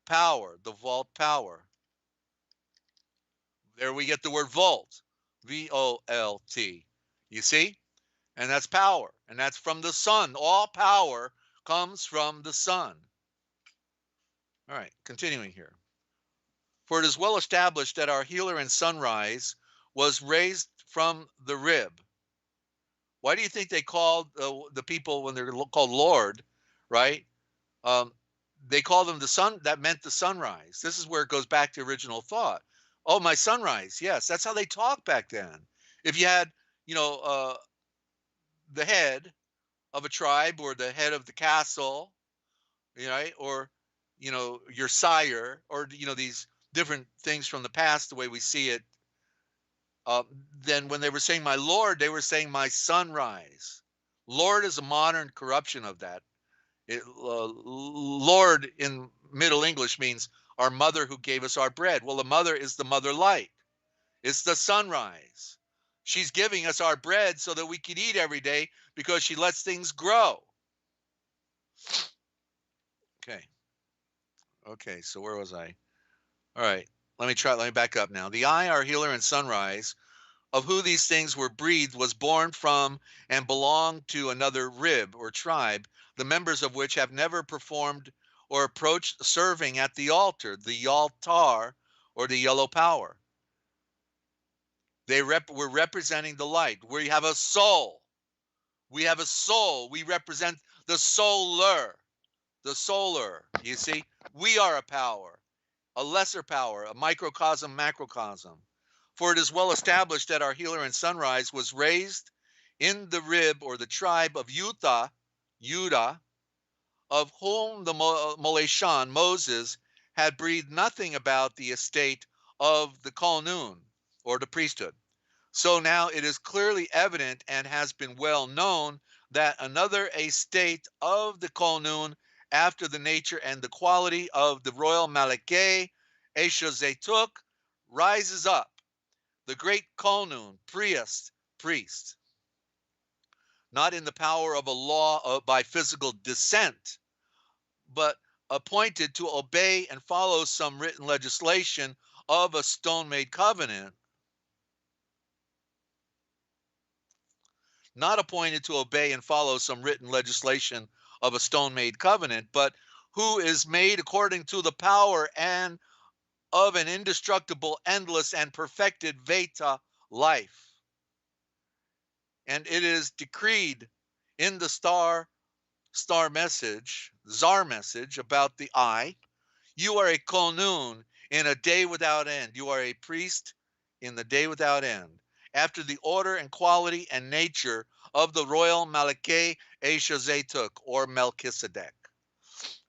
power, the vault power. There we get the word volt, V-O-L-T, you see? And that's power, and that's from the sun. All power comes from the sun. All right, continuing here. For it is well established that our healer in sunrise was raised from the rib. Why do you think they called the people, when they're called Lord, right? They call them the sun. That meant the sunrise. This is where it goes back to original thought. Oh, my sunrise. Yes, that's how they talked back then. If you had, the head of a tribe or the head of the castle, right? Or, your sire, or, these different things from the past, the way we see it. Then when they were saying my Lord, they were saying my sunrise. Lord is a modern corruption of that. Lord in Middle English means our mother who gave us our bread. Well, the mother is the mother light. It's the sunrise. She's giving us our bread so that we can eat every day, because she lets things grow. Okay, so where was I? All right, let me back up now. The eye, our healer in sunrise, of who these things were breathed, was born from and belonged to another rib or tribe, the members of which have never performed or approached serving at the altar, the altar, or the yellow power. We're representing the light. We have a soul. We have a soul. We represent The solar, you see, we are a power, a lesser power, a microcosm, macrocosm. For it is well established that our healer and sunrise was raised in the rib or the tribe of Judah, of whom the Moleshan, Moses, had breathed nothing about the estate of the Kolnun, or the priesthood. So now it is clearly evident and has been well known that another estate of the Kolnun, after the nature and the quality of the royal Malakeh, Esha Zetuk, rises up, the great Kolnun, priest, not in the power of a law by physical descent, but appointed to obey and follow some written legislation of a stone-made covenant, not appointed to obey and follow some written legislation of a stone-made covenant, but who is made according to the power and of an indestructible, endless, and perfected Veta life. And it is decreed in the Czar message about the eye, you are a Kolnun in a day without end. You are a priest in the day without end, after the order and quality and nature of the royal Malakeh Esha Zetuk, or Melchizedek.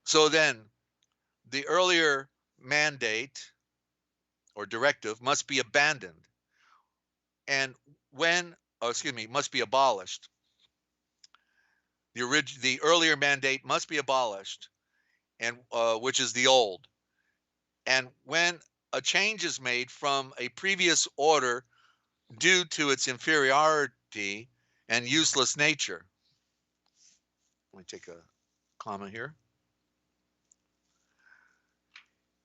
So then, the earlier mandate or directive must be abandoned, and must be abolished. The earlier mandate must be abolished, and which is the old. And when a change is made from a previous order due to its inferiority and useless nature. Let me take a comma here.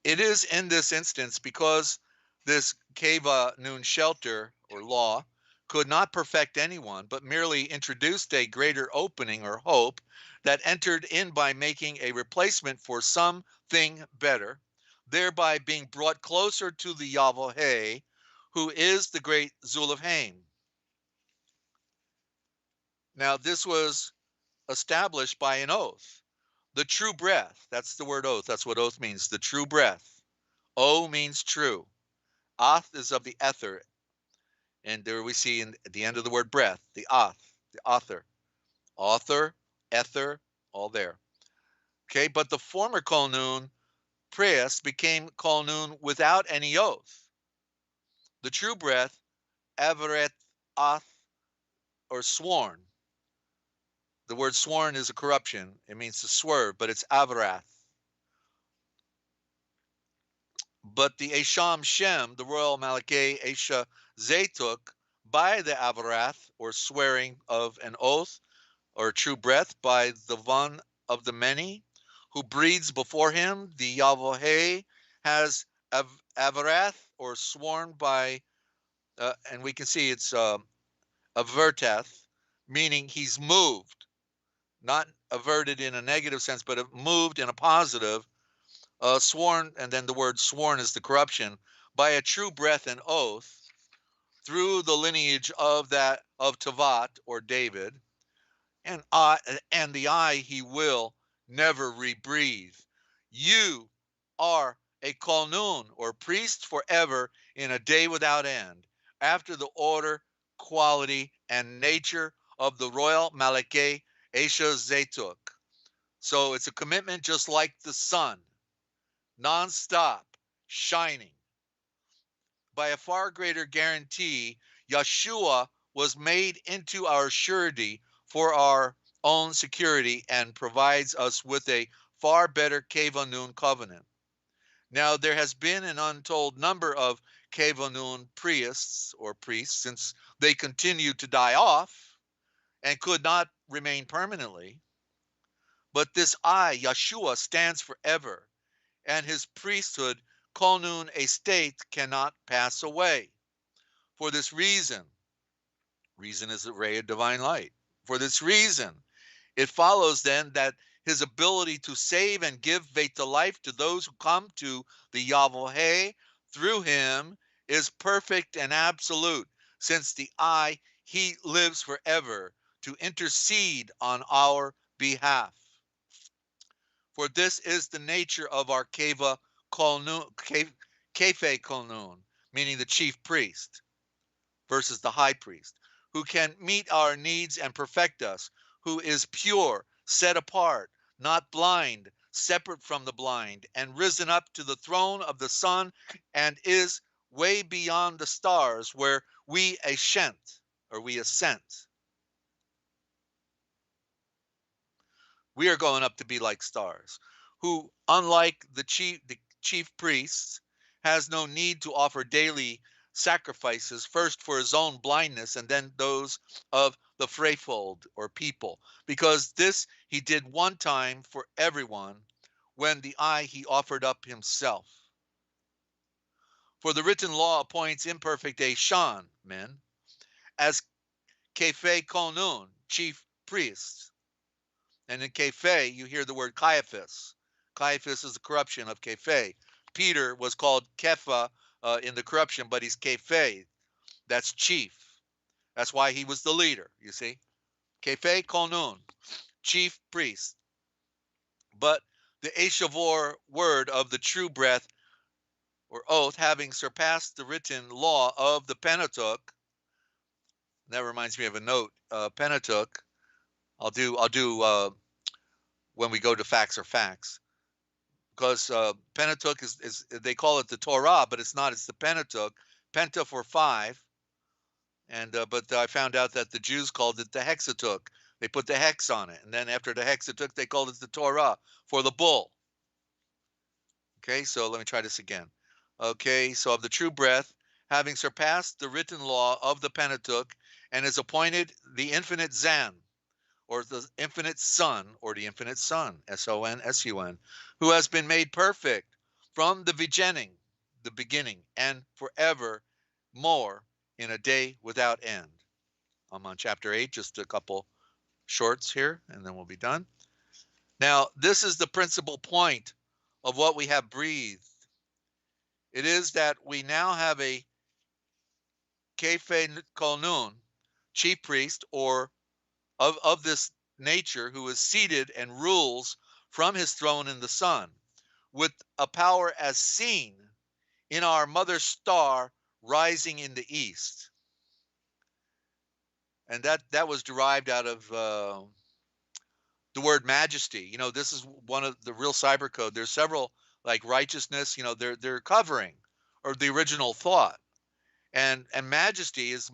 It is in this instance because this Keva Nun shelter or law could not perfect anyone, but merely introduced a greater opening or hope that entered in by making a replacement for something better, thereby being brought closer to the Yahweh, who is the great Zulafhaim. Now, this was established by an oath. The true breath, that's the word oath, that's what oath means, the true breath. O means true. Ath is of the ether. And there we see at the end of the word breath, the ath, the author. Author, ether, all there. Okay, but the former Kolnun, priest, became Kolnun without any oath. The true breath, averet ath, or sworn. The word sworn is a corruption. It means to swerve, but it's averath. But the Esham Shem, the royal Malakeh Esha Zetuk, by the averath, or swearing of an oath, or true breath, by the one of the many, who breathes before him, the Yahweh has averath, or sworn by, and we can see it's averteth, meaning he's moved, not averted in a negative sense, but moved in a positive, sworn, and then the word sworn is the corruption, by a true breath and oath, through the lineage of Tavat, or David, and the eye he will never rebreathe. You are a Kolnun, or priest forever, in a day without end, after the order, quality, and nature of the royal Malakeh Esha Zetuk. So it's a commitment just like the sun, non-stop, shining. By a far greater guarantee, Yeshua was made into our surety for our own security and provides us with a far better Kevanun covenant. Now, there has been an untold number of Kevanun priests, since they continue to die off and could not remain permanently. But this Yeshua, stands forever, and his priesthood, Kolnun estate, cannot pass away. For this reason is a ray of divine light. For this reason, it follows then that his ability to save and give Veta life to those who come to the Yahweh through him is perfect and absolute, since he lives forever to intercede on our behalf. For this is the nature of our Keva Kolnun, Kefe Kolnun, meaning the chief priest versus the high priest, who can meet our needs and perfect us, who is pure, set apart, not blind, separate from the blind, and risen up to the throne of the sun, and is way beyond the stars where we ascend. We are going up to be like stars, who, unlike the chief priests, has no need to offer daily sacrifices, first for his own blindness and then those of the Freefold or people, because this he did one time for everyone, when the eye he offered up himself. For the written law appoints imperfect Eshan men as Kefe Konun, chief priests. And in Kefe, you hear the word Caiaphas. Caiaphas is the corruption of Kefe. Peter was called Kepha in the corruption, but he's Kefe. That's chief. That's why he was the leader, you see. Kefe Konun, chief priest. But the Eshavor word of the true breath or oath, having surpassed the written law of the Pentateuch. That reminds me of a note. Pentateuch. I'll do when we go to facts or facts, because Pentateuch is they call it the Torah, but it's not. It's the Pentateuch. Penta for 5, and but I found out that the Jews called it the Hexateuch. They put the hex on it, and then after the Hexateuch, they called it the Torah for the bull. Okay, so let me try this again. Okay, so of the true breath, having surpassed the written law of the Pentateuch, and is appointed the infinite Zan, or the infinite Son, or the infinite Son, S-O-N-S-U-N, who has been made perfect from the beginning, and forever more in a day without end. I'm on chapter 8, just a couple shorts here, and then we'll be done. Now, this is the principal point of what we have breathed. It is that we now have a Kefe Kolnun, chief priest, or of this nature, who is seated and rules from his throne in the sun, with a power as seen in our mother star rising in the east. And that was derived out of the word majesty. You know, this is one of the real cyber code. There's several, like righteousness, you know, they're covering, or the original thought. And majesty is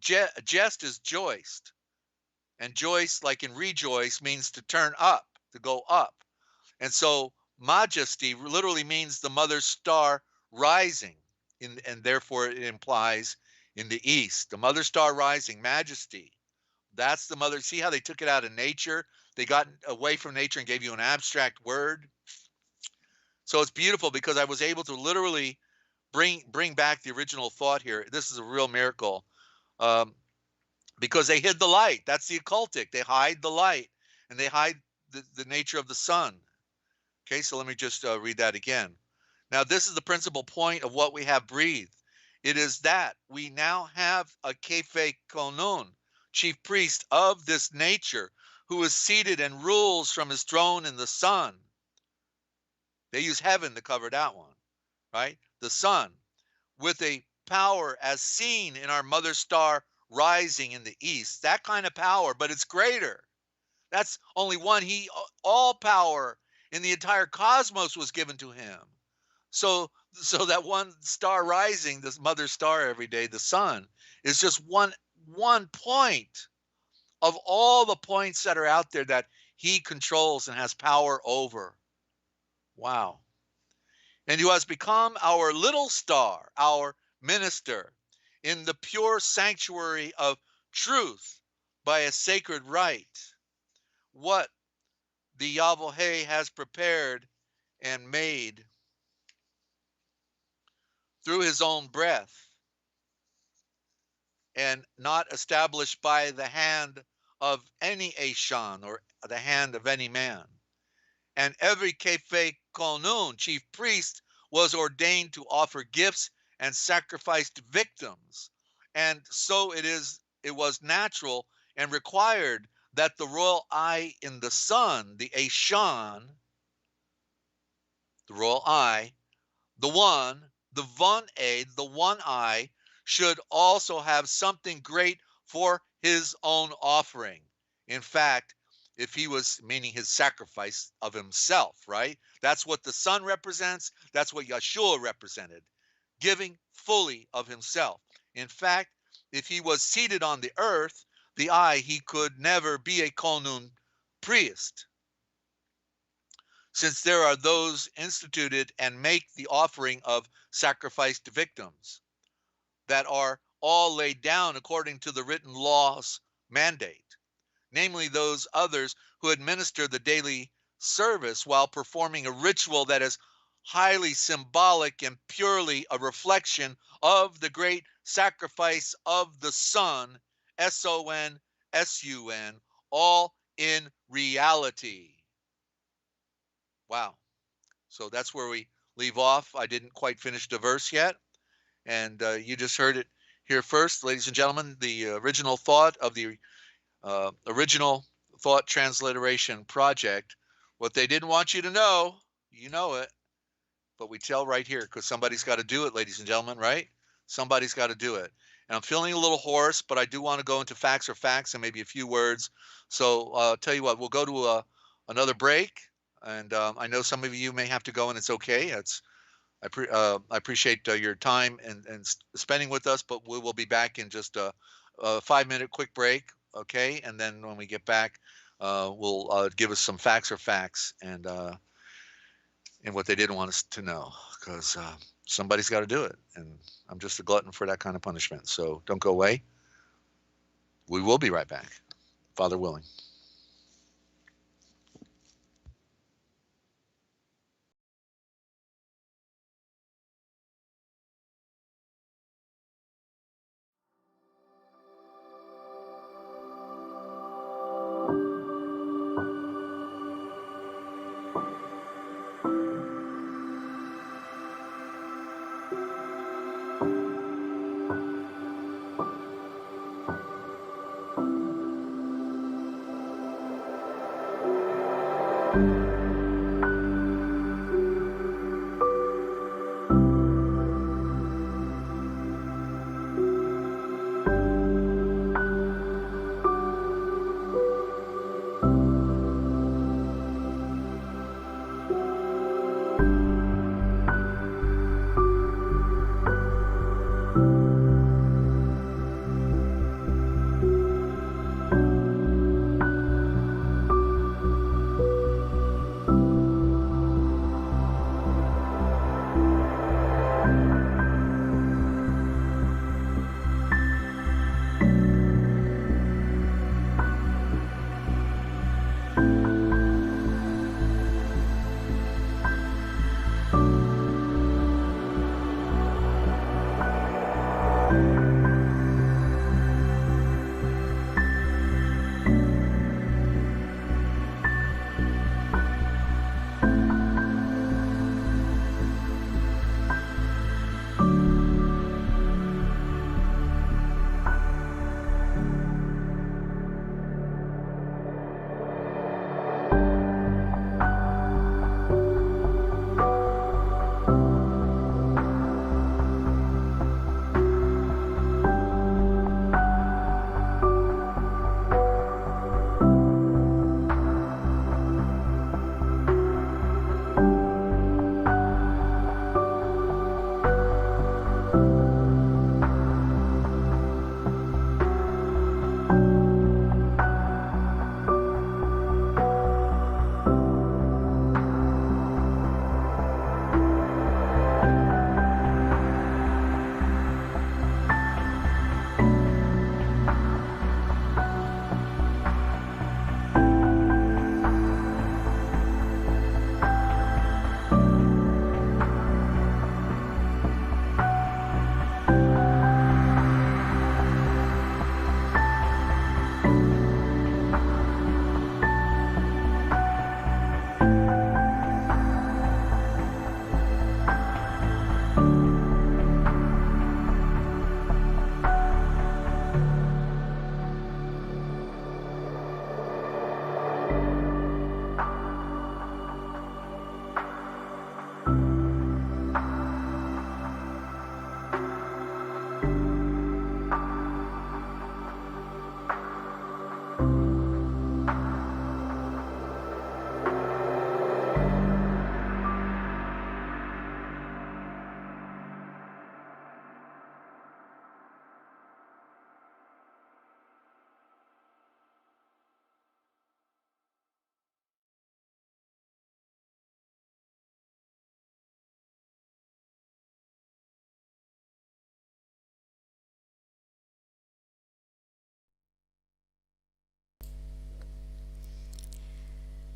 jest is joist. And joist, like in rejoice, means to turn up, to go up. And so majesty literally means the mother star rising, and therefore it implies in the east. The mother star rising, majesty. That's the mother. See how they took it out of nature? They got away from nature and gave you an abstract word. So it's beautiful, because I was able to literally bring back the original thought here. This is a real miracle. Because they hid the light. That's the occultic. They hide the light, and they hide the nature of the sun. Okay, so let me just read that again. Now, this is the principal point of what we have breathed. It is that we now have a Kefe Konun, chief priest of this nature, who is seated and rules from his throne in the sun. They use heaven to cover that one, right? The sun, with a power as seen in our mother star rising in the east. That kind of power, but it's greater. That's only one. All power in the entire cosmos was given to him. So that one star rising, this mother star every day, the sun, is just one point of all the points that are out there that he controls and has power over. Wow. And who has become our little star, our minister, in the pure sanctuary of truth by a sacred rite. What the Yahweh has prepared and made through his own breath, and not established by the hand of any Eshan, or the hand of any man. And every Kefe Konun, chief priest, was ordained to offer gifts and sacrificed victims. And so it was natural and required that the royal eye in the sun, the Ashan, the royal eye, the one, the Von A, the one eye, should also have something great for his own offering. In fact, if he was, meaning his sacrifice of himself, right? That's what the sun represents. That's what Yeshua represented, giving fully of himself. In fact, if he was seated on the earth, the eye, he could never be a Konun priest, since there are those instituted and make the offering of sacrificed victims that are all laid down according to the written law's mandate, namely those others who administer the daily service while performing a ritual that is highly symbolic and purely a reflection of the great sacrifice of the Son, S-O-N, S-U-N, all in reality. Wow. So that's where we leave off. I didn't quite finish the verse yet. And you just heard it here first, ladies and gentlemen, the original thought of the original thought transliteration project. What they didn't want you to know, you know it, but we tell right here because somebody's got to do it, ladies and gentlemen, right? Somebody's got to do it. And I'm feeling a little hoarse, but I do want to go into facts and maybe a few words. So tell you what, we'll go to another break. And I know some of you may have to go, and it's okay. I appreciate your time and spending with us, but we will be back in just a 5-minute quick break, okay? And then when we get back, we'll give us some facts and what they didn't want us to know, because somebody's got to do it, and I'm just a glutton for that kind of punishment. So don't go away. We will be right back, Father willing.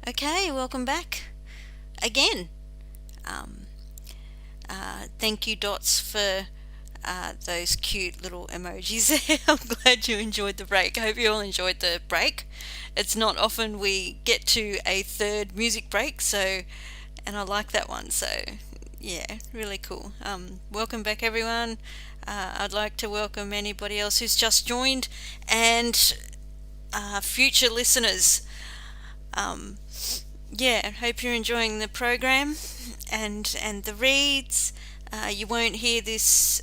Okay, welcome back again. Thank you, Dots, for those cute little emojis there. I'm glad you enjoyed the break. I hope you all enjoyed the break. It's not often we get to a third music break, so, and I like that one, so yeah, really cool. Welcome back, everyone. I'd like to welcome anybody else who's just joined, and future listeners. Yeah, hope you're enjoying the program and the reads. You won't hear this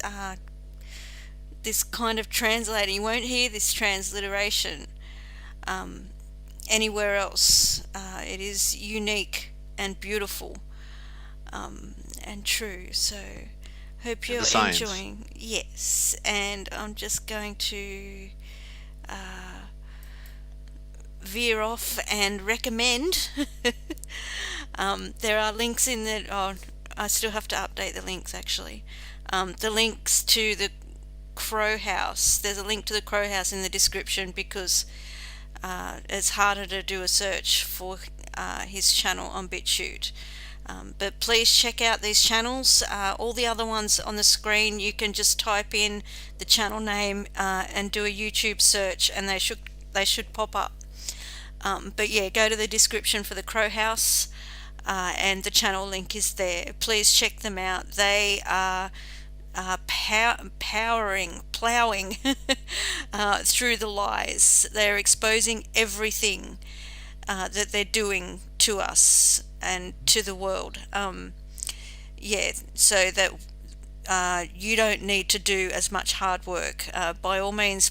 this kind of translating. You won't hear this transliteration anywhere else. It is unique and beautiful and true. So hope you're enjoying. Yes, and I'm just going to veer off and recommend. There are links in the. Oh, I still have to update the links actually. The links to the KROWhouse. There's a link to the KROWhouse in the description because it's harder to do a search for his channel on BitChute. But please check out these channels. All the other ones on the screen, you can just type in the channel name and do a YouTube search, and they should pop up. But yeah, go to the description for the KROWhouse, and the channel link is there. Please check them out. They are plowing through the lies. They're exposing everything that they're doing to us and to the world. Yeah, so that you don't need to do as much hard work. By all means,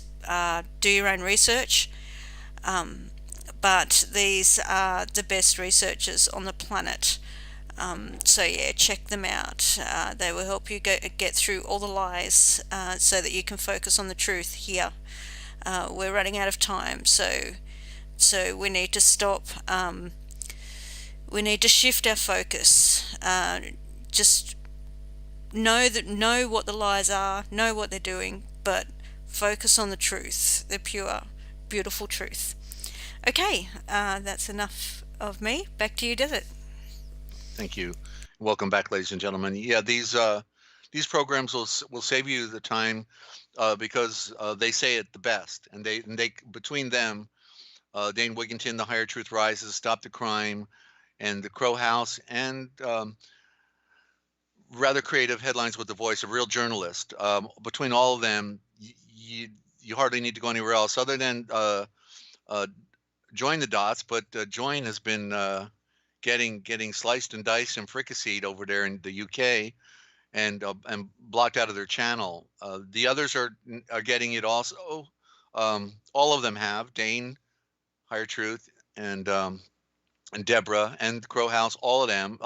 do your own research. But these are the best researchers on the planet. So yeah, check them out. They will help you get through all the lies so that you can focus on the truth here. We're running out of time, so we need to stop. We need to shift our focus. Just know what the lies are, know what they're doing, but focus on the truth, the pure, beautiful truth. Okay, that's enough of me. Back to you, Desert.
Thank you. Welcome back, ladies and gentlemen. Yeah, these programs will save you the time because they say it the best, and they between them, Dane Wigington, The Higher Truth Rises, Stop the Crime, and the KROWhouse, and rather creative headlines with the voice of real journalist. Between all of them, you hardly need to go anywhere else other than join the Dots, but Join has been getting sliced and diced and fricasseed over there in the UK, and blocked out of their channel. The others are getting it also. All of them have Dane, Higher Truth, and Deborah and the KROWhouse. All of them.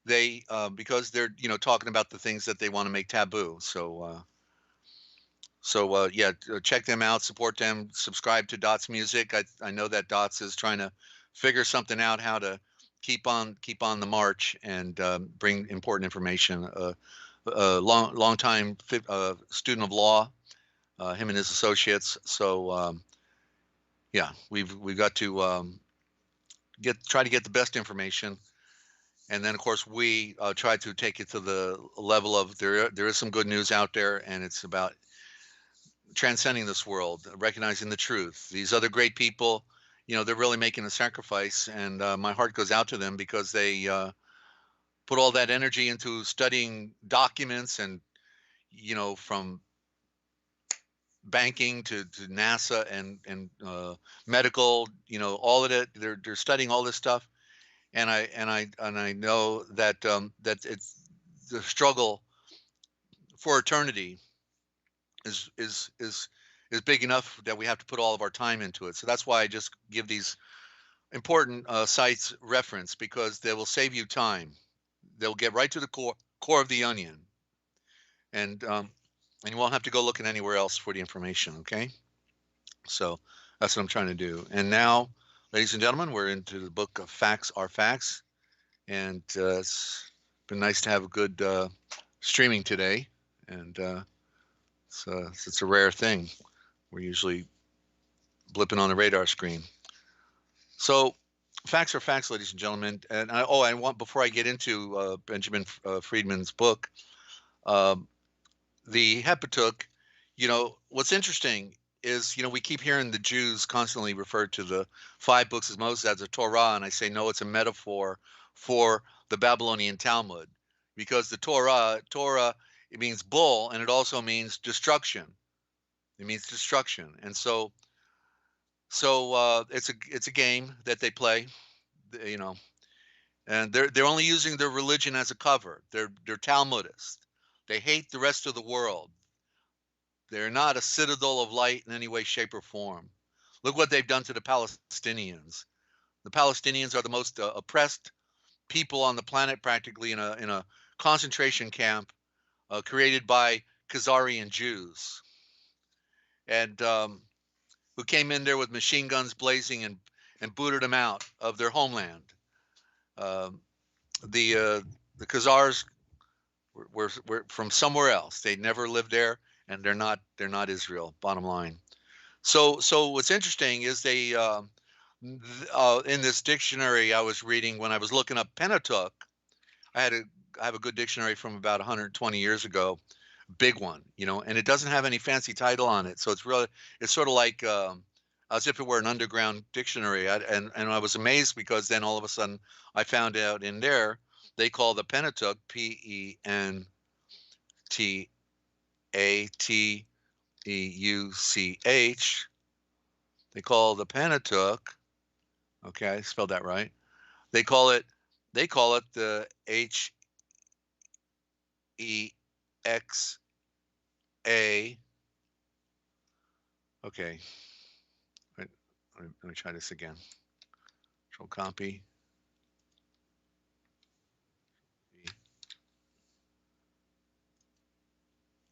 They because they're talking about the things that they want to make taboo. So yeah, check them out, support them, subscribe to Dots Music. I know that Dots is trying to figure something out how to keep on the march and bring important information. Long time student of law, him and his associates. So yeah, we've got to try to get the best information. And then, of course, we try to take it to the level of there is some good news out there, and it's about transcending this world, recognizing the truth. These other great people, they're really making a sacrifice, and my heart goes out to them because they put all that energy into studying documents and, from banking to NASA and medical, all of it. They're studying all this stuff. And I know that that it's the struggle for eternity is big enough that we have to put all of our time into it. So that's why I just give these important sites reference, because they will save you time. They'll get right to the core of the onion, and you won't have to go looking anywhere else for the information. Okay, so that's what I'm trying to do. And now, ladies and gentlemen, we're into the book of Facts Are Facts, and it's been nice to have a good streaming today, and it's a rare thing. We're usually blipping on the radar screen. So facts are facts, ladies and gentlemen. And I want, before I get into Benjamin Friedman's book, the Hepatuk, what's interesting is, we keep hearing the Jews constantly refer to the 5 books of Moses as a Torah, and I say, no, it's a metaphor for the Babylonian Talmud, because the Torah, it means bull, and it also means destruction. It means destruction. And so it's a game that they play, and they're only using their religion as a cover. They're Talmudists. They hate the rest of the world. They're not a citadel of light in any way, shape, or form. Look what they've done to the Palestinians. The Palestinians are the most oppressed people on the planet, practically, in a concentration camp created by Khazarian Jews, and who came in there with machine guns blazing and booted them out of their homeland. The Khazars were from somewhere else. They never lived there, and they're not Israel. Bottom line. So what's interesting is they in this dictionary I was reading when I was looking up Pentateuch. I have a good dictionary from about 120 years ago, big one, and it doesn't have any fancy title on it. So it's sort of like as if it were an underground dictionary. And I was amazed, because then all of a sudden I found out in there they call the Pentateuch, Pentateuch. They call the Pentateuch. Okay, I spelled that right. They call it the HEXA. Okay. Let me try this again. Control copy.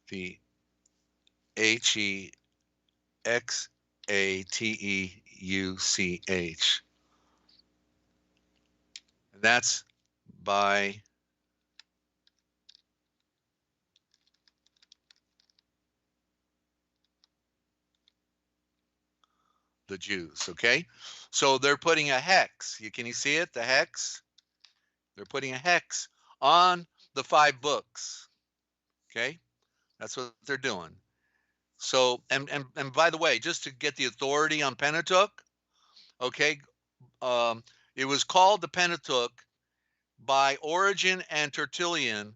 The HEXATEUCH. And that's by the Jews. Okay, so they're putting a hex. Can you see it? The hex. They're putting a hex on the 5 books. Okay, that's what they're doing. So, and by the way, just to get the authority on Pentateuch, okay, it was called the Pentateuch by Origen and Tertullian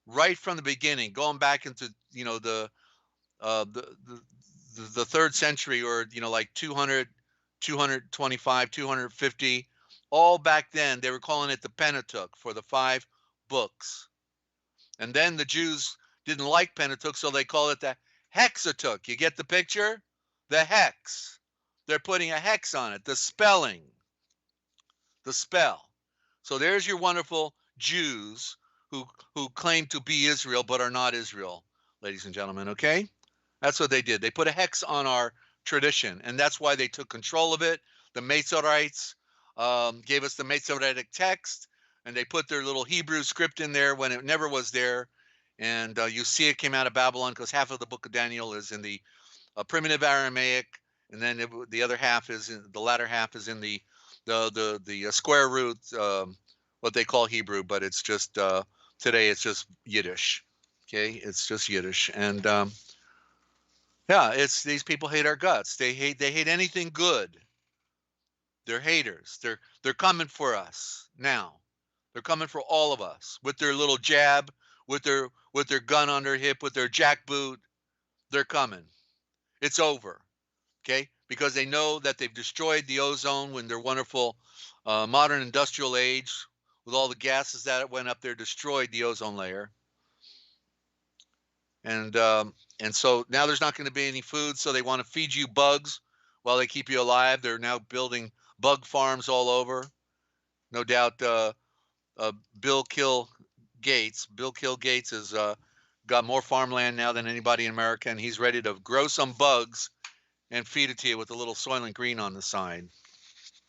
right from the beginning, going back into the 3rd century, or like 200, 225, 250. All back then they were calling it the Pentateuch for the 5 books. And then the Jews didn't like Pentateuch, so they call it the Hexateuch. You get the picture? The hex. They're putting a hex on it. The spelling. The spell. So there's your wonderful Jews who claim to be Israel but are not Israel, ladies and gentlemen, okay? That's what they did. They put a hex on our tradition, and that's why they took control of it. The Masoretes gave us the Masoretic text, and they put their little Hebrew script in there when it never was there. And you see it came out of Babylon, because half of the book of Daniel is in the primitive Aramaic, and then the other half is in the latter half is in the square root, what they call Hebrew, but it's just today it's just Yiddish. Okay, it's just Yiddish, and yeah, it's these people hate our guts. They hate anything good. They're haters. They're coming for us now. They're coming for all of us with their little jab, with their gun on their hip, with their jackboot. They're coming. It's over. Okay, because they know that they've destroyed the ozone when their wonderful modern industrial age, with all the gases that went up there, destroyed the ozone layer. And so now there's not going to be any food, so they want to feed you bugs while they keep you alive. They're now building bug farms all over. No doubt Bill Kill Gates has got more farmland now than anybody in America, and he's ready to grow some bugs and feed it to you with a little Soylent Green on the side.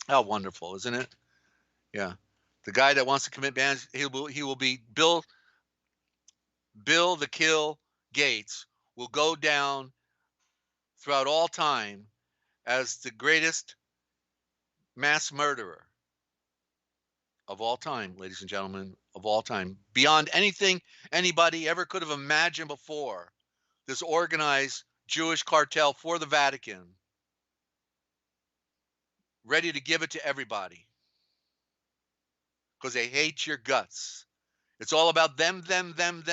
How wonderful, isn't it? Yeah. The guy that wants to commit bans, he will be Bill the Kill Gates will go down throughout all time as the greatest mass murderer of all time, ladies and gentlemen, of all time, beyond anything anybody ever could have imagined before. This organized Jewish cartel for the Vatican, ready to give it to everybody because they hate your guts. It's all about them. Them.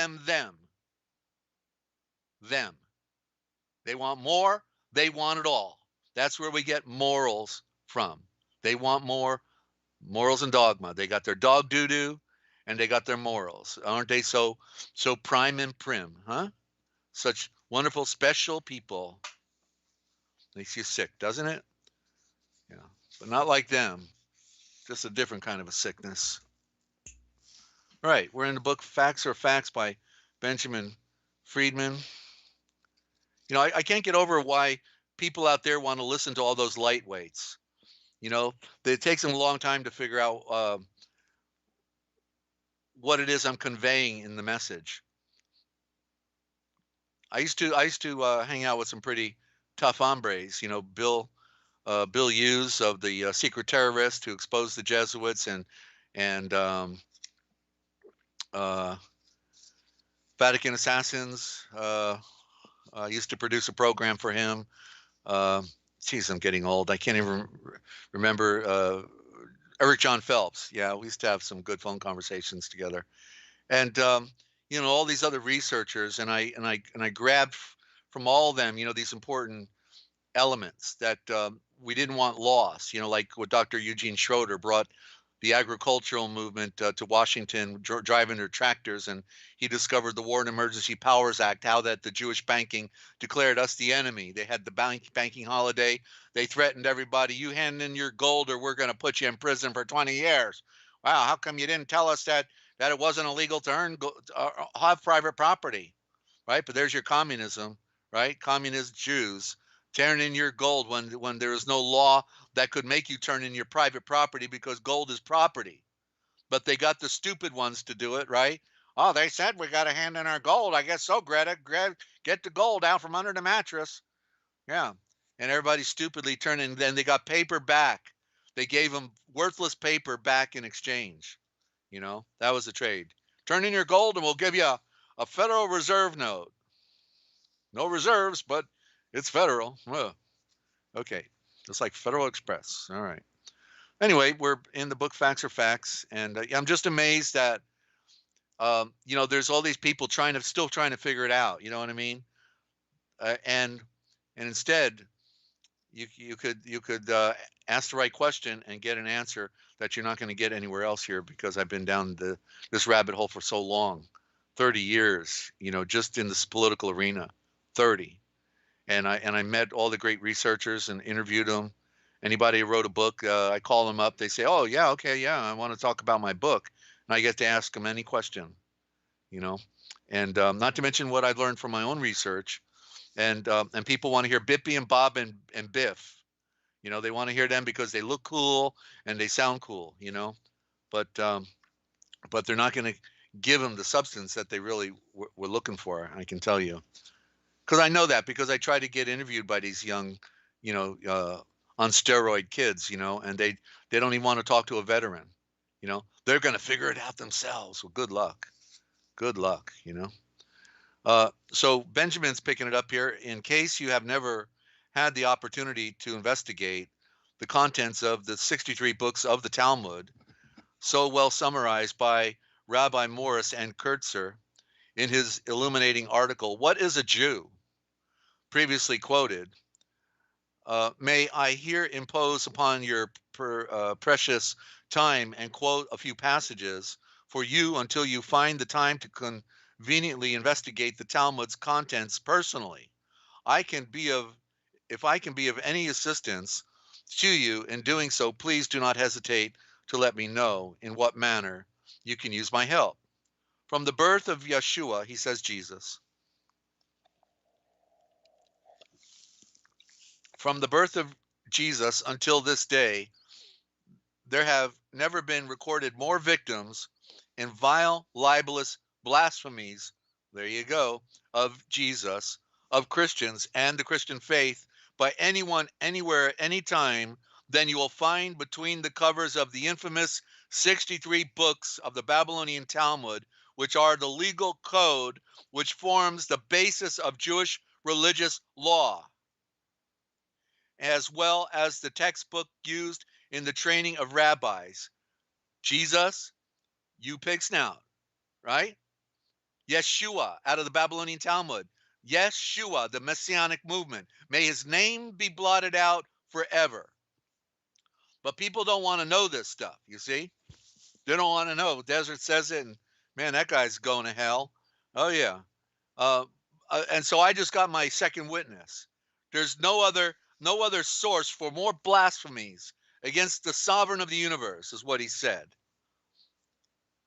They want more. They want it all. That's where we get morals from. They want more morals and dogma. They got their dog doo-doo and they got their morals. Aren't they so prime and prim, huh? Such wonderful, special people. Makes you sick, doesn't it? Yeah, but not like them. Just a different kind of a sickness. Right, we're in the book Facts Are Facts by Benjamin Friedman. You know, I can't get over why people out there want to listen to all those lightweights. You know, it takes them a long time to figure out what it is I'm conveying in the message. I used to hang out with some pretty tough hombres. You know, Bill Hughes of the Secret Terrorist who exposed the Jesuits and Vatican assassins. I used to produce a program for him. Geez, I'm getting old. I can't even remember. Eric John Phelps. Yeah, we used to have some good phone conversations together. And you know, all these other researchers, and I grabbed from all of them, you know, these important elements that we didn't want lost. You know, like what Dr. Eugene Schroeder brought the agricultural movement to Washington, driving their tractors, and he discovered the War and Emergency Powers Act, how that the Jewish banking declared us the enemy. They had the banking holiday. They threatened everybody, you hand in your gold or we're going to put you in prison for 20 years. Wow, how come you didn't tell us that it wasn't illegal to have private property, right? But there's your communism, right? Communist Jews tearing in your gold when there is no law that could make you turn in your private property because gold is property. But they got the stupid ones to do it, right? Oh, they said we got to hand in our gold. I guess so, Greta. Get the gold out from under the mattress. Yeah. And everybody stupidly turned in. Then they got paper back. They gave them worthless paper back in exchange. You know, that was the trade. Turn in your gold and we'll give you a Federal Reserve note. No reserves, but it's federal. Ugh. Okay. It's like Federal Express. All right. Anyway, we're in the book Facts Are Facts. And I'm just amazed that, you know, there's all these people still trying to figure it out. You know what I mean? And instead, you could ask the right question and get an answer that you're not going to get anywhere else here, because I've been down this rabbit hole for so long, 30 years, you know, just in this political arena, 30. And I met all the great researchers and interviewed them. Anybody who wrote a book, I call them up. They say, "Oh yeah, okay, yeah, I want to talk about my book," and I get to ask them any question, you know. And not to mention what I've learned from my own research. And people want to hear Bippy and Bob and Biff. You know, they want to hear them because they look cool and they sound cool, you know. But they're not going to give them the substance that they really were looking for, I can tell you. Because I know that, because I try to get interviewed by these young, you know, on steroid kids, you know, and they don't even want to talk to a veteran, you know. They're going to figure it out themselves. Well, good luck. Good luck, you know. So Benjamin's picking it up here. In case you have never had the opportunity to investigate the contents of the 63 books of the Talmud, so well summarized by Rabbi Morris and Kurtzer in his illuminating article, What is a Jew? Previously quoted, may I here impose upon your precious time and quote a few passages for you until you find the time to conveniently investigate the Talmud's contents personally. If I can be of any assistance to you in doing so, please do not hesitate to let me know in what manner you can use my help. From the birth of Yeshua, he says Jesus. From the birth of Jesus until this day, there have never been recorded more victims in vile, libelous blasphemies, there you go, of Jesus, of Christians and the Christian faith by anyone, anywhere, at any time than you will find between the covers of the infamous 63 books of the Babylonian Talmud, which are the legal code which forms the basis of Jewish religious law, as well as the textbook used in the training of rabbis. Jesus, you pig snout, right? Yeshua, out of the Babylonian Talmud. Yeshua, the Messianic movement. May his name be blotted out forever. But people don't want to know this stuff, you see? They don't want to know. Desert says it, and man, that guy's going to hell. Oh, yeah. And so I just got my second witness. There's no other source for more blasphemies against the sovereign of the universe, is what he said.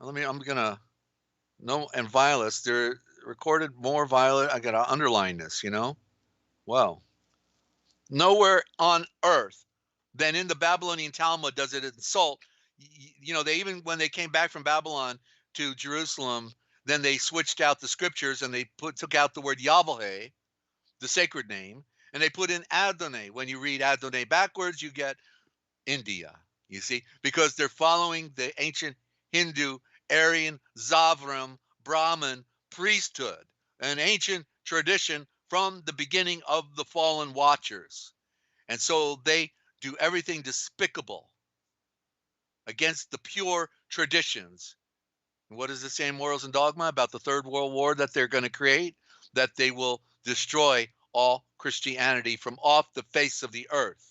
I'm gonna and violence. They're recorded more violent. I gotta underline this, Well, nowhere on earth than in the Babylonian Talmud does it insult. They even when they came back from Babylon to Jerusalem, then they switched out the scriptures and they took out the word Yahweh, the sacred name, and they put in Adonai. When you read Adonai backwards, you get India, you see, because they're following the ancient Hindu, Aryan, Zavram, Brahmin priesthood, an ancient tradition from the beginning of the fallen watchers. And so they do everything despicable against the pure traditions. And what does it say in Morals and Dogma about the Third World War that they're going to create? That they will destroy all Christianity from off the face of the earth.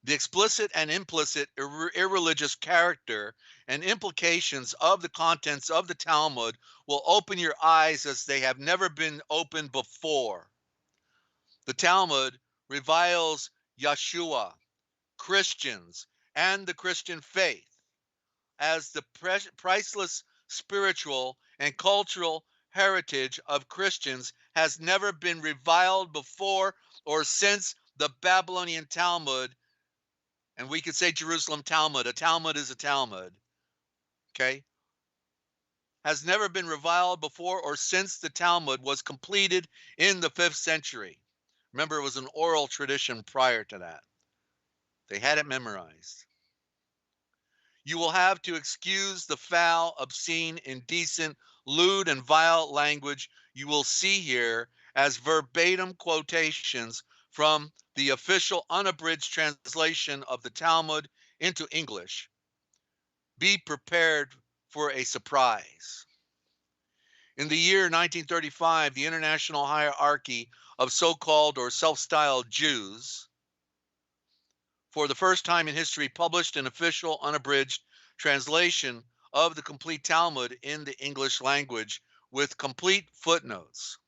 The explicit and implicit irreligious character and implications of the contents of the Talmud will open your eyes as they have never been opened before. The Talmud reviles Yeshua, Christians, and the Christian faith as the priceless spiritual and cultural heritage of Christians has never been reviled before or since the Babylonian Talmud. And we could say Jerusalem Talmud. A Talmud is a Talmud. Okay? Has never been reviled before or since the Talmud was completed in the 5th century. Remember, it was an oral tradition prior to that. They had it memorized. You will have to excuse the foul, obscene, indecent, lewd, and vile language you will see here as verbatim quotations from the official unabridged translation of the Talmud into English. Be prepared for a surprise. In the year 1935, the international hierarchy of so-called or self-styled Jews, for the first time in history, published an official unabridged translation of the complete Talmud in the English language with complete footnotes.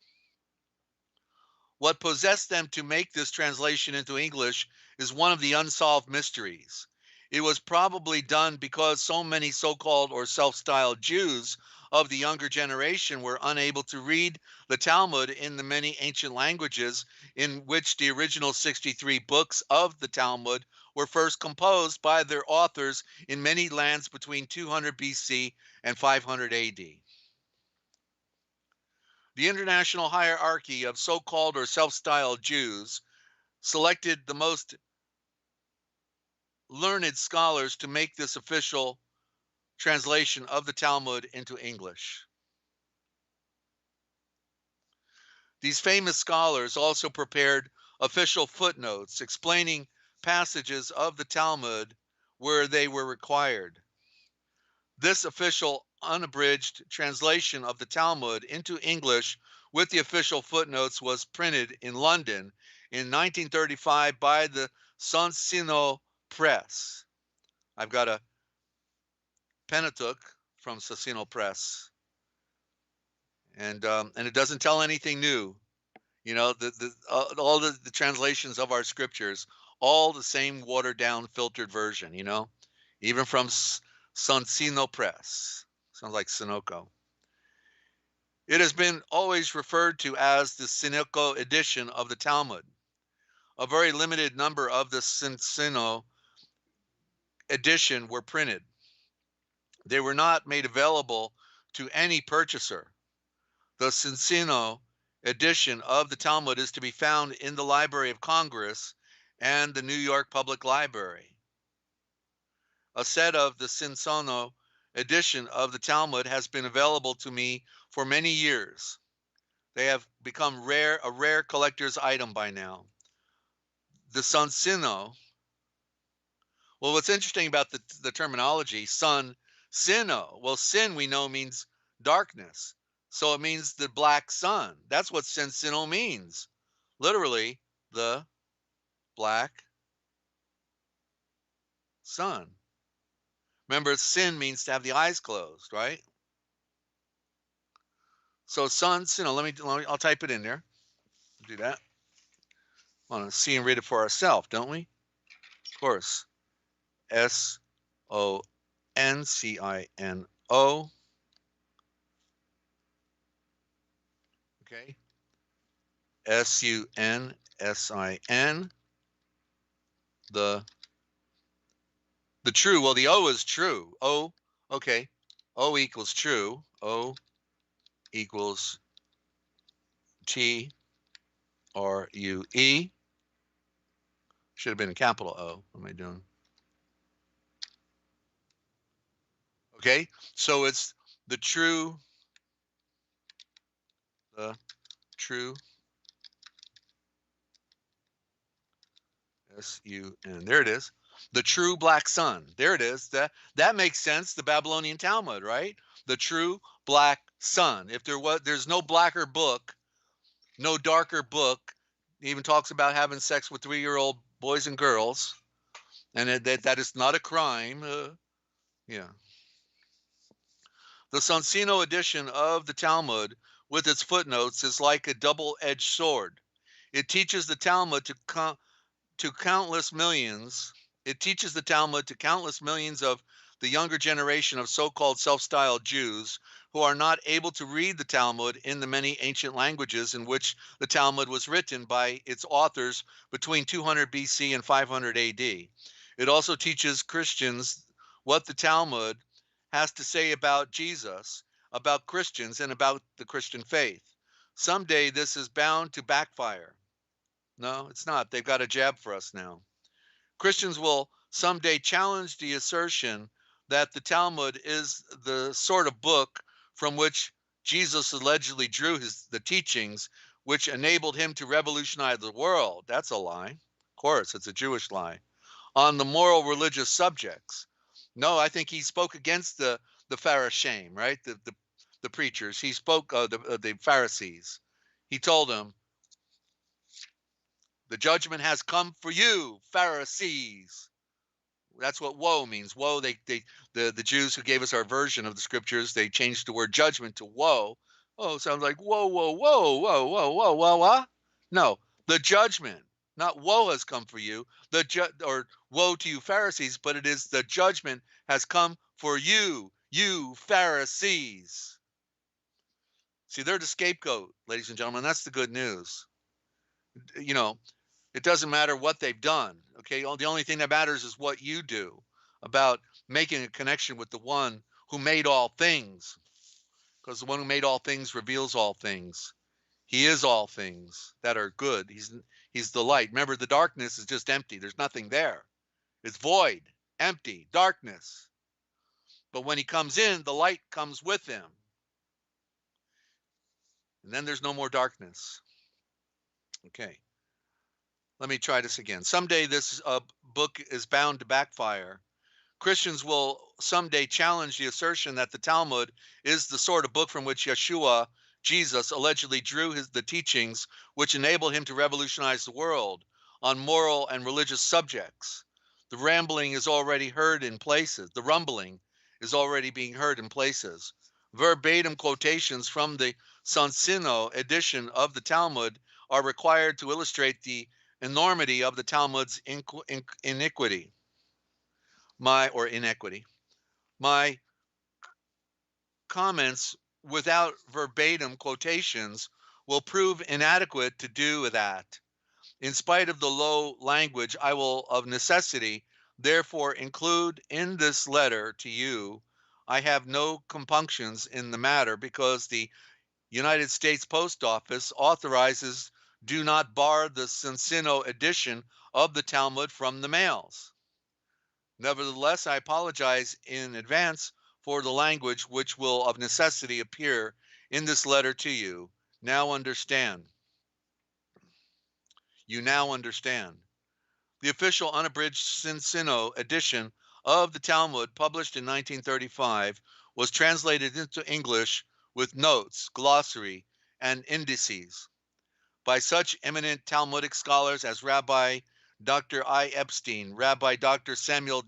What possessed them to make this translation into English is one of the unsolved mysteries. It was probably done because so many so-called or self-styled Jews of the younger generation were unable to read the Talmud in the many ancient languages in which the original 63 books of the Talmud were first composed by their authors in many lands between 200 BC and 500 AD. The international hierarchy of so-called or self-styled Jews selected the most learned scholars to make this official translation of the Talmud into English. These famous scholars also prepared official footnotes explaining passages of the Talmud where they were required. This official unabridged translation of the Talmud into English with the official footnotes was printed in London in 1935 by the Sonsino Press. I've got a Pentateuch from Sonsino Press, and it doesn't tell anything new. All the translations of our scriptures, all the same watered down, filtered version. Even from Sonsino Press. Sounds like Sunoco. It has been always referred to as the Sunoco edition of the Talmud. A very limited number of the Sonsino edition were printed. They were not made available to any purchaser. The Sonsino edition of the Talmud is to be found in the Library of Congress and the New York Public Library. A set of the Sinsono edition of the Talmud has been available to me for many years. They have become a rare collector's item by now. The Sonsino. Well, what's interesting about the terminology, sino. Well, sin we know means darkness. So it means the black sun. That's what Sonsino means. Literally, the black sun. Remember, sin means to have the eyes closed, right? So Sonsino, I'll type it in there. Do that. Want to see and read it for ourselves, don't we? Of course. Soncino. Okay. Sunsin. The true. Well, the O is true. O. Okay. O equals true. O equals TRUE. Should have been a capital O. What am I doing? Okay, so it's the true SUN. There it is. The true black sun. There it is. That makes sense. The Babylonian Talmud, right? The true black sun. If there's no blacker book, no darker book. It even talks about having sex with 3-year-old boys and girls, and that is not a crime. Yeah. The Sonsino edition of the Talmud, with its footnotes, is like a double-edged sword. It teaches the Talmud to countless millions. It teaches the Talmud to countless millions of the younger generation of so-called self-styled Jews who are not able to read the Talmud in the many ancient languages in which the Talmud was written by its authors between 200 BC and 500 AD. It also teaches Christians what the Talmud has to say about Jesus, about Christians, and about the Christian faith. Someday this is bound to backfire. No, it's not. They've got a jab for us now. Christians will someday challenge the assertion that the Talmud is the sort of book from which Jesus allegedly drew the teachings which enabled him to revolutionize the world. That's a lie. Of course, it's a Jewish lie. On the moral religious subjects. No, I think he spoke against the Pharisee, right? The preachers. He spoke the Pharisees. He told them, the judgment has come for you, Pharisees. That's what woe means. Woe, the Jews who gave us our version of the scriptures, they changed the word judgment to woe. Oh, sounds like whoa, whoa, whoa, whoa, whoa, whoa, whoa, whoa. No, the judgment, not woe has come for you, or woe to you Pharisees, but it is the judgment has come for you, you Pharisees. See, they're the scapegoat, ladies and gentlemen. That's the good news. You know, it doesn't matter what they've done, okay? The only thing that matters is what you do about making a connection with the one who made all things, because the one who made all things reveals all things. He is all things that are good. He's the light. Remember, the darkness is just empty. There's nothing there. It's void, empty, darkness. But when he comes in, the light comes with him. And then there's no more darkness. Okay. Let me try this again. Someday this book is bound to backfire. Christians will someday challenge the assertion that the Talmud is the sort of book from which Yeshua, Jesus, allegedly drew the teachings which enable him to revolutionize the world on moral and religious subjects. The rambling is already heard in places. The rumbling is already being heard in places. Verbatim quotations from the Sonsino edition of the Talmud are required to illustrate the enormity of the Talmud's inequity. My comments without verbatim quotations will prove inadequate to do that. In spite of the low language, I will of necessity therefore include in this letter to you. I have no compunctions in the matter because the United States Post Office authorizes do not bar the Sonsino edition of the Talmud from the mails. Nevertheless, I apologize in advance for the language which will of necessity appear in this letter to you. Now understand. You now understand. The official unabridged Cincino edition of the Talmud, published in 1935, was translated into English with notes, glossary, and indices by such eminent Talmudic scholars as Rabbi Dr. I. Epstein, Rabbi Dr. Samuel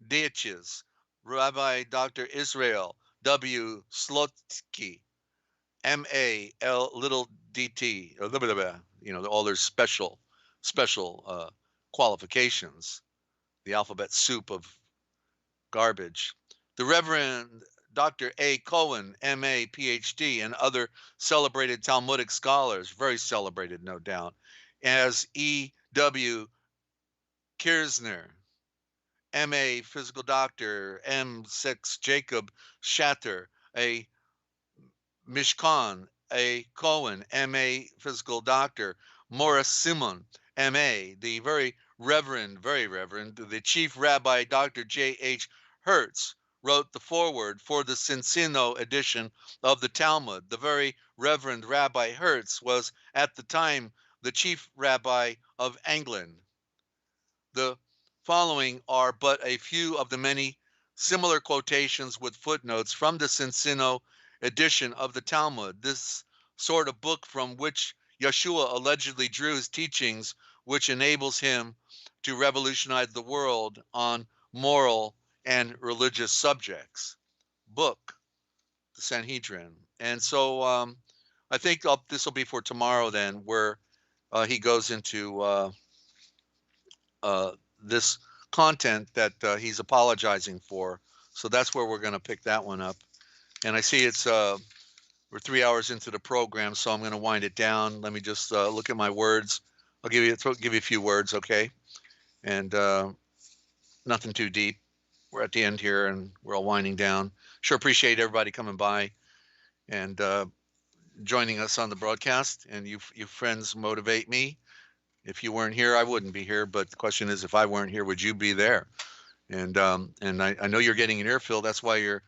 Deitches, Rabbi Dr. Israel W. Slotsky, M.A. L. Little D.T., or all their special qualifications, the alphabet soup of garbage. The Reverend Dr. A. Cohen, M.A., Ph.D., and other celebrated Talmudic scholars, very celebrated, no doubt, as E. W. Kirzner, M.A., physical doctor, M. 6 Jacob Shatter, a Mishkan, A. Cohen, M.A., physical doctor, Morris Simon, M.A., the very reverend, the Chief Rabbi Dr. J.H. Hertz wrote the foreword for the Cincino edition of the Talmud. The very Reverend Rabbi Hertz was at the time the Chief Rabbi of England. The following are but a few of the many similar quotations with footnotes from the Cincino edition of the Talmud, this sort of book from which Yeshua allegedly drew his teachings, which enables him to revolutionize the world on moral and religious subjects. Book, the Sanhedrin. And so I think this will be for tomorrow then, where he goes into this content that he's apologizing for. So that's where we're going to pick that one up. And I see it's we're 3 hours into the program, so I'm going to wind it down. Let me just look at my words. I'll give you a few words, okay? And nothing too deep. We're at the end here, and we're all winding down. Sure appreciate everybody coming by and joining us on the broadcast. And you friends motivate me. If you weren't here, I wouldn't be here. But the question is, if I weren't here, would you be there? And I know you're getting an earful. That's why you're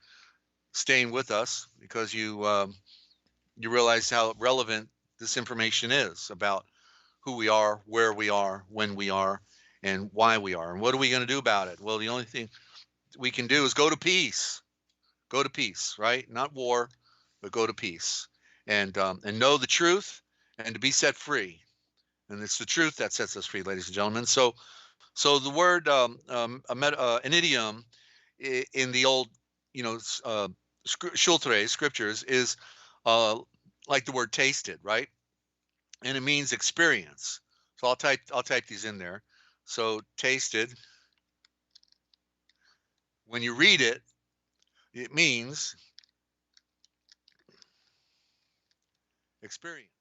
staying with us, because you realize how relevant this information is about who we are, where we are, when we are, and why we are. And what are we going to do about it? Well, the only thing we can do is go to peace. Go to peace, right? Not war, but go to peace. And know the truth and to be set free. And it's the truth that sets us free, ladies and gentlemen. So the word an idiom in the old, Schultre scriptures is like the word tasted, right? And it means experience. So I'll type these in there. So tasted, when you read it, it means experience.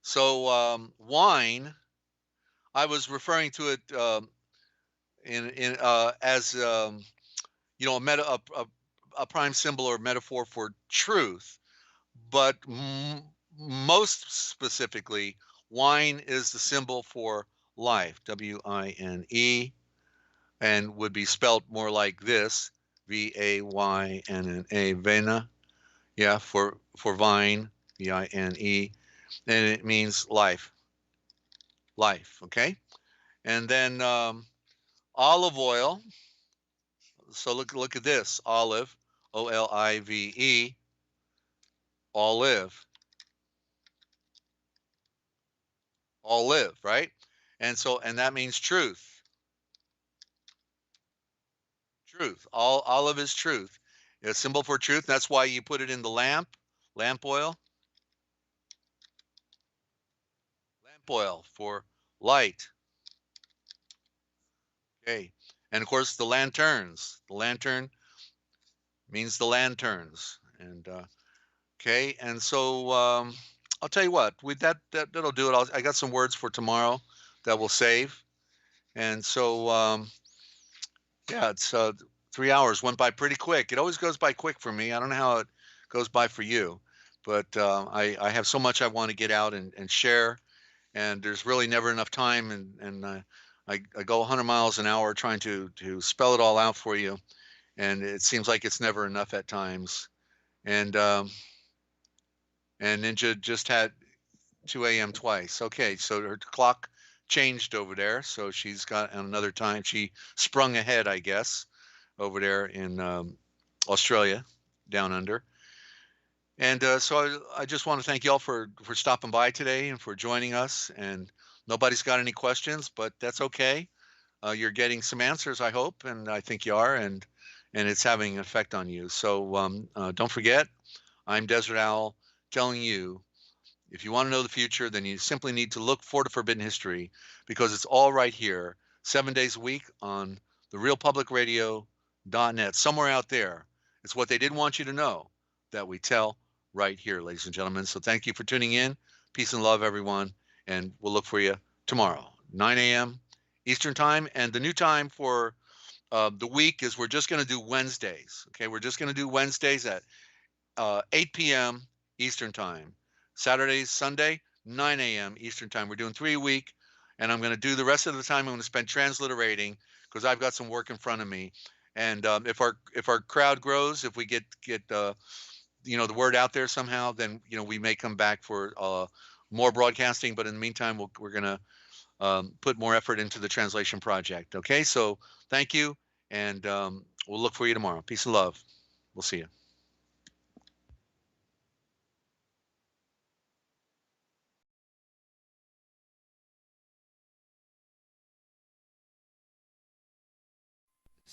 So wine, I was referring to it as a prime symbol or metaphor for truth, but most specifically, wine is the symbol for life, W-I-N-E, and would be spelled more like this, V-A-Y-N-N-A, vena, yeah, for vine, V-I-N-E, and it means life, okay? And then olive oil, so look at this, olive, O-L-I-V-E, olive, right? And that means truth. Olive is truth. It's a symbol for truth. That's why you put it in the lamp oil for light. Okay. And of course the lanterns. The lantern means the lanterns. And okay. And so I'll tell you what, with that'll do it. I got some words for tomorrow that we'll save. And so yeah, it's 3 hours went by pretty quick. It always goes by quick for me. I don't know how it goes by for you, but I have so much I want to get out and share, and there's really never enough time. And I go 100 miles an hour trying to spell it all out for you, and it seems like it's never enough at times. And Ninja just had 2 a.m. twice. Okay, so her clock changed over there, so she's got another time. She sprung ahead, I guess, over there in Australia, down under. And so I just want to thank y'all for stopping by today and for joining us. And nobody's got any questions, but that's okay. You're getting some answers, I hope, and I think you are, and it's having an effect on you. So don't forget, I'm Desert Owl telling you, if you want to know the future, then you simply need to look for the Forbidden History, because it's all right here, 7 days a week on therealpublicradio.net, somewhere out there. It's what they didn't want you to know that we tell right here, ladies and gentlemen. So thank you for tuning in. Peace and love, everyone. And we'll look for you tomorrow, 9 a.m. Eastern time. And the new time for the week is we're just going to do Wednesdays. Okay, we're just going to do Wednesdays at 8 p.m. Eastern time. Saturdays, Sunday, 9 a.m. Eastern time. We're doing 3 a week, and I'm going to do the rest of the time. I'm going to spend transliterating because I've got some work in front of me. And if our crowd grows, if we get the word out there somehow, then we may come back for more broadcasting. But in the meantime, we're going to put more effort into the translation project. Okay, so thank you, and we'll look for you tomorrow. Peace and love. We'll see you.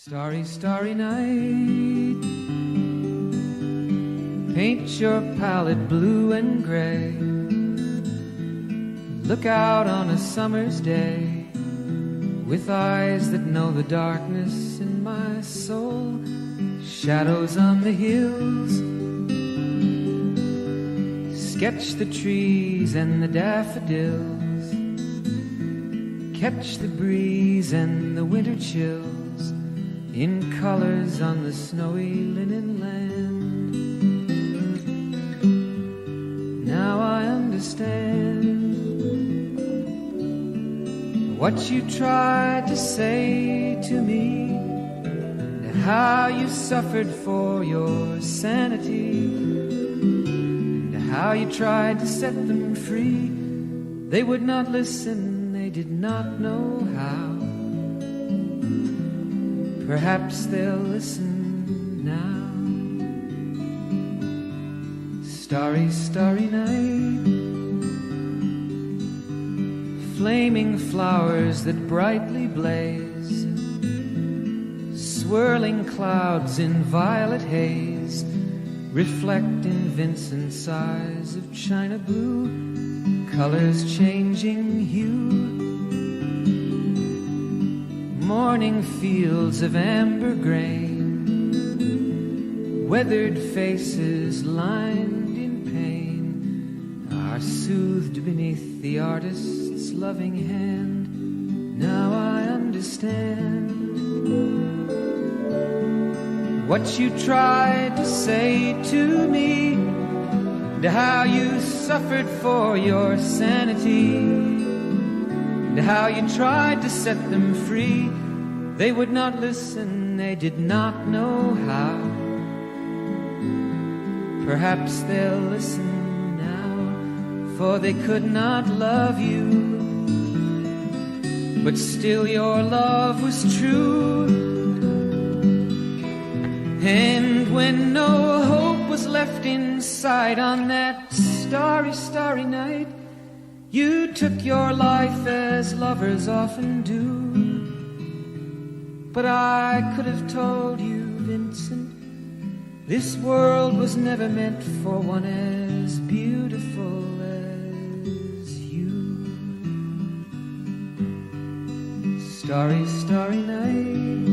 Starry, starry night, paint your palette blue and gray. Look out on a summer's day with eyes that know the darkness in my soul. Shadows on the hills, sketch the trees and the daffodils, catch the breeze and the winter chills in colors on the snowy linen land. Now I understand what you tried to say to me, and how you suffered for your sanity, and how you tried to set them free. They would not listen, they did not know how. Perhaps they'll listen now. Starry, starry night, flaming flowers that brightly blaze, swirling clouds in violet haze, reflect in Vincent's eyes of china blue, colors changing hue. Morning fields of amber grain, weathered faces lined in pain, are soothed beneath the artist's loving hand. Now I understand what you tried to say to me, and how you suffered for your sanity, and how you tried to set them free. They would not listen, they did not know how. Perhaps they'll listen now, for they could not love you, but still your love was true. And when no hope was left inside on that starry, starry night, you took your life as lovers often do. But I could have told you, Vincent, this world was never meant for one as beautiful as you. Starry, starry night,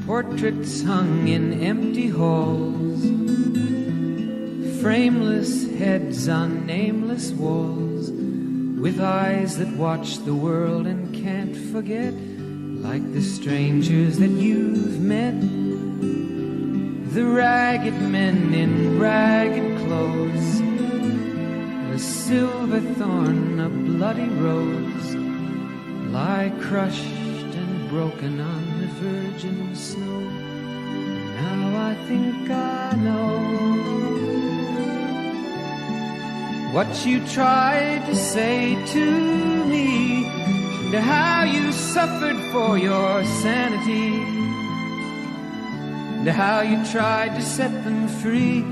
portraits hung in empty halls, frameless heads on nameless walls, with eyes that watch the world and can't forget, like the strangers that you've met, the ragged men in ragged clothes, a silver thorn, a bloody rose, lie crushed and broken on the virgin snow. Now I think I know what you tried to say to me, and how you suffered for your sanity, and how you tried to set them free.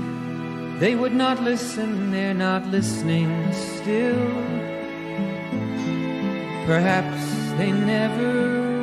They would not listen, they're not listening still. Perhaps they never